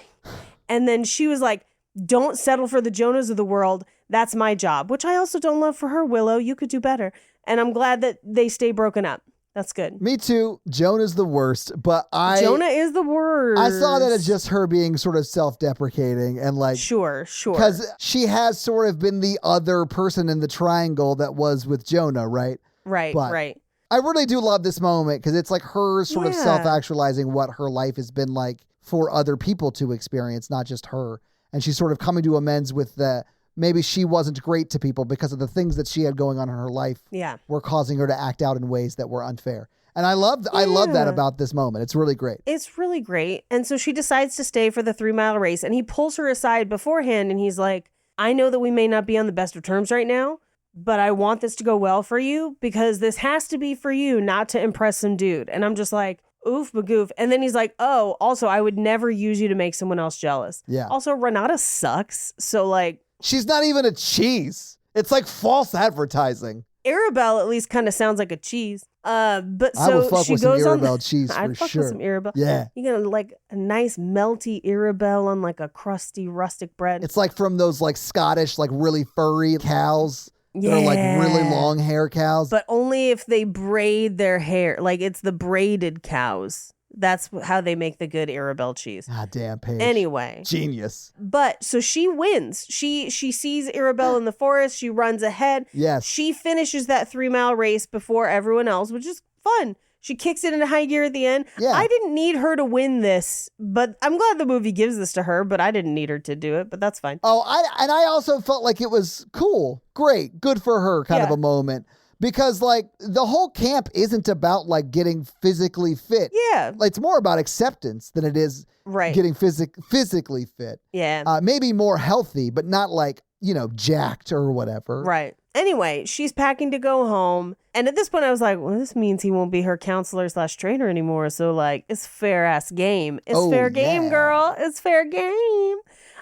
S5: And then she was like, don't settle for the Jonahs of the world. That's my job, which I also don't love for her, Willow. You could do better. And I'm glad that they stay broken up. That's good.
S6: Me too. Jonah's the worst, but
S5: Jonah is the worst.
S6: I saw that as just her being sort of self-deprecating and like...
S5: Sure.
S6: Because she has sort of been the other person in the triangle that was with Jonah, right?
S5: Right,
S6: But
S5: right.
S6: I really do love this moment because it's like her sort of
S5: Yeah.
S6: self-actualizing what her life has been like for other people to experience, not just her. And she's sort of coming to amends with the maybe she wasn't great to people because of the things that she had going on in her life
S5: Yeah.
S6: were causing her to act out in ways that were unfair. And I love that about this moment. It's really great.
S5: It's really great. And so she decides to stay for the 3-mile race, and he pulls her aside beforehand and he's like, I know that we may not be on the best of terms right now, but I want this to go well for you because this has to be for you, not to impress some dude. And I'm just like, oof, bagoof. And then he's like, oh, also, I would never use you to make someone else jealous.
S6: Yeah.
S5: Also, Renata sucks. So, like,
S6: She's not even a cheese. It's like false advertising.
S5: Arabelle at least kind of sounds like a cheese. But
S6: I will
S5: so
S6: fuck
S5: she
S6: with some
S5: goes on.
S6: Arabelle cheese for
S5: I'd fuck
S6: sure.
S5: with some Arabelle.
S6: Yeah.
S5: You get like a nice melty Arabelle on like a crusty rustic bread.
S6: It's like from those like Scottish, like really furry cows. They're like really long hair cows.
S5: But only if they braid their hair. Like it's the braided cows. That's how they make the good Arabelle cheese.
S6: God damn, Paige.
S5: Anyway.
S6: Genius.
S5: But so she wins. She sees Arabelle in the forest. She runs ahead.
S6: Yes.
S5: She finishes that 3-mile race before everyone else, which is fun. She kicks it into high gear at the end.
S6: Yeah.
S5: I didn't need her to win this, but I'm glad the movie gives this to her, but I didn't need her to do it, but that's fine.
S6: Oh, I also felt like it was cool. Great. Good for her kind of
S5: Yeah.
S6: a moment. Because like the whole camp isn't about like getting physically fit.
S5: Yeah.
S6: Like, it's more about acceptance than it is
S5: Right.
S6: getting physically fit.
S5: Yeah.
S6: Maybe more healthy, but not like, jacked or whatever.
S5: Right. Anyway, she's packing to go home. And at this point, I was like, well, this means he won't be her counselor/trainer anymore. So, like, it's fair ass game. It's
S6: Oh,
S5: fair game,
S6: yeah.
S5: girl. It's fair game.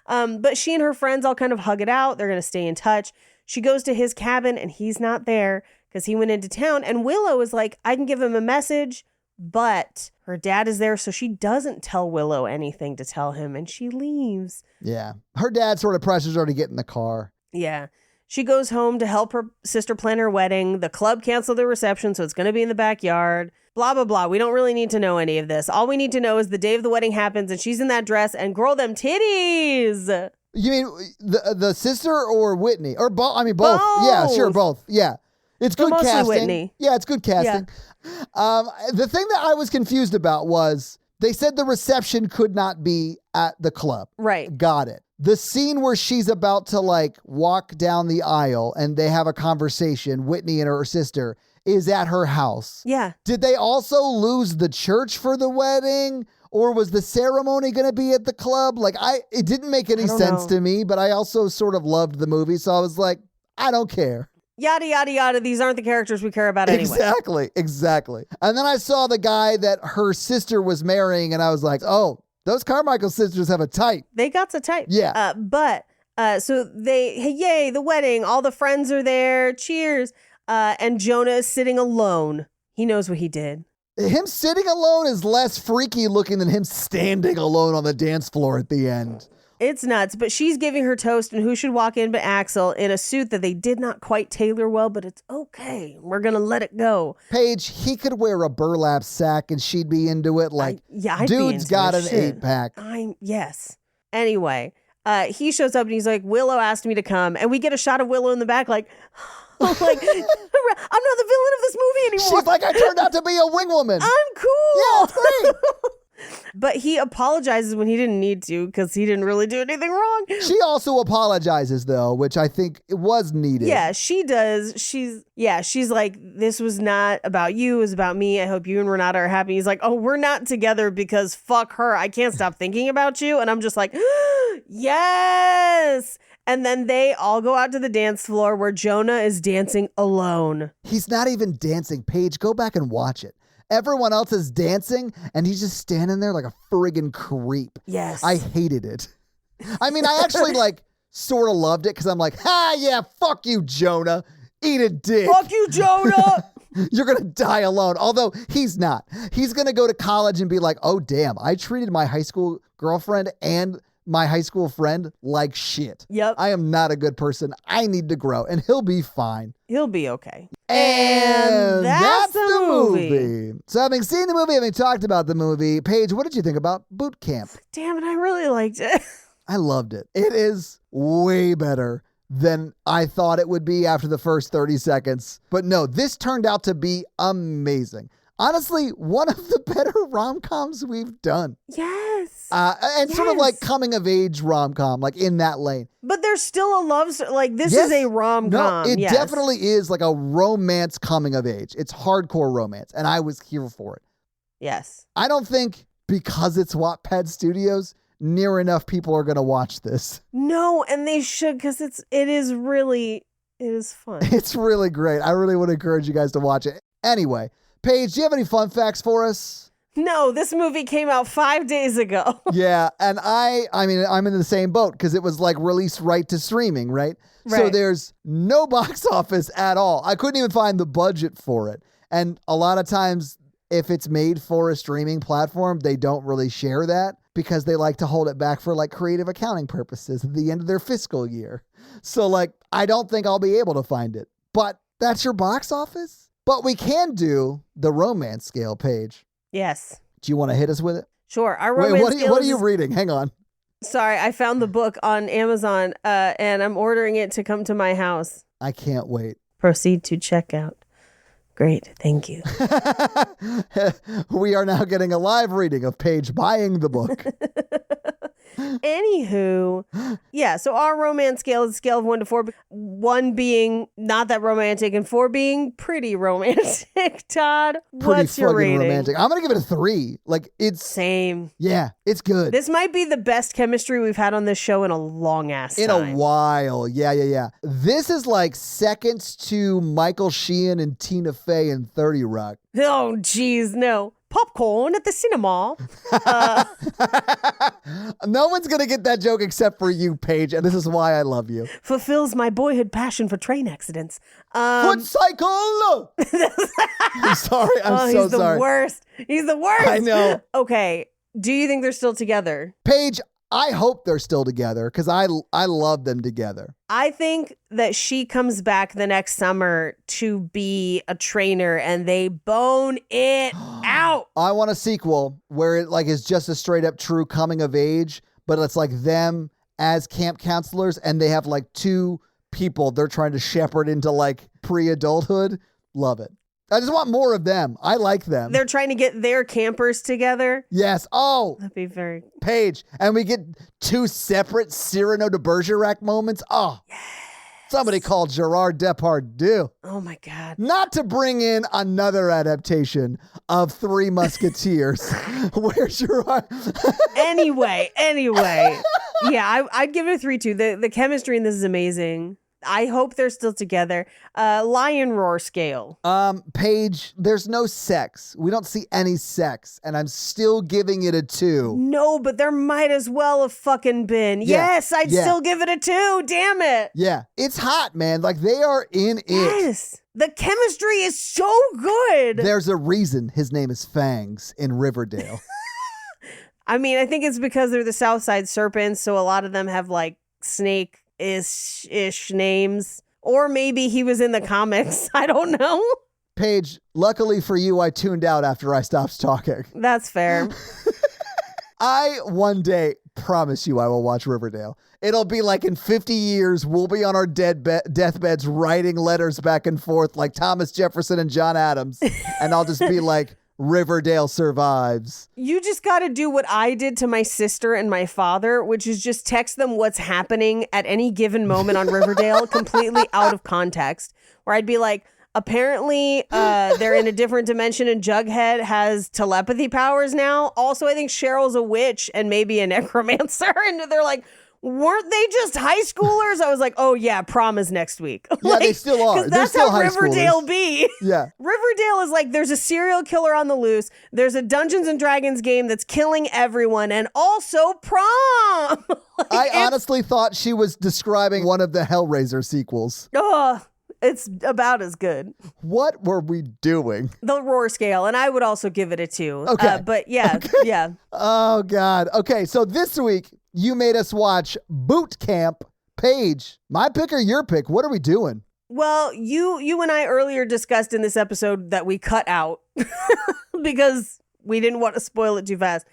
S5: But she and her friends all kind of hug it out. They're going to stay in touch. She goes to his cabin and he's not there because he went into town. And Willow is like, I can give him a message, but her dad is there. So she doesn't tell Willow anything to tell him and she leaves.
S6: Yeah. Her dad sort of pressures her to get in the car.
S5: Yeah. She goes home to help her sister plan her wedding. The club canceled the reception, so it's going to be in the backyard. Blah, blah, blah. We don't really need to know any of this. All we need to know is the day of the wedding happens and she's in that dress and girl, them titties.
S6: You mean the sister or Whitney? Or both? I mean, both. Yeah, sure, both. Yeah. It's
S5: But
S6: good
S5: mostly
S6: casting.
S5: Whitney.
S6: Yeah, it's good casting. The thing that I was confused about was they said the reception could not be at the club.
S5: Right.
S6: Got it. The scene where she's about to like walk down the aisle and they have a conversation, Whitney and her sister, is at her house.
S5: Yeah.
S6: Did they also lose the church for the wedding? Or was the ceremony going to be at the club? Like, it didn't make any
S5: don't
S6: sense
S5: know.
S6: to me, but I also sort of loved the movie. So I was like, I don't care.
S5: Yada, yada, yada. These aren't the characters we care about anyway.
S6: Exactly. And then I saw the guy that her sister was marrying and I was like, oh, those Carmichael sisters have a type.
S5: They got to type.
S6: Yeah.
S5: So yay, the wedding. All the friends are there. Cheers. And Jonah is sitting alone. He knows what he did.
S6: Him sitting alone is less freaky looking than him standing alone on the dance floor at the end.
S5: It's nuts, but she's giving her toast, and who should walk in but Axel in a suit that they did not quite tailor well, but it's okay. We're going to let it go.
S6: Paige, he could wear a burlap sack and she'd be into it. Like,
S5: I'd be
S6: dude's
S5: into
S6: got
S5: it.
S6: an
S5: Shit.
S6: 8-pack.
S5: Yes. Anyway, he shows up and he's like, Willow asked me to come. And we get a shot of Willow in the back like, I'm not the villain of this movie anymore.
S6: She's like, I turned out to be a wing woman.
S5: I'm cool.
S6: Yeah, it's great.
S5: But he apologizes when he didn't need to because he didn't really do anything wrong.
S6: She also apologizes though, which I think was needed.
S5: Yeah, she does. She's like, this was not about you, it was about me. I hope you and Renata are happy. He's like, oh, we're not together because fuck her. I can't stop thinking about you. And I'm just like, yes. And then they all go out to the dance floor where Jonah is dancing alone.
S6: He's not even dancing. Paige, go back and watch it. Everyone else is dancing and he's just standing there like a friggin' creep.
S5: Yes.
S6: I hated it. I mean, I actually like sort of loved it because I'm like, yeah, fuck you, Jonah. Eat a dick.
S5: Fuck you, Jonah.
S6: You're going to die alone. Although he's not. He's going to go to college and be like, oh, damn, I treated my high school girlfriend and my high school friend like shit.
S5: Yep.
S6: I am not a good person. I need to grow. And he'll be fine.
S5: He'll be okay.
S6: And
S5: that's the movie.
S6: So having seen the movie, having talked about the movie, Paige, what did you think about Boot Camp?
S5: Damn it, I really liked it.
S6: I loved it. It is way better than I thought it would be after the first 30 seconds. But no, this turned out to be amazing. Honestly, one of the better rom-coms we've done.
S5: Yes.
S6: And sort of like coming-of-age rom-com, like in that lane.
S5: But there's still a love story. Like, this is a rom-com.
S6: No, it definitely is like a romance coming-of-age. It's hardcore romance, and I was here for it.
S5: Yes.
S6: I don't think because it's Wattpad Studios, near enough people are going to watch this.
S5: No, and they should, because it is fun.
S6: It's really great. I really want to encourage you guys to watch it. Anyway, Paige, do you have any fun facts for us?
S5: No, this movie came out 5 days ago.
S6: Yeah, and I mean, I'm in the same boat because it was like released right to streaming, right? So
S5: Right.
S6: there's no box office at all. I couldn't even find the budget for it. And a lot of times, if it's made for a streaming platform, they don't really share that because they like to hold it back for like creative accounting purposes at the end of their fiscal year. So like, I don't think I'll be able to find it. But that's your box office? But we can do the romance scale, Paige.
S5: Yes.
S6: Do you want to hit us with it?
S5: Sure. Our
S6: Wait,
S5: romance
S6: what
S5: scale
S6: are you
S5: is-
S6: reading? Hang on.
S5: Sorry, I found the book on Amazon, and I'm ordering it to come to my house.
S6: I can't wait.
S5: Proceed to checkout. Great, thank you.
S6: We are now getting a live reading of Paige buying the book.
S5: Anywho, yeah, so our romance scale is a scale of 1 to 4, 1 being not that romantic and 4 being pretty romantic. Todd,
S6: Pretty
S5: what's your
S6: fucking
S5: rating?
S6: romantic. I'm going to give it a 3. Like, it's,
S5: Same.
S6: yeah, it's good.
S5: This might be the best chemistry we've had on this show in a long ass
S6: In
S5: time.
S6: a while. Yeah. This is like seconds to Michael Sheehan and Tina Fey in 30 Rock.
S5: Oh, geez, no. Popcorn at the cinema.
S6: No one's going to get that joke except for you, Paige, and this is why I love you.
S5: Fulfills my boyhood passion for train accidents.
S6: Foot cycle! I'm sorry. I'm so
S5: he's the
S6: sorry.
S5: worst. He's the worst.
S6: I know.
S5: Okay. Do you think they're still together?
S6: Paige, I hope they're still together because I love them together.
S5: I think that she comes back the next summer to be a trainer and they bone it out.
S6: I want a sequel where it like is just a straight up true coming of age, but it's like them as camp counselors and they have like 2 people they're trying to shepherd into like pre-adulthood. Love it. I just want more of them. I like them.
S5: They're trying to get their campers together.
S6: Yes. Oh,
S5: That'd be very...
S6: Paige. And we get 2 separate Cyrano de Bergerac moments. Oh, somebody called Gerard Depardieu.
S5: Oh my God.
S6: Not to bring in another adaptation of Three Musketeers. Where's Gerard?
S5: Anyway. Yeah, I'd give it a 3 too. The chemistry in this is amazing. I hope they're still together. Lion roar scale.
S6: Paige, there's no sex. We don't see any sex, and I'm still giving it a 2.
S5: No, but there might as well have fucking been.
S6: Yeah,
S5: Yes, I'd
S6: yeah.
S5: still give it a 2. Damn it.
S6: Yeah, it's hot, man. Like, they are in it.
S5: Yes. The chemistry is so good.
S6: There's a reason his name is Fangs in Riverdale.
S5: I mean, I think it's because they're the South Side Serpents, so a lot of them have like snake-ish names. Or maybe he was in the comics. I don't know.
S6: Paige, luckily for you, I tuned out after I stopped talking.
S5: That's fair.
S6: I one day promise you I will watch Riverdale. It'll be like in 50 years, we'll be on our deathbeds writing letters back and forth like Thomas Jefferson and John Adams. And I'll just be like, Riverdale survives.
S5: You just got to do what I did to my sister and my father, which is just text them what's happening at any given moment on Riverdale, completely out of context, where I'd be like, apparently they're in a different dimension and Jughead has telepathy powers now. Also, I think Cheryl's a witch and maybe a necromancer. And they're like, weren't they just high schoolers? I was like, oh yeah, prom is next week.
S6: Yeah, they still are.
S5: 'cause
S6: They're
S5: that's
S6: still
S5: how
S6: high
S5: Riverdale
S6: schoolers.
S5: be.
S6: Yeah.
S5: Riverdale is like, there's a serial killer on the loose. There's a Dungeons and Dragons game that's killing everyone, and also prom.
S6: I honestly thought she was describing one of the Hellraiser sequels.
S5: It's about as good.
S6: What were we doing?
S5: The roar scale, and I would also give it a 2.
S6: Okay.
S5: But yeah, yeah.
S6: Oh, God. Okay, so this week, you made us watch Boot Camp. Paige, my pick or your pick? What are we doing?
S5: Well, you and I earlier discussed in this episode that we cut out because we didn't want to spoil it too fast.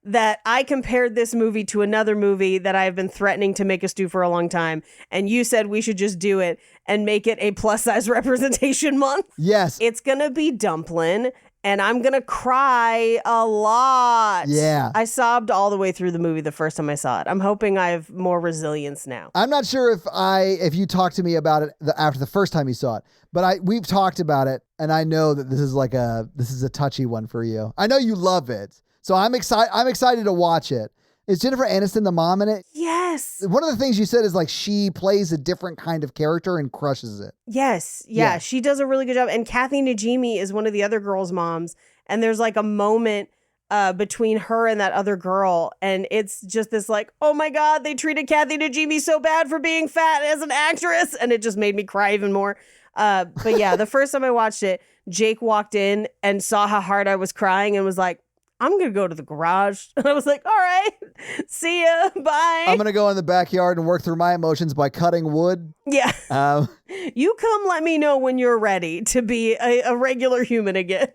S5: that I compared this movie to another movie that I've been threatening to make us do for a long time. And you said we should just do it and make it a plus size representation month.
S6: Yes.
S5: It's going to be Dumplin. And I'm going to cry a lot.
S6: Yeah.
S5: I sobbed all the way through the movie the first time I saw it. I'm hoping I have more resilience now.
S6: I'm not sure if you talked to me about it after the first time you saw it, but we've talked about it, and I know that this is a touchy one for you. I know you love it, so I'm excited to watch it. Is Jennifer Aniston the mom in it?
S5: Yes.
S6: One of the things you said is like she plays a different kind of character and crushes it.
S5: Yes. Yeah. She does a really good job. And Kathy Najimy is one of the other girls' moms. And there's like a moment between her and that other girl. And it's just this like, oh my God, they treated Kathy Najimy so bad for being fat as an actress. And it just made me cry even more. But yeah, the first time I watched it, Jake walked in and saw how hard I was crying and was like, I'm going to go to the garage. And I was like, all right, see ya. Bye.
S6: I'm going to go in the backyard and work through my emotions by cutting wood.
S5: Yeah. You come let me know when you're ready to be a regular human again.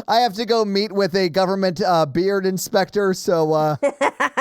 S6: I have to go meet with a government beard inspector. So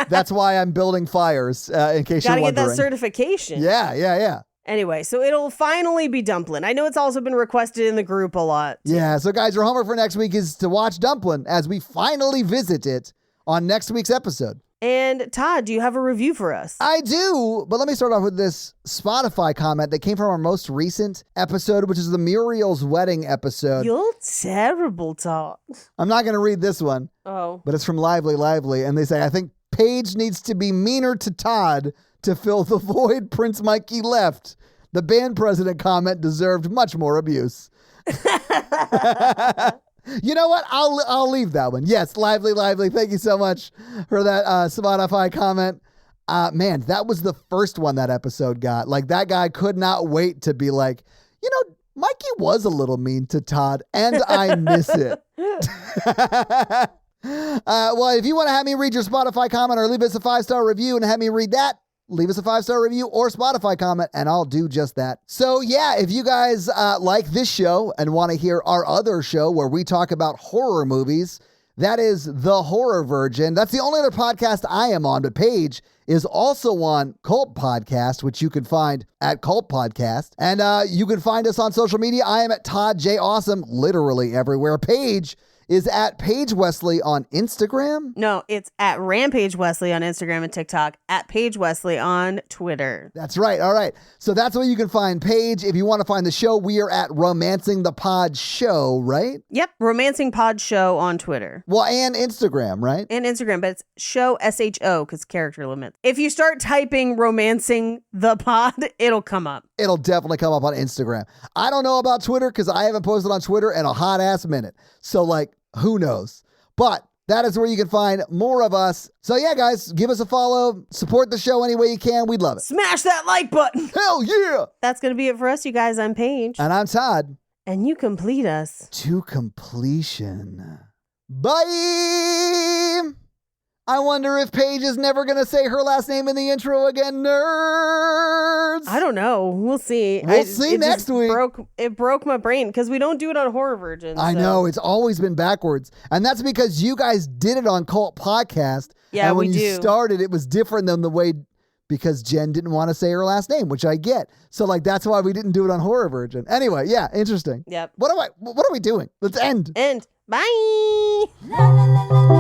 S6: that's why I'm building fires, in case you're wondering.
S5: Gotta get that certification.
S6: Yeah.
S5: Anyway, so it'll finally be Dumplin. I know it's also been requested in the group a lot.
S6: Yeah, so guys, your homework for next week is to watch Dumplin as we finally visit it on next week's episode.
S5: And Todd, do you have a review for us?
S6: I do, but let me start off with this Spotify comment that came from our most recent episode, which is the Muriel's wedding episode.
S5: You're terrible, Todd.
S6: I'm not going to read this one, but it's from Lively, and they say, I think Paige needs to be meaner to Todd to fill the void Prince Mikey left. The band president comment deserved much more abuse. You know what? I'll leave that one. Yes, Lively. Thank you so much for that Spotify comment. Man, that was the first one that episode got. Like, that guy could not wait to be like, you know, Mikey was a little mean to Todd, and I miss it. Well, if you want to have me read your Spotify comment or leave us a 5-star review and have me read that, leave us a 5-star review or Spotify comment, and I'll do just that. So yeah, if you guys like this show and want to hear our other show where we talk about horror movies, that is The Horror Virgin. That's the only other podcast I am on, but Paige is also on Cult Podcast, which you can find at Cult Podcast. And you can find us on social media. I am at Todd J. Awesome, literally everywhere. Paige is at Paige Wesley on Instagram.
S5: No, it's at Rampage Wesley on Instagram and TikTok, at Paige Wesley on Twitter.
S6: That's right. All right. So that's where you can find Paige. If you want to find the show, we are at Romancing the Pod Show, right?
S5: Yep. Romancing Pod Show on Twitter.
S6: Well, and Instagram, right?
S5: And Instagram, but it's show SHO because character limits. If you start typing Romancing the Pod, it'll come up.
S6: It'll definitely come up on Instagram. I don't know about Twitter because I haven't posted on Twitter in a hot ass minute. So like, who knows? But that is where you can find more of us. So yeah, guys, give us a follow. Support the show any way you can. We'd love it.
S5: Smash that like button.
S6: Hell yeah.
S5: That's going to be it for us, you guys. I'm Paige.
S6: And I'm Todd.
S5: And you complete us
S6: to completion. Bye. I wonder if Paige is never going to say her last name in the intro again, nerds.
S5: I don't know. We'll see.
S6: We'll see next week.
S5: It broke my brain because we don't do it on Horror Virgin.
S6: I know. It's always been backwards. And that's because you guys did it on Cult Podcast.
S5: Yeah,
S6: and when
S5: we
S6: you
S5: do.
S6: started, it was different than the way, because Jen didn't want to say her last name, which I get. So like, that's why we didn't do it on Horror Virgin. Anyway, yeah, interesting.
S5: Yep.
S6: What are we doing? Let's end.
S5: End. Bye.
S3: La la la la la.